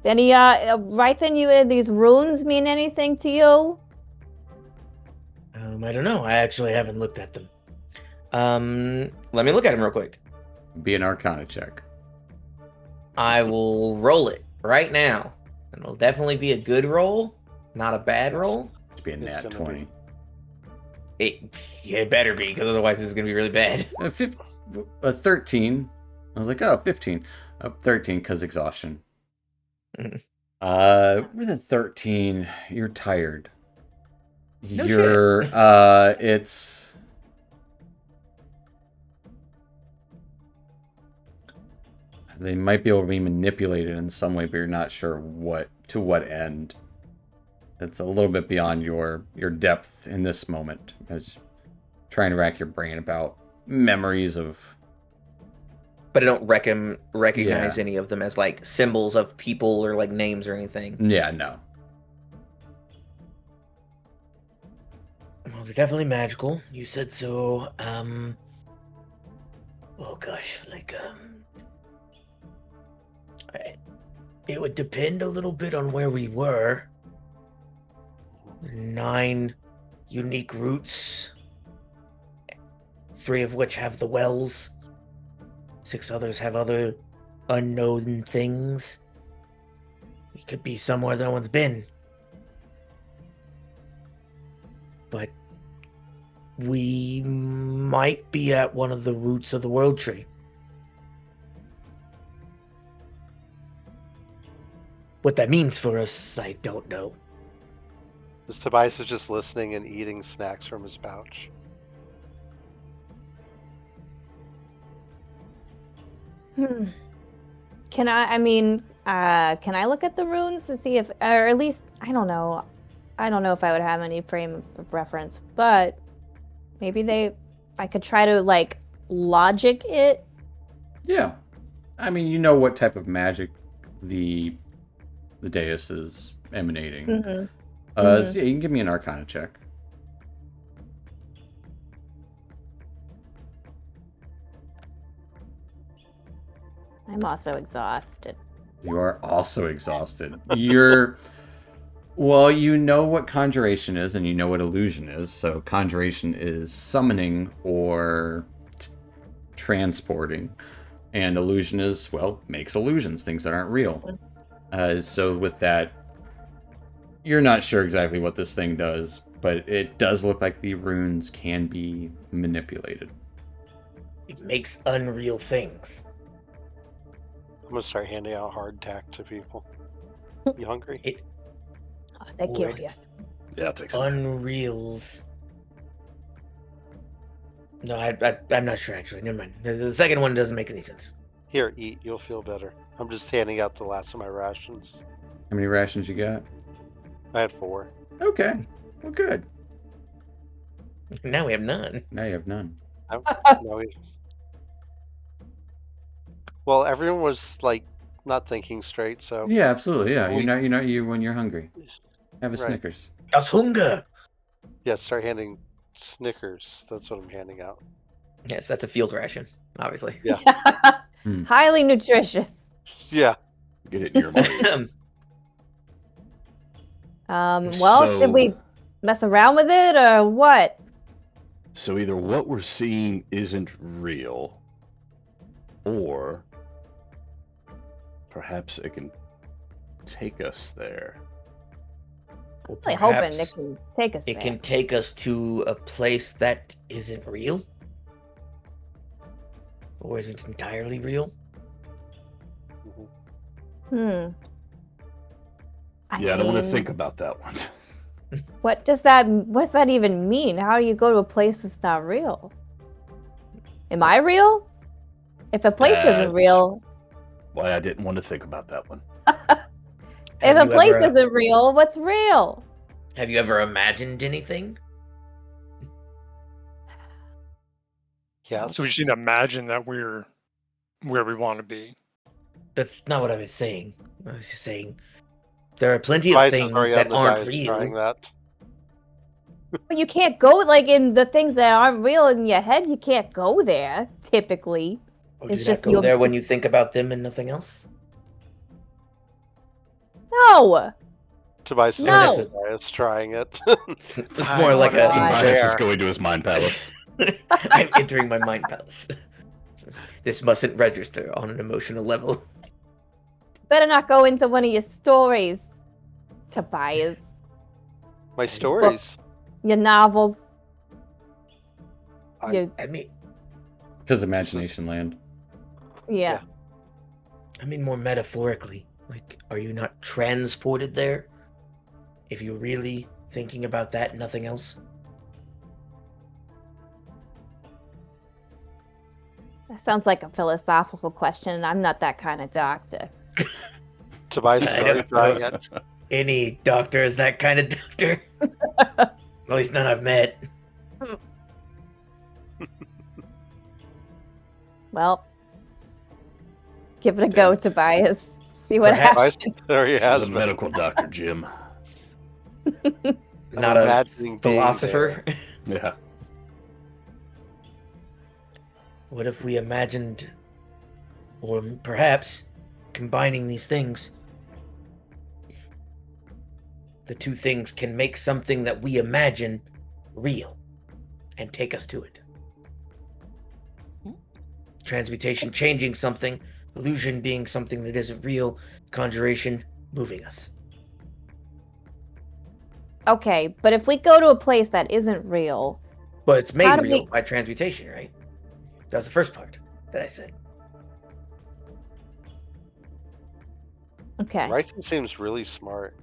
S1: Any Rythan, these runes mean anything to you?
S6: I don't know. I actually haven't looked at them. Let me look at them real quick.
S2: Be an Arcana check.
S6: I will roll it. right now, and it'll definitely be a good roll, not a bad
S3: Yes.
S6: roll.
S2: It's be a
S3: It's
S2: nat
S3: gonna
S2: 20.
S6: It better be, because otherwise this is going to be really bad.
S2: 13. I was like, oh, 15. 13 because exhaustion.
S6: Mhm.
S2: With a 13, you're tired.
S6: No
S2: You're, it's... They might be able to be manipulated in some way, but you're not sure to what end. It's a little bit beyond your depth in this moment. As trying to rack your brain about memories of...
S6: But I don't recognize
S2: Yeah.
S6: any of them as like symbols of people or like names or anything.
S2: Yeah, no.
S6: Well, they're definitely magical. You said so. Oh gosh, like it would depend a little bit on where we were. 9 unique routes, 3 of which have the wells. 6 others have other unknown things. We could be somewhere no one's been. But we might be at one of the roots of the world tree. What that means for us, I don't know.
S3: As Tobias is just listening and eating snacks from his pouch.
S1: Can I look at the runes to see if, or at least, I don't know if I would have any frame of reference, but maybe I could try to, like, logic it.
S2: Yeah. I mean, you know what type of magic the dais is emanating.
S1: Mm-hmm.
S2: So yeah, you can give me an Arcana check.
S1: I'm also exhausted.
S2: You are also exhausted. Well, you know what conjuration is and you know what illusion is. So conjuration is summoning or transporting. And illusion is, well, makes illusions, things that aren't real. So with that, you're not sure exactly what this thing does, but it does look like the runes can be manipulated.
S6: It makes unreal things.
S3: I'm gonna start handing out hardtack to people. You hungry?
S1: Oh, thank you.
S6: Would.
S1: Yes.
S5: Yeah, I'll take some.
S6: Unreals. No, I'm not sure actually. Never mind. The second one doesn't make any sense.
S3: Here, eat. You'll feel better. I'm just handing out the last of my rations.
S2: How many rations you got?
S3: I had 4.
S2: Okay. Well, good.
S6: Now we have none.
S2: Now you have none.
S3: Well, everyone was like not thinking straight, so
S2: Yeah, absolutely. Yeah,
S3: We-
S2: you're not you when you're hungry. Have a
S3: Right.
S2: Snickers.
S6: Das Hunger.
S3: yeah, start handing Snickers. That's what I'm handing out.
S6: Yes, that's a field ration, obviously.
S3: Yeah.
S1: Highly nutritious.
S3: Yeah.
S5: Get it in your mind.
S1: Well,
S5: So-
S1: should we mess around with it or what?
S5: So either what we're seeing isn't real, or perhaps it can take us there.
S6: Well,
S1: I'm really hoping it
S6: perhaps
S1: can take us
S6: it
S1: there.
S6: can take us to a place that isn't real, or isn't entirely real.
S3: Mhm.
S5: Yeah, I don't want to
S1: mean,
S5: think about that one.
S1: what does that even mean? How do you go to a place that's not real? Am I real? If a place
S5: That's-
S1: isn't real,
S5: Why I didn't want to think about that one.
S1: if a
S6: Have you
S1: place
S6: ever-
S1: isn't real, what's real?
S6: Have you ever imagined anything?
S3: Yes.
S4: So we just need to imagine that we're where we want to be.
S6: That's not what I was saying. I was just saying there are plenty of
S3: Tobias is
S6: things
S3: already on
S6: that
S3: the
S6: aren't
S3: dice
S6: real.
S3: trying that.
S1: But you can't go like in the things that aren't real in your head. You can't go there typically.
S6: Or do
S1: It's
S6: you not
S1: just
S6: go
S1: you'll-
S6: there when you think about them and nothing else?
S1: No.
S3: Tobias is
S1: No.
S3: already Tobias trying it.
S6: It's more like a
S5: Tobias is
S3: there.
S5: going to his mind palace.
S6: I'm entering my mind palace. This mustn't register on an emotional level.
S1: better not go into one of your stories, Tobias.
S3: My stories.
S1: Your novels.
S3: I-
S6: I mean,
S2: Because Imagination Land.
S1: Yeah.
S6: I mean more metaphorically. Like, are you not transported there? If you're really thinking about that and nothing else?
S1: That sounds like a philosophical question, and I'm not that kind of doctor.
S3: Tobias is
S6: I
S3: already
S6: don't
S3: trying
S6: know.
S3: it.
S6: Any doctor is that kind of doctor. At least none I've met.
S1: Well, give it a go,
S5: Damn.
S1: Tobias. See what
S6: Perhaps.
S1: happens.
S3: There he
S5: She's
S3: has
S5: a
S3: been.
S5: medical doctor, Jim.
S6: Not a
S3: imagining being
S6: philosopher.
S5: Yeah.
S6: What if we imagined, or perhaps combining these things, the two things can make something that we imagine real and take us to it? Transmutation changing something, illusion being something that isn't real, conjuration moving us.
S1: Okay, but if we go to a place that isn't real,
S6: But it's
S1: How
S6: made
S1: do
S6: real
S1: we-
S6: by transmutation, right? That was the first part that I said.
S1: okay.
S3: Rythan seems really smart.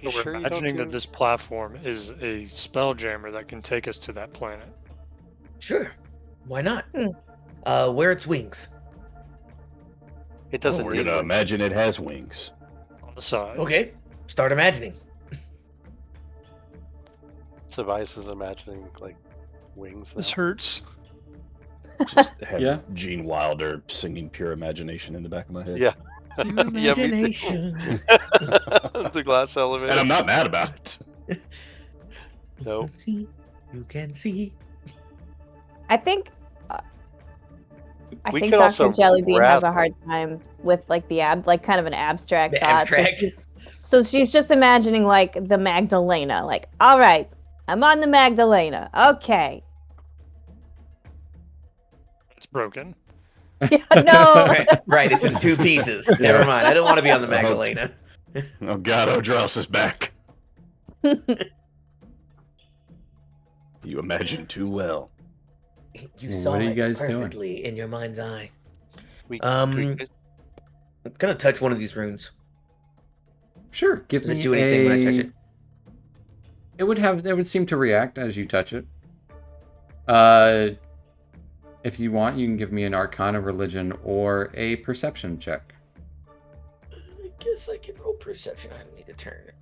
S3: You
S4: We're
S3: sure you don't
S4: imagining
S3: do-
S4: that this platform is a Spelljammer that can take us to that planet.
S6: Sure. Why not?
S1: Hmm.
S6: Where its wings?
S3: It doesn't
S5: We're
S3: need
S5: gonna
S3: one.
S5: imagine it has wings.
S4: On the sides.
S6: Okay. Start imagining.
S3: Tobias is imagining like wings.
S4: This
S3: now.
S4: hurts.
S5: Just have
S2: Yeah.
S5: Gene Wilder singing Pure Imagination in the back of my head.
S3: Yeah.
S6: Your
S3: Yeah, me too.
S6: imagination.
S3: The glass elevator.
S5: And I'm not mad about it.
S3: Nope.
S6: See, you can see.
S1: I think
S3: We
S1: think
S3: could
S1: Dr.
S3: also
S1: Jellybean has a
S3: wrap
S1: hard time with like kind of an abstract
S6: The
S1: thought.
S6: abstract.
S1: So she's just imagining like the Magdalena. Like, all right, I'm on the Magdalena. Okay.
S4: It's broken.
S1: Yeah, no.
S6: Right, it's in two pieces. Never mind. I don't want to be on the Magdalena.
S5: Oh God, Odros is back. You imagine too well.
S6: You
S2: What
S6: saw
S2: are you
S6: it
S2: guys doing?
S6: perfectly in your mind's eye.
S3: We,
S6: Um,
S3: we-
S6: I'm gonna touch one of these runes.
S2: Sure, give
S6: Does
S2: me
S6: it do anything when I touch it?
S2: It would seem to react as you touch it. If you want, you can give me an Arcana, Religion, or a Perception check.
S6: I guess I can roll perception. I don't need to turn it.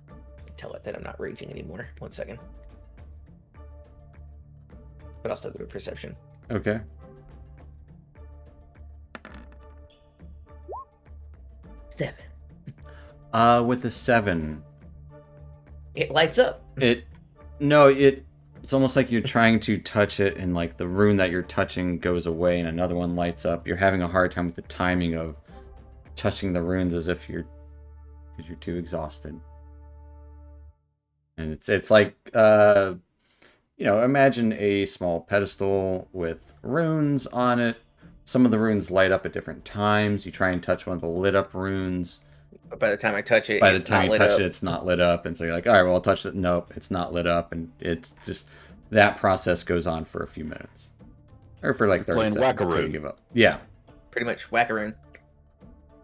S6: Tell it that I'm not raging anymore. 1 second. But I'll still go to perception.
S2: Okay.
S6: Seven.
S2: With a 7,
S6: It lights up.
S2: it's almost like you're trying to touch it, and like the rune that you're touching goes away, and another one lights up. You're having a hard time with the timing of touching the runes, as if because you're too exhausted. And it's like imagine a small pedestal with runes on it. Some of the runes light up at different times. You try and touch one of the lit up runes.
S6: But by the time I touch it,
S2: By the
S6: it's
S2: time
S6: not
S2: you
S6: lit
S2: touch
S6: up.
S2: it, it's not lit up. And so you're like, all right, well, I'll touch it. Nope, it's not lit up. And it's just, that process goes on for a few minutes. Or for like 30
S5: Playing
S2: seconds until you
S5: Wackaroon.
S2: give up. Yeah.
S6: Pretty much wackaroon.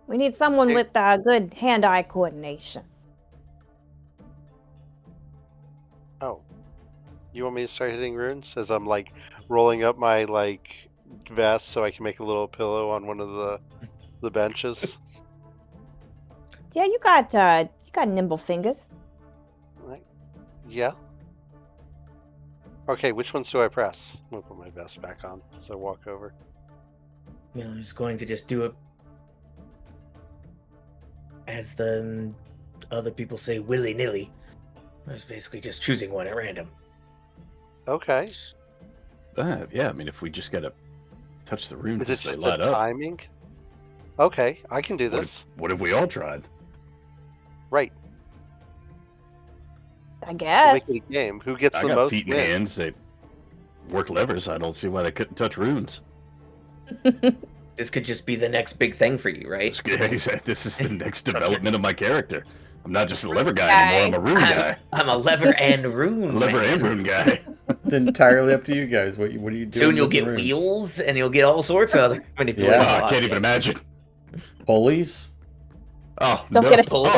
S1: We need someone
S3: Hey.
S1: with good hand-eye coordination.
S3: oh, you want me to start hitting runes as I'm like rolling up my like vest so I can make a little pillow on one of the benches?
S1: Yeah, you got nimble fingers.
S3: Yeah. Okay, which ones do I press? I'm gonna put my vest back on as I walk over.
S6: I was going to just do it as the other people say, willy-nilly. I was basically just choosing one at random.
S3: Okay.
S5: Yeah, I mean, if we just gotta touch the runes,
S3: Is it
S5: as they
S3: just
S5: light
S3: a
S5: up.
S3: timing? Okay, I can do this.
S5: What if we all tried?
S3: Right.
S1: I
S3: We'll
S1: guess.
S3: make it a game. Who gets
S5: I
S3: the
S5: got
S3: most
S5: feet and
S3: wins?
S5: hands. They work levers. I don't see why they couldn't touch runes.
S6: this could just be the next big thing for you, right?
S5: This is the next development of my character. I'm not just a lever guy anymore. I'm a rune guy.
S6: I'm a lever and rune.
S5: Lever and rune guy.
S2: It's entirely up to you guys. What are you doing?
S6: Soon you'll
S2: with the
S6: get
S2: runes?
S6: wheels, and you'll get all sorts of other manipulations.
S2: Yeah.
S5: I can't even imagine.
S2: Pulleys?
S5: Oh,
S1: Don't
S5: no.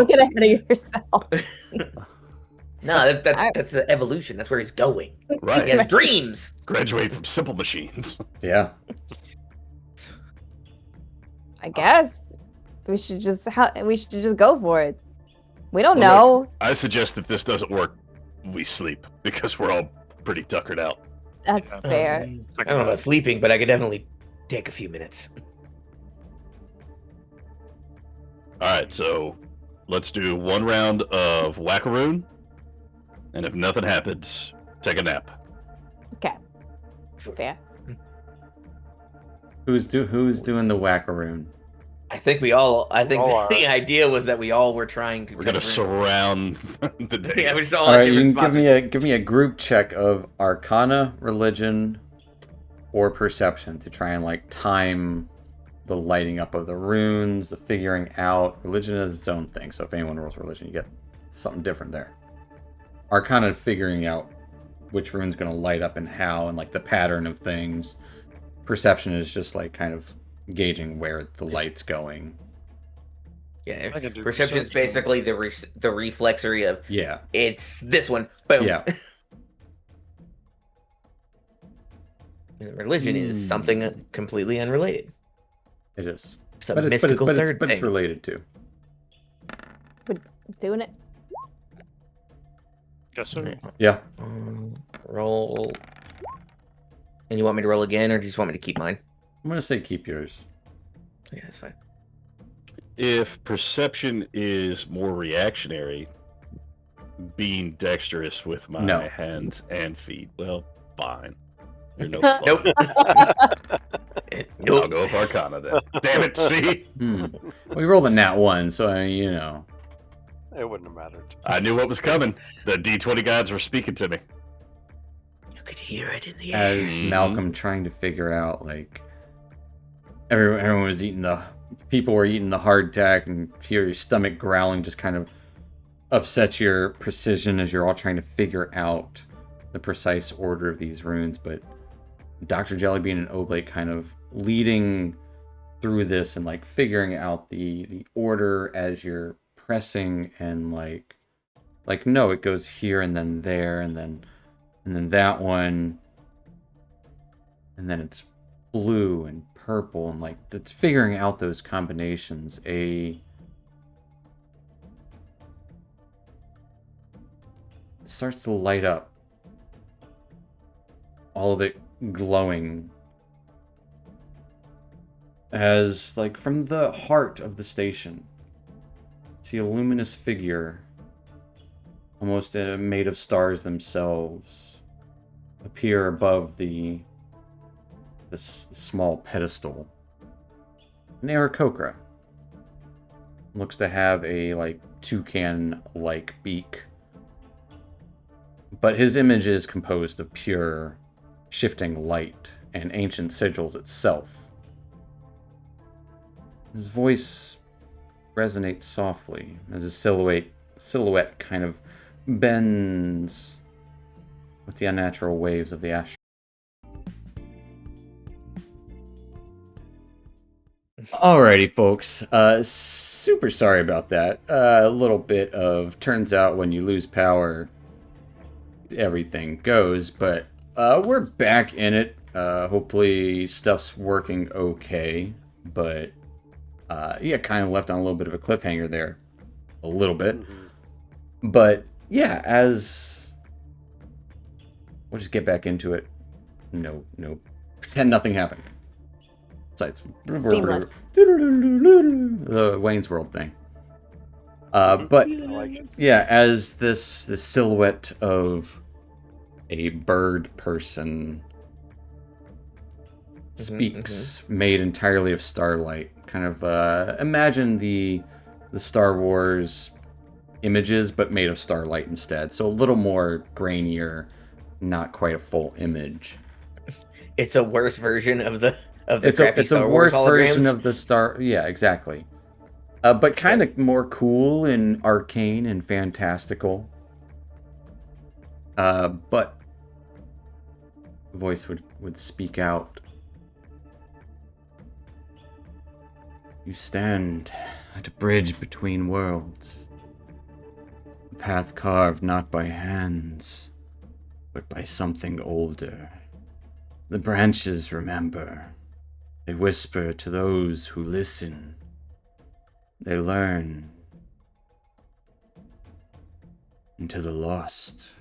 S1: get ahead of yourself.
S6: No, that's the evolution. That's where he's going.
S5: Right.
S6: He has dreams.
S5: Graduate from simple machines.
S2: Yeah.
S1: I guess we should just go for it. We don't
S5: Well,
S1: know.
S5: I suggest if this doesn't work, we sleep because we're all pretty tuckered out.
S1: That's
S4: Yeah.
S1: fair.
S6: I don't know about sleeping, but I could definitely take a few minutes.
S5: All right, so let's do 1 round of Wackaroon, and if nothing happens, take a nap.
S1: Okay. Fair.
S2: Who's doing the wackaroon?
S6: I think we all. I think
S3: All are.
S6: the idea was that we all were trying to.
S5: We're gonna surround the day.
S6: Yeah, we're just all.
S2: All
S6: at
S2: right, you can
S6: different
S2: give me a group check of Arcana, Religion, or Perception to try and like time the lighting up of the runes, the figuring out. Religion is its own thing, so if anyone rolls Religion, you get something different there. Arcana, figuring out which rune's going to light up and how, and like the pattern of things. Perception is just like kind of gauging where the light's going.
S6: Yeah,
S4: I can do
S6: perception's
S4: perception.
S6: basically the reflexory of
S2: Yeah,
S6: it's this one. Boom.
S2: yeah.
S6: And religion is something completely unrelated.
S2: It is.
S6: It's a
S2: But it's
S6: mystical third
S2: but it's
S6: thing.
S2: related to.
S1: Doing it.
S4: Guess so.
S2: Yeah.
S6: Roll. And you want me to roll again, or do you just want me to keep mine?
S2: I'm going to say keep yours.
S6: Yeah, that's fine.
S5: If perception is more reactionary, being dexterous with my
S2: No.
S5: hands and feet, well, fine. You're no fun.
S6: Nope.
S5: I'll
S6: Nope.
S5: go with Arcana then. Damn it, see?
S2: We rolled a nat 1, so you know.
S3: It wouldn't have mattered.
S5: I knew what was coming. The D20 gods were speaking to me.
S6: You could hear it in the air.
S2: As Malcolm trying to figure out, like, everyone was people were eating the hardtack, and hear your stomach growling just kind of upsets your precision as you're all trying to figure out the precise order of these runes. But Dr. Jellybean and Oblate kind of leading through this and like figuring out the order as you're pressing, and like no, it goes here and then there and then that one, and then it's blue and purple, and like it's figuring out those combinations. It starts to light up, all of it glowing, as like from the heart of the station, see a luminous figure, almost made of stars themselves, appear above this small pedestal. An Aarakocra looks to have a like toucan-like beak, but his image is composed of pure, shifting light and ancient sigils itself. His voice resonates softly as his silhouette kind of bends with the unnatural waves of the Astral. Alrighty, folks. Super sorry about that. A little bit of turns out when you lose power, everything goes, but we're back in it. Hopefully stuff's working okay, but yeah, kind of left on a little bit of a cliffhanger there. A little bit. But yeah, we'll just get back into it. No. Pretend nothing happened. Besides,
S1: Seamless.
S2: the Wayne's World thing. But
S3: I like it.
S2: yeah, as this silhouette of a bird person speaks, made entirely of starlight. Kind of imagine the Star Wars images, but made of starlight instead. So a little more grainier, not quite a full image.
S6: It's a worse version of the of the
S2: It's
S6: crappy
S2: a
S6: Star Wars
S2: worse version
S6: holograms.
S2: of the Star. Yeah, exactly. But kind of more cool and arcane and fantastical. But the voice would speak out. You stand at a bridge between worlds. A path carved not by hands, but by something older. The branches remember. They whisper to those who listen. They learn. And to the lost.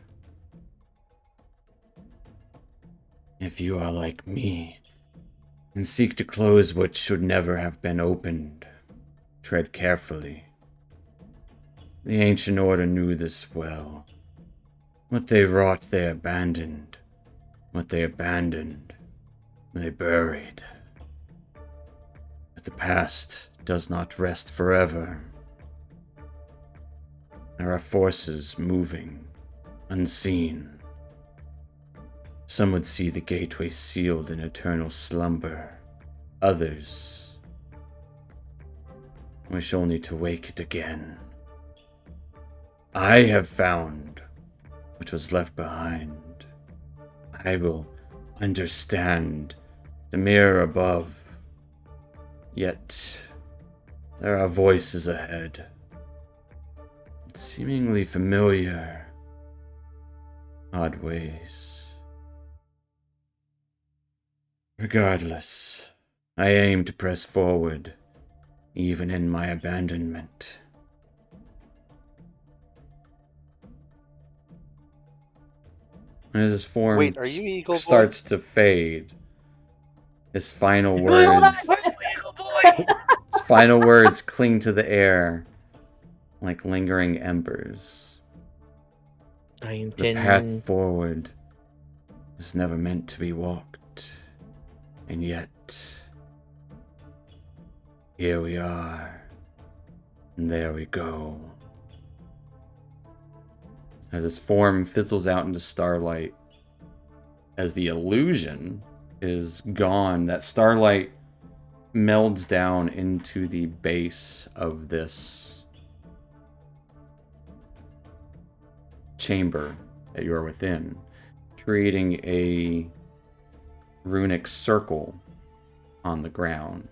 S2: If you are like me, and seek to close what should never have been opened, tread carefully. The ancient order knew this well. What they wrought they abandoned. What they abandoned, they buried. But the past does not rest forever. There are forces moving, unseen. Some would see the gateway sealed in eternal slumber. Others wish only to wake it again. I have found what was left behind. I will understand the mirror above. Yet there are voices ahead, seemingly familiar, odd ways. Regardless, I aim to press forward, even in my abandonment. As his form
S3: Wait, are you Eagle Boy?
S2: starts to fade, his final
S6: Hold on,
S2: words,
S6: Eagle Boy!
S2: his final words cling to the air like lingering embers.
S6: I
S2: The
S6: intend.
S2: path forward was never meant to be walked, and yet here we are, and there we go. As his form fizzles out into starlight, as the illusion is gone, that starlight melds down into the base of this chamber that you are within, creating a runic circle on the ground.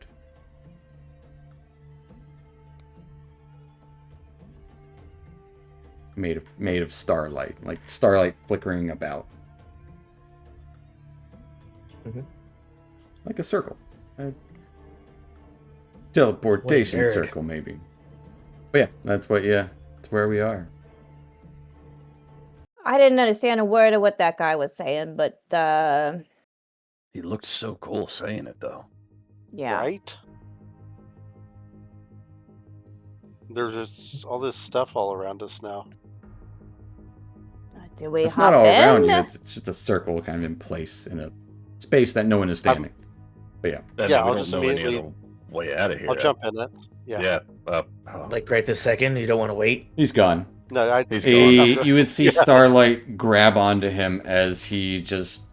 S2: Made of starlight, like starlight flickering about.
S6: Mhm.
S2: Like a circle. A teleportation
S6: What a nerd.
S2: circle, maybe. But yeah, that's where we are.
S1: I didn't understand a word of what that guy was saying, but
S5: He looked so cool saying it, though.
S1: yeah.
S3: Right? There's just all this stuff all around us now.
S1: Do we
S2: It's
S1: hop
S2: not all
S1: in?
S2: around you, it's just a circle kind of in place in a space that no one is standing. But yeah.
S5: I
S3: Yeah,
S5: mean, we
S3: I'll
S5: don't
S3: just
S5: know any
S3: immediately-
S5: other way out of here.
S3: I'll jump in it. Yeah.
S5: Yeah.
S6: Like right this second, you don't want to wait.
S2: He's gone.
S3: No,
S5: He's gone.
S2: You would see
S3: Yeah.
S2: Starlight grab onto him as he just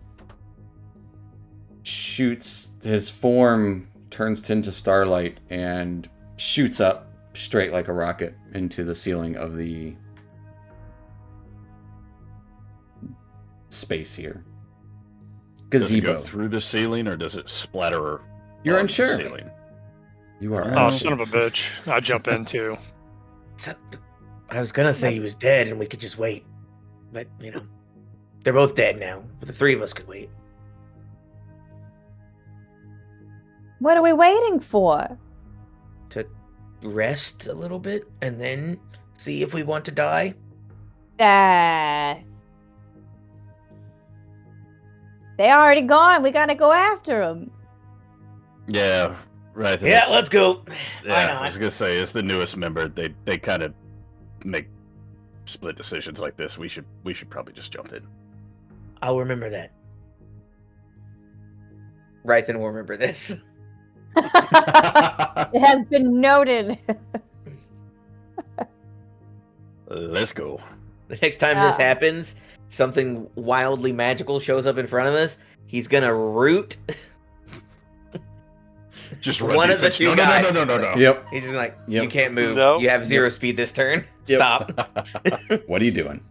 S2: shoots. His form turns into Starlight and shoots up straight like a rocket into the ceiling of the space here.
S5: Does it
S2: Gazebo.
S5: go through the ceiling or does it splatter?
S2: You're
S5: on
S2: unsure.
S5: The ceiling?
S2: You are.
S4: Oh,
S2: unsure.
S4: son of a bitch. I jump in too.
S6: I was gonna say he was dead and we could just wait, but you know, they're both dead now. But the three of us could wait.
S1: What are we waiting for?
S6: To rest a little bit and then see if we want to die.
S1: They already gone. We gotta go after them.
S5: Yeah, right.
S6: Yeah,
S5: that's-
S6: let's go. Why
S5: Yeah,
S6: not?
S5: I was gonna say, as the newest member, they kind of make split decisions like this. We should probably just jump in.
S6: I'll remember that. Rythan will remember this.
S1: It has been noted.
S5: Let's go.
S6: The next time this
S1: Yeah.
S6: happens, something wildly magical shows up in front of us. He's gonna root
S5: Just run
S6: One of the
S5: defense.
S6: two
S5: No.
S6: guys.
S2: Yep.
S6: He's just like,
S2: Yep.
S6: you can't move.
S3: No.
S6: You have 0 speed this turn.
S2: Yep.
S6: Stop.
S2: What are you doing?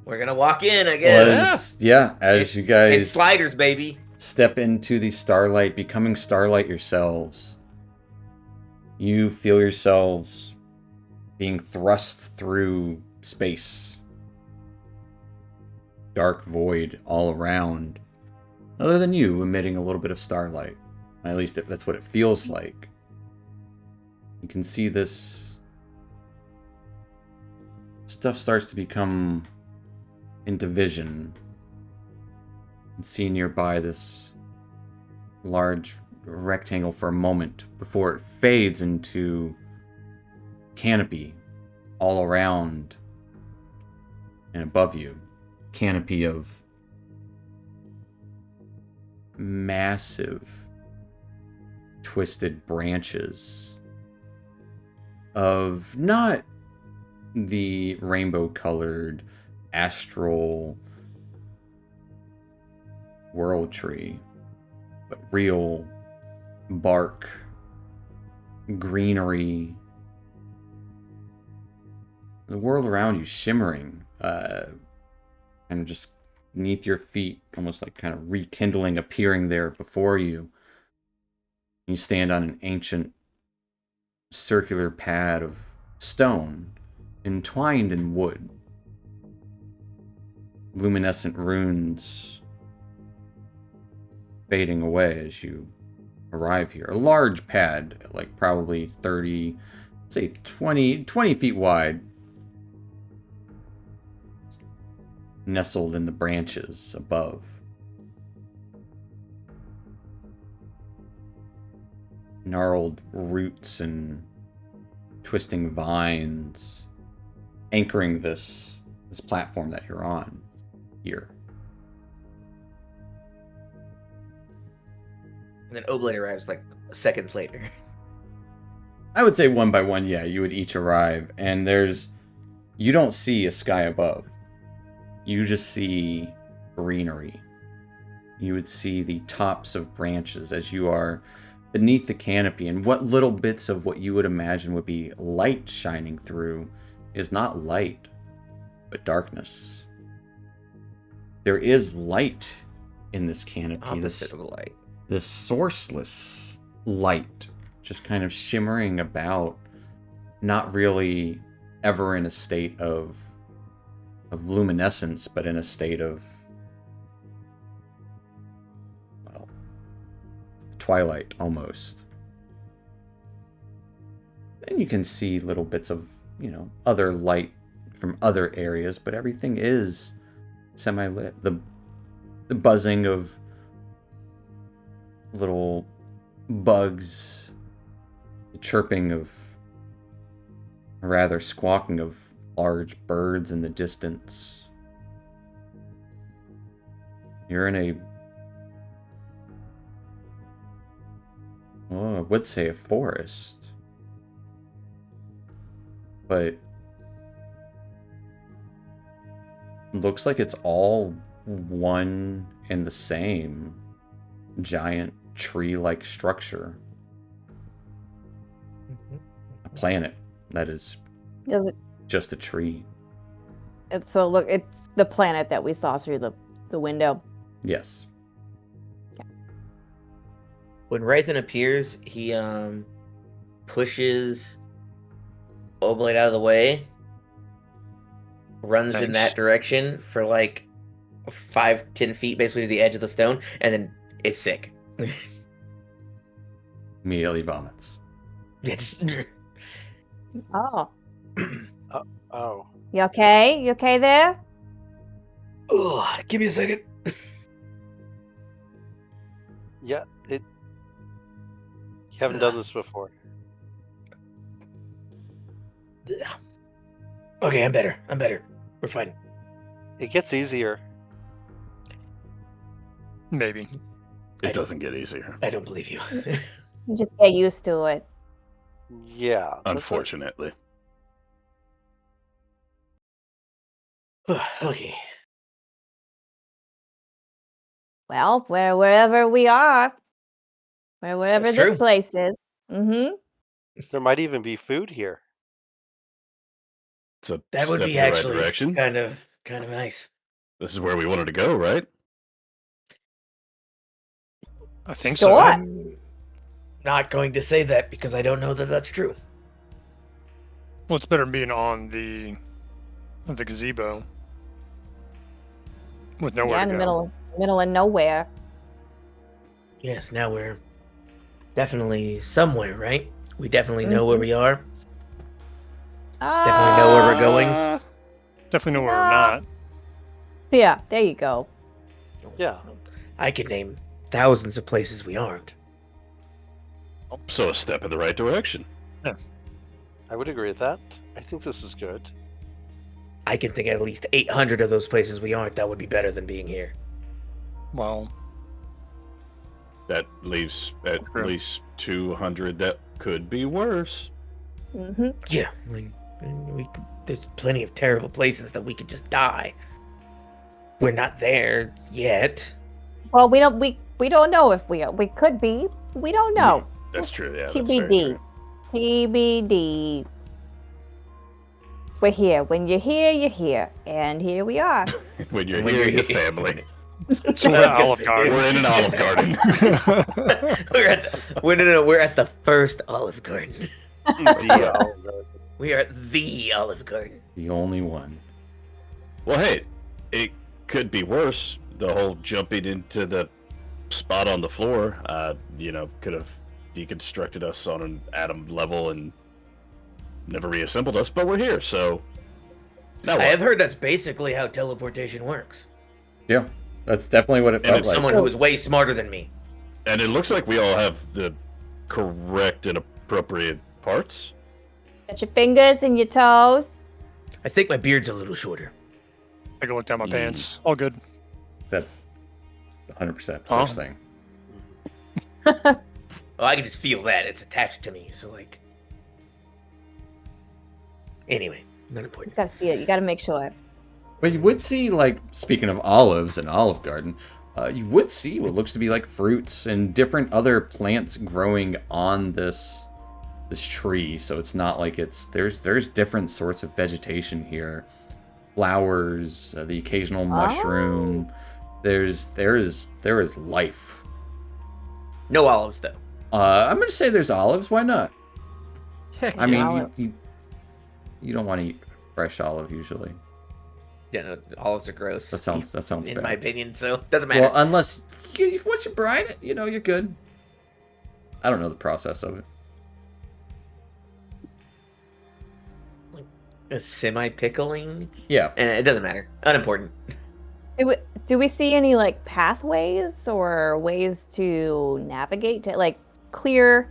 S6: We're gonna walk in, I guess.
S2: As you guys
S6: It's sliders, baby.
S2: step into the starlight, becoming starlight yourselves, you feel yourselves being thrust through space. Dark void all around, other than you emitting a little bit of starlight. At least that's what it feels like. You can see this stuff starts to become into vision. And see nearby this large rectangle for a moment before it fades into canopy all around and above you. Canopy of massive twisted branches of not the rainbow colored astral world tree, but real bark, greenery, the world around you shimmering, and just beneath your feet, almost like kind of rekindling, appearing there before you. You stand on an ancient circular pad of stone entwined in wood. Luminescent runes fading away as you arrive here. A large pad, like probably 30, say 20 feet wide, nestled in the branches above. Gnarled roots and twisting vines anchoring this platform that you're on here.
S6: And then Oblate arrives like seconds later.
S2: I would say one by one, yeah, you would each arrive, and you don't see a sky above. You just see greenery. You would see the tops of branches as you are beneath the canopy, and what little bits of what you would imagine would be light shining through is not light, but darkness. There is light in this canopy.
S6: Opposite of the light.
S2: This sourceless light just kind of shimmering about, not really ever in a state of luminescence, but in a state of, well, twilight almost. Then you can see little bits of, other light from other areas, but everything is semi-lit. The buzzing of little bugs, the chirping of, or rather squawking of large birds in the distance. You're in I would say a forest, but looks like it's all one and the same giant tree-like structure. A planet that is
S1: Does it?
S2: just a tree.
S1: It's the planet that we saw through the window.
S2: Yes.
S6: When Rythan appears, he pushes Oblate out of the way, runs in
S4: Thanks.
S6: that direction for like 5-10 feet, basically to the edge of the stone, and then is sick.
S2: Immediately vomits.
S6: Yeah, just
S1: Oh,
S3: Oh.
S1: you okay? You okay there?
S6: Ugh, give me a second.
S3: Yeah, you haven't done this before.
S6: Okay, I'm better. We're fine.
S3: It gets easier.
S4: Maybe.
S5: It doesn't get easier.
S6: I don't believe you.
S1: You just get used to it.
S3: Yeah. that's
S5: Unfortunately.
S6: Okay.
S1: Well, wherever we are, Wherever
S6: That's
S1: this
S6: true.
S1: place is. Mm-hmm.
S3: There might even be food here.
S5: It's a
S6: That would
S5: step
S6: be
S5: in the right
S6: actually
S5: direction.
S6: kind of nice.
S5: This is where we wanted to go, right?
S4: I think
S1: Sure.
S4: so.
S6: I'm not going to say that because I don't know that that's true.
S4: Well, it's better than being on the gazebo with nowhere
S1: Yeah,
S4: to
S1: in the
S4: go.
S1: middle of nowhere.
S6: Yes, now we're definitely somewhere, right? We definitely know where we are. Definitely know where we're going.
S4: Definitely know where
S1: No.
S4: we're not.
S1: Yeah, there you go.
S3: Yeah.
S6: I could name thousands of places we aren't.
S5: So a step in the right direction.
S3: I would agree with that. I think this is good.
S6: I can think at least 800 of those places we aren't. That would be better than being here.
S4: Well,
S5: That leaves at
S4: True.
S5: least 200 that could be worse.
S1: Mm-hmm.
S6: Yeah, there's plenty of terrible places that we could just die. We're not there yet.
S1: Well, we don't know if we could be. We don't know.
S5: That's true. Yeah, that's very
S1: TBD.
S5: true.
S1: TBD. We're here. When you're here, you're here. And here we are.
S5: When you're
S6: When
S5: here,
S6: you're
S5: your
S6: here.
S5: family.
S4: so we're at Olive Garden.
S5: We're in an Olive Garden.
S6: We're at the first Olive Garden.
S3: The Olive Garden.
S6: We are at the Olive Garden.
S2: The only one.
S5: Well, hey, it could be worse. The whole jumping into the spot on the floor, could have deconstructed us on an atom level and never reassembled us, but we're here, so... Now
S6: I
S5: what?
S6: have heard that's basically how teleportation works.
S2: Yeah, that's definitely what it
S5: And
S2: felt
S5: it's
S2: like.
S6: Someone who is way smarter than me.
S5: And it looks like we all have the correct and appropriate parts.
S1: Got your fingers and your toes.
S6: I think my beard's a little shorter.
S4: Take a look down my pants. All good.
S2: That 100%
S4: Huh?
S2: first thing.
S6: Oh, I can just feel that. It's attached to me, so like... Anyway, not
S1: You
S6: important.
S1: gotta see it. You gotta make sure.
S2: But you would see, like, speaking of olives and Olive Garden, you would see what looks to be like fruits and different other plants growing on this tree. So it's not like there's different sorts of vegetation here, flowers, the occasional mushroom. There is life.
S6: No olives, though.
S2: I'm gonna say there's olives. Why not? I mean,
S1: olive.
S2: you don't want to eat fresh olive usually.
S6: Yeah, no, olives are gross.
S2: That sounds
S6: in
S2: bad.
S6: my opinion, so doesn't matter.
S2: Well, unless once you brine it, you're good. I don't know the process of it.
S6: A semi-pickling?
S2: Yeah.
S6: And it doesn't matter. Unimportant.
S1: Do we see any like pathways or ways to navigate to like clear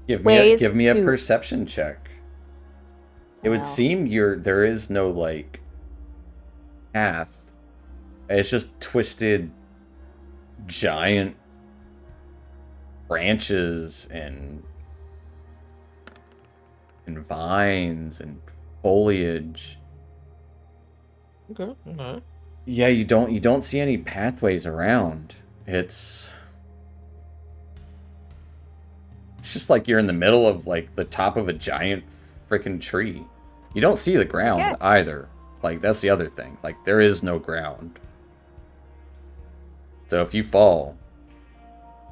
S2: Give
S1: ways
S2: me a
S1: to-
S2: perception check. It would
S1: Wow.
S2: seem there is no like path. It's just twisted giant branches and vines and foliage.
S6: Okay.
S2: Yeah, you don't see any pathways around. It's just like you're in the middle of like the top of a giant freaking tree. You don't see the ground
S1: Okay.
S2: either. Like that's the other thing. Like there is no ground. So if you fall,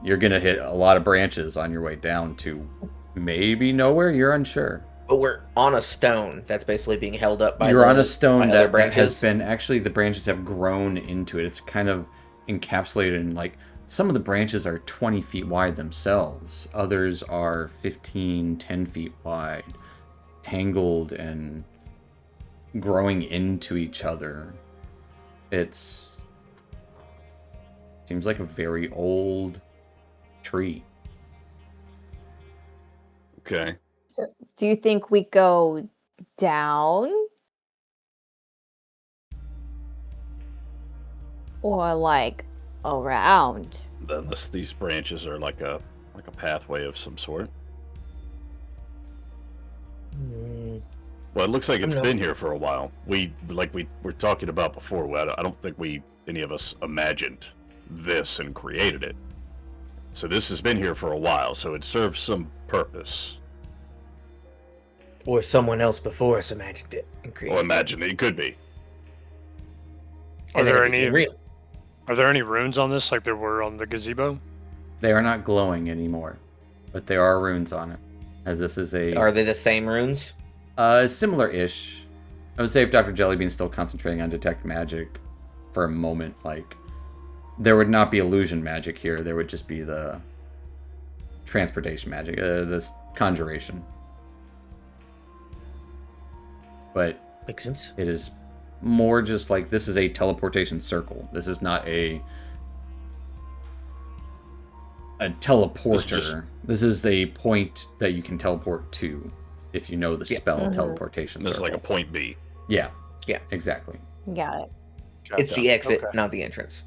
S2: you're gonna hit a lot of branches on your way down to maybe nowhere. You're unsure.
S6: But we're on a stone that's basically being held up by
S2: You're on a
S6: by
S2: stone
S6: other
S2: that has
S6: branches.
S2: been actually the branches have grown into it. It's kind of encapsulated in like some of the branches are 20 feet wide themselves. Others are 15, 10 feet wide, tangled and growing into each other. It seems like a very old tree.
S5: Okay.
S1: So, do you think we go down? Or like around?
S5: Unless these branches are like a pathway of some sort.
S6: Mm,
S5: Well, it looks like it's
S6: No.
S5: been here for a while. We were talking about before. I don't think any of us imagined this and created it. So this has been here for a while, so it serves some purpose.
S6: Or someone else before us imagined it and created
S5: Or imagine it could be.
S6: And then it became real.
S4: Are there any runes on this like there were on the gazebo?
S2: They are not glowing anymore, but there are runes on it, as this is a
S6: Are they the same runes?
S2: similar-ish. I would say if Dr. Jellybean's still concentrating on detect magic for a moment, like, there would not be illusion magic here. There would just be the transportation magic, this conjuration. But
S6: Makes sense.
S2: it is more just like this is a teleportation circle. This is not a teleporter. This is a point that you can teleport to if you know the spell teleportation
S5: This is
S2: circle.
S5: like a point B.
S2: Yeah.
S6: Yeah.
S2: Exactly.
S1: Got it.
S6: It's the exit,
S3: Okay.
S6: not the entrance.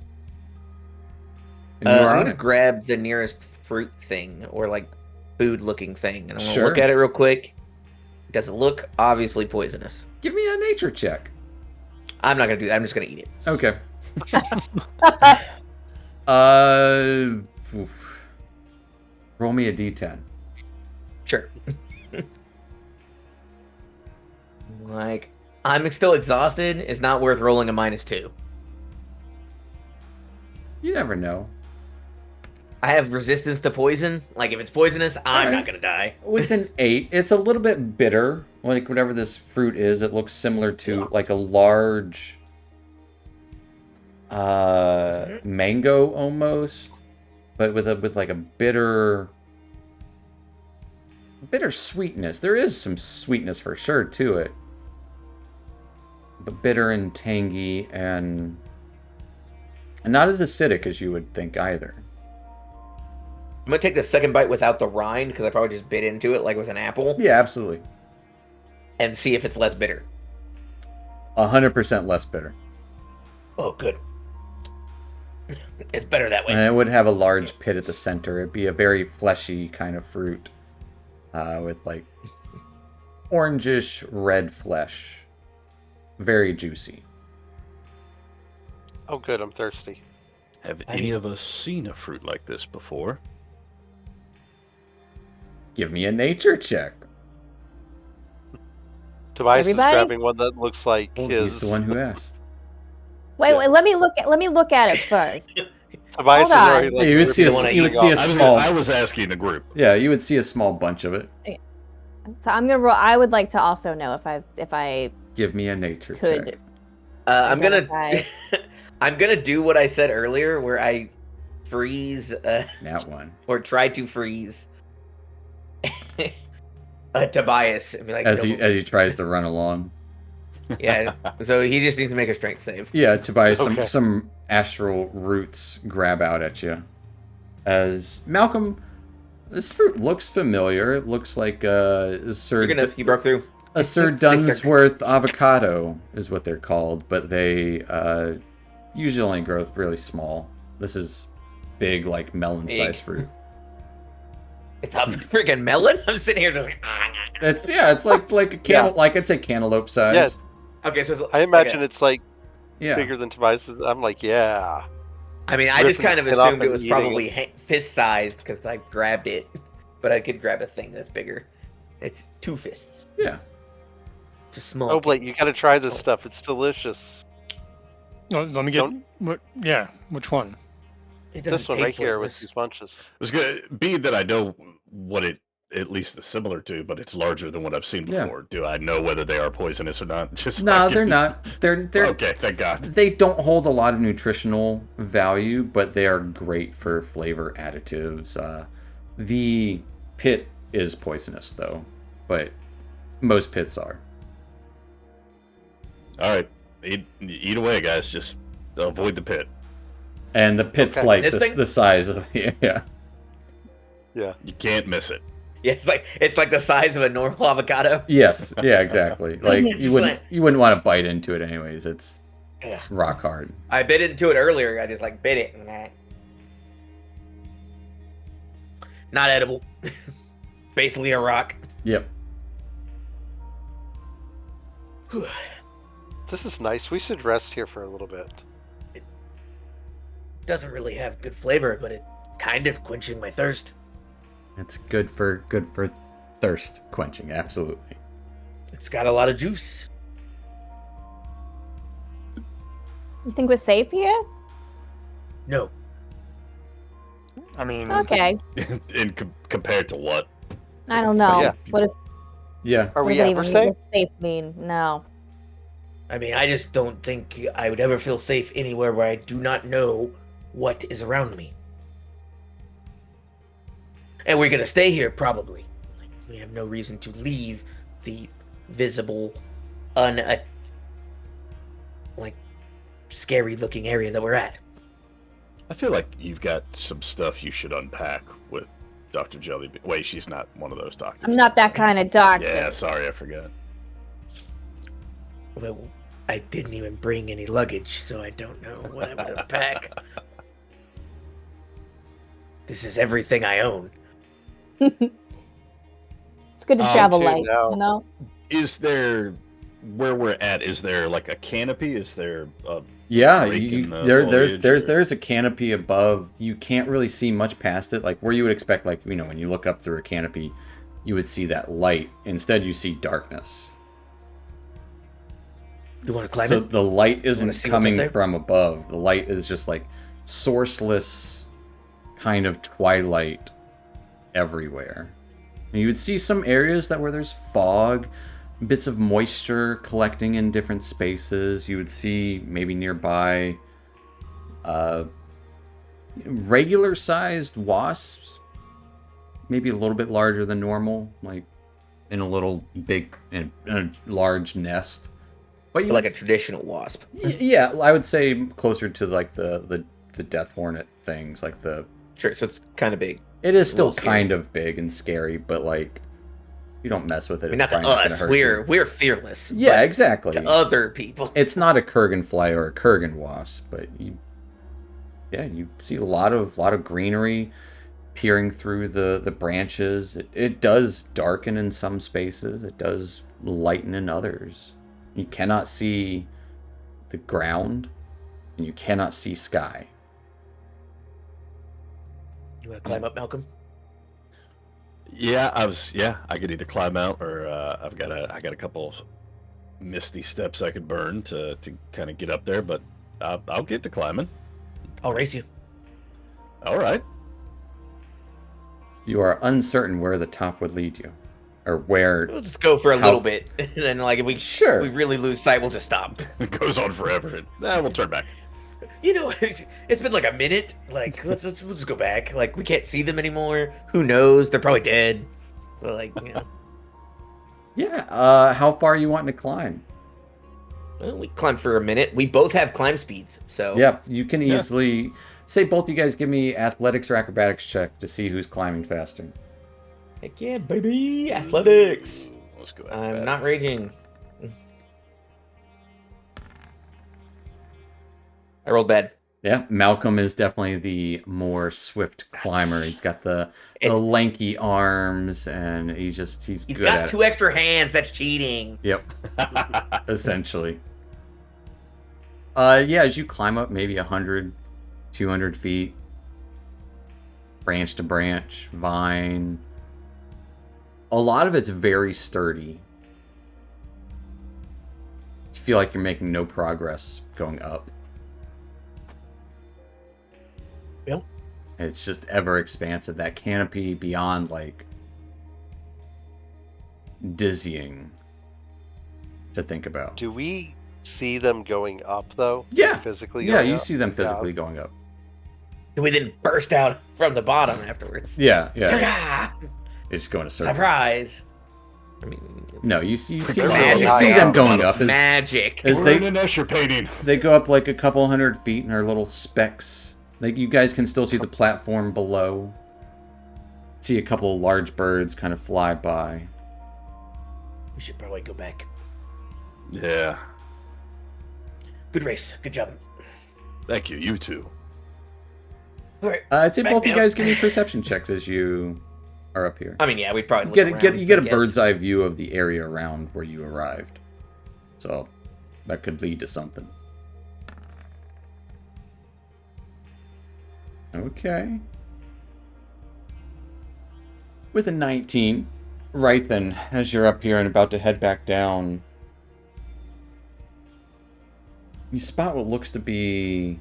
S2: And you are
S6: I'm
S2: on
S6: gonna
S2: it.
S6: grab the nearest fruit thing or like food-looking thing, and I'm gonna
S2: Sure.
S6: look at it real quick. Does it look obviously poisonous?
S2: Give me a nature check.
S6: I'm not gonna do that. I'm just gonna eat it.
S2: Okay. Oof. Roll me a d10.
S6: Sure. Like, I'm still exhausted. It's not worth rolling a -2.
S2: You never know.
S6: I have resistance to poison. Like, if it's poisonous, I'm
S2: Alright.
S6: not gonna die.
S2: With an 8, it's a little bit bitter. Like whatever this fruit is, it looks similar to like a large mango almost, but with like a bitter sweetness. There is some sweetness for sure to it, but bitter and tangy and not as acidic as you would think either.
S6: I'm gonna take the second bite without the rind because I probably just bit into it like it was an apple,
S2: Yeah, absolutely.
S6: and see if it's less bitter.
S2: 100% less bitter.
S6: Oh, good. It's better that way.
S2: And it would have a large pit at the center. It'd be a very fleshy kind of fruit with like orangish red flesh. Very juicy.
S3: Oh, good. I'm thirsty.
S5: Have any of us seen a fruit like this before?
S2: Give me a nature check.
S3: Tobias
S1: Everybody?
S3: is grabbing one that looks like
S2: Well,
S3: his.
S2: he's the one who asked.
S1: Wait, let me look at it first.
S3: Tobias
S1: Hold
S3: is already
S1: on.
S3: like.
S2: Yeah, you would see
S6: the one
S2: a,
S6: I
S2: you would
S6: eat
S2: see a
S6: off.
S2: small.
S5: I was asking the group.
S2: Yeah, you would see a small bunch of it.
S1: So I'm gonna roll. I would like to also know if I
S2: Give me a nature
S1: could.
S2: check.
S6: I'm gonna
S1: Identify.
S6: I'm gonna do what I said earlier, where I freeze
S2: Nat one.
S6: or try to freeze Tobias and be like,
S2: As
S6: "Don't
S2: he
S6: move."
S2: tries to run along.
S6: Yeah. So he just needs to make a strength save.
S2: Yeah, Tobias,
S3: Okay.
S2: some astral roots grab out at you. As Malcolm, this fruit looks familiar. It looks like Sir
S6: You broke through.
S2: a Sir Dunsworth avocado is what they're called, but they usually only grow really small. This is big, like melon-sized fruit.
S6: It's a freaking melon. I'm sitting here just like.
S2: It's like a cantaloupe, like I'd say cantaloupe sized.
S3: Yes.
S6: Okay, so it's
S3: I
S6: like
S3: imagine
S6: a-
S3: it's like
S2: Yeah.
S3: bigger than Tobias's. I'm like, yeah.
S6: I mean, I just
S3: ripping
S6: kind of
S3: it off
S6: assumed it
S3: and
S6: was
S3: eating
S6: probably fist sized because I grabbed it, but I could grab a thing that's bigger. It's 2 fists.
S2: Yeah.
S6: It's a small.
S3: Oh, Blake, you gotta try this stuff. It's delicious.
S4: Oh, let me get. What? Yeah, which one?
S6: It
S3: This
S6: doesn't
S3: one right
S6: taste
S3: here with
S6: poisonous.
S3: these bunches.
S5: It was good. Being that I know what it at least is similar to, but it's larger than what I've seen
S2: Yeah.
S5: before. Do I know whether they are poisonous or not? Just so
S2: No,
S5: I can-
S2: they're not. They're
S5: Okay, thank God.
S2: They don't hold a lot of nutritional value, but they are great for flavor additives. The pit is poisonous, though, but most pits are.
S5: All right, eat away, guys. Just avoid the pit.
S2: And the pit's
S3: Okay.
S2: like
S6: This thing?
S2: the size of yeah.
S5: You can't miss it.
S6: Yeah, it's like the size of a normal avocado.
S2: Yes, yeah, exactly. Like
S6: It's
S2: you
S6: just
S2: wouldn't
S6: like-
S2: you wouldn't want to bite into it anyways. It's
S6: Yeah.
S2: rock hard.
S6: I bit into it earlier. I just like bit it. Nah. Not edible. Basically a rock.
S2: Yep.
S3: This is nice. We should rest here for a little bit.
S6: Doesn't really have good flavor, but it kind of quenching my thirst.
S2: It's good for thirst quenching, absolutely.
S6: It's got a lot of juice.
S1: You think we're safe here?
S6: No,
S4: I mean,
S1: Okay.
S5: Compared to what?
S1: I don't know.
S3: Yeah.
S1: What does
S2: Yeah.
S3: Are
S1: what
S3: we
S1: does that
S3: ever
S1: even
S3: safe?
S1: what does safe mean? No.
S6: I mean, I just don't think I would ever feel safe anywhere where I do not know what is around me. And we're gonna stay here, probably. Like, we have no reason to leave the visible, scary-looking area that we're at.
S5: I feel like you've got some stuff you should unpack with Dr. Jellybean. Wait, she's not one of those doctors.
S1: I'm not that kind of doctor.
S5: Yeah, sorry, I forgot.
S6: Well, I didn't even bring any luggage, so I don't know what I would unpack. This is everything I own.
S1: It's good to travel
S3: too,
S1: light,
S3: no.
S1: you know?
S5: Is there, where we're at, is there like a canopy? Is there a
S2: Yeah,
S5: break in the
S2: there's
S5: foliage, or-
S2: there's a canopy above. You can't really see much past it. Like where you would expect, like when you look up through a canopy, you would see that light. Instead, you see darkness.
S6: You want to climb
S2: So
S6: it?
S2: the light
S6: see
S2: isn't
S6: what's up
S2: coming
S6: there?
S2: from above. The light is just like sourceless, kind of twilight everywhere. And you would see some areas where there's fog, bits of moisture collecting in different spaces. You would see maybe nearby regular-sized wasps, maybe a little bit larger than normal, like in a large nest. But
S6: Like a traditional wasp.
S2: yeah, I would say closer to like the death hornet things, like the.
S6: Sure, so it's kind of big.
S2: It is still
S6: little scary.
S2: kind of big and scary, but like you don't mess with it.
S6: I mean,
S2: it's
S6: not to
S2: probably
S6: us.
S2: gonna hurt
S6: We're fearless.
S2: you. Yeah,
S6: but
S2: exactly.
S6: to other people.
S2: It's not a Kurgen fly or a Kurgen wasp, but you see a lot of greenery peering through the branches. It does darken in some spaces. It does lighten in others. You cannot see the ground, and you cannot see sky.
S6: You want to climb up, Malcolm?
S5: Yeah, I could either climb out or I got a couple misty steps I could burn to kind of get up there, but I'll get to climbing.
S6: I'll race you.
S5: All right.
S2: You are uncertain where the top would lead you, or where.
S6: We'll just go for a
S2: How-
S6: little bit, and then like if we
S2: Sure.
S6: really lose sight, we'll just stop.
S5: It goes on forever. We'll turn back.
S6: You know, it's been like a minute. Like we'll just go back. Like we can't see them anymore. Who knows? They're probably dead. But like, you know,
S2: Yeah. How far are you wanting to climb?
S6: well, we climb for a minute. We both have climb speeds, so
S2: Yep. You can easily say both you guys give me athletics or acrobatics check to see who's climbing faster.
S6: Heck yeah, baby! Athletics.
S5: Let's go.
S6: I'm not raging. I rolled bad.
S2: Yeah, Malcolm is definitely the more swift climber. He's got the
S6: It's-
S2: lanky arms, and he's
S6: He's
S2: good
S6: got
S2: at
S6: two extra hands. That's cheating.
S2: it. Yep, essentially. Yeah, as you climb up maybe 100, 200 feet, branch to branch, vine. A lot of it's very sturdy. You feel like you're making no progress going up.
S6: Yep.
S2: It's just ever expansive. That canopy beyond, like, dizzying to think about.
S3: Do we see them going up though?
S2: Yeah.
S3: Like, physically.
S2: Yeah,
S3: going
S2: you
S3: up?
S2: see them
S3: Yeah.
S2: physically going up.
S6: We then burst out from the bottom afterwards.
S2: Yeah.
S6: Ta-da!
S2: They just go in a circle.
S6: Surprise! I mean,
S2: No, you see
S3: They're
S6: magic.
S2: you see them
S3: High
S2: going
S3: up.
S2: up as
S6: magic.
S2: as
S5: We're
S2: they
S5: in an Escher painting.
S2: they go up like a couple 100 feet and are little specks. Like you guys can still see the platform below. See a couple of large birds kind of fly by.
S6: We should probably go back.
S5: Yeah.
S6: Good race. Good job.
S5: Thank you. You too.
S6: All right.
S2: I'd say
S6: Back
S2: both you
S6: down.
S2: guys give me perception checks as you are up here.
S6: I mean, yeah, we'd probably look
S2: You
S6: around,
S2: get
S6: I
S2: a
S6: guess.
S2: bird's eye view of the area around where you arrived. So that could lead to something. Okay. with a 19. Right then, as you're up here and about to head back down, you spot what looks to be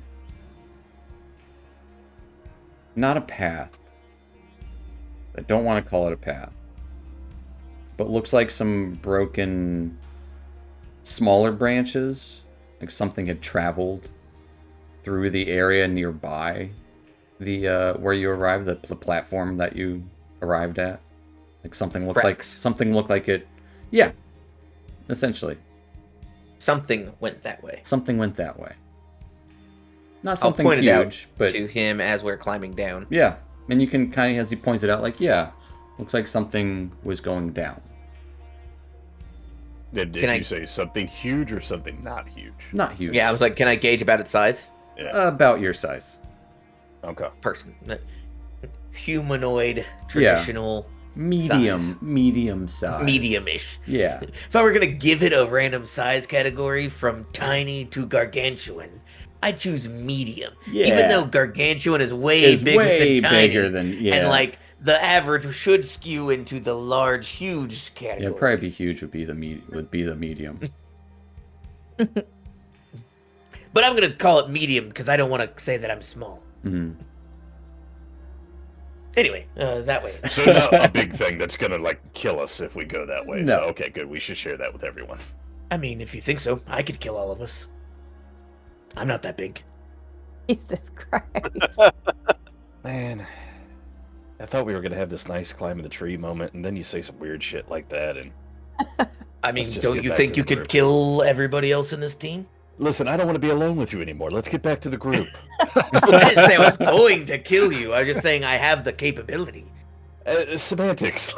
S2: not a path. I don't want to call it a path, but looks like some broken, smaller branches, like something had traveled through the area nearby the where you arrived, the platform that you arrived at. Like something looked like it. Yeah, essentially.
S6: Something went that way.
S2: Something went that way. Not something
S6: I'll point
S2: huge,
S6: it out
S2: but
S6: to him as we're climbing down.
S2: yeah. And you can kind of, as he points it out, like, yeah, looks like something was going down.
S5: Did you say something huge or something not huge?
S2: Not huge.
S6: Yeah, I was like, can I gauge about its size?
S5: Yeah.
S2: About your size.
S5: Okay.
S6: Person. Humanoid, traditional,
S2: Medium size.
S6: medium-ish.
S2: Yeah.
S6: If I were going to give it a random size category from tiny to gargantuan, I'd choose medium.
S2: Yeah.
S6: Even though gargantuan is way bigger than tiny.
S2: yeah.
S6: And like the average should skew into the large, huge category.
S2: Yeah, probably be huge would be the medium.
S6: But I'm going to call it medium because I don't want to say that I'm small.
S2: Mm.
S6: Anyway, that way.
S5: So not a big thing that's gonna like kill us if we go that way.
S2: No.
S5: So, okay, good. We should share that with everyone.
S6: I mean, if you think so, I could kill all of us. I'm not that big.
S1: Jesus Christ.
S5: Man, I thought we were gonna have this nice climbing the tree moment, and then you say some weird shit like that. And
S6: I mean,
S5: Let's just
S6: don't
S5: get
S6: you
S5: back
S6: think
S5: to
S6: you
S5: the
S6: could
S5: group.
S6: kill everybody else in this team?
S5: listen, I don't want to be alone with you anymore. Let's get back to the group.
S6: I didn't say I was going to kill you. I was just saying I have the capability.
S5: Semantics.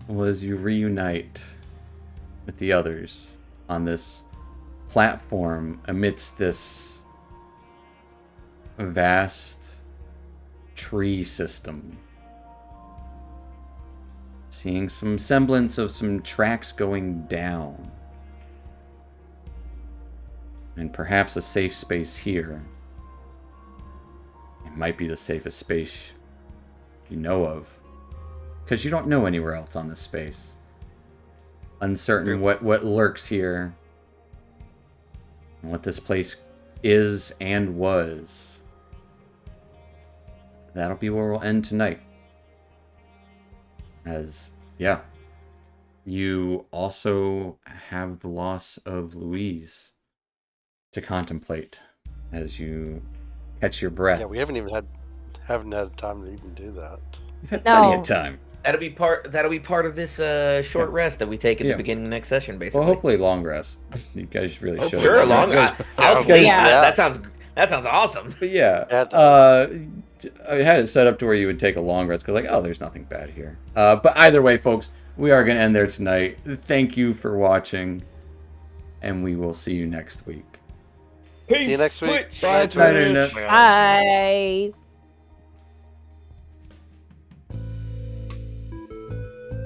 S2: Well, as you reunite with the others on this platform amidst this vast tree system, seeing some semblance of some tracks going down, and perhaps a safe space here. It might be the safest space you know of, because you don't know anywhere else on this space. Uncertain what lurks here, and what this place is and was. That'll be where we'll end tonight. As, yeah, you also have the loss of Louise to contemplate as you catch your breath.
S3: Yeah, we haven't had time to even do that.
S2: You've had plenty
S1: No.
S2: of time.
S6: That'll be part of this short rest that we take at
S2: Yeah.
S6: the beginning of the next session, basically.
S2: Well, hopefully long rest. You guys really should.
S6: Sure, a long rest. I'll
S2: Okay.
S6: sleep.
S3: Yeah.
S6: That sounds awesome.
S2: But yeah,
S3: Yeah, it does.
S2: I had it set up to where you would take a long rest because, like, oh, there's nothing bad here. But either way, folks, we are going to end there tonight. Thank you for watching, and we will see you next week.
S6: Peace.
S3: See you next week.
S6: Twitch.
S5: Bye,
S2: Night, Internet.
S5: Twitch.
S1: Bye.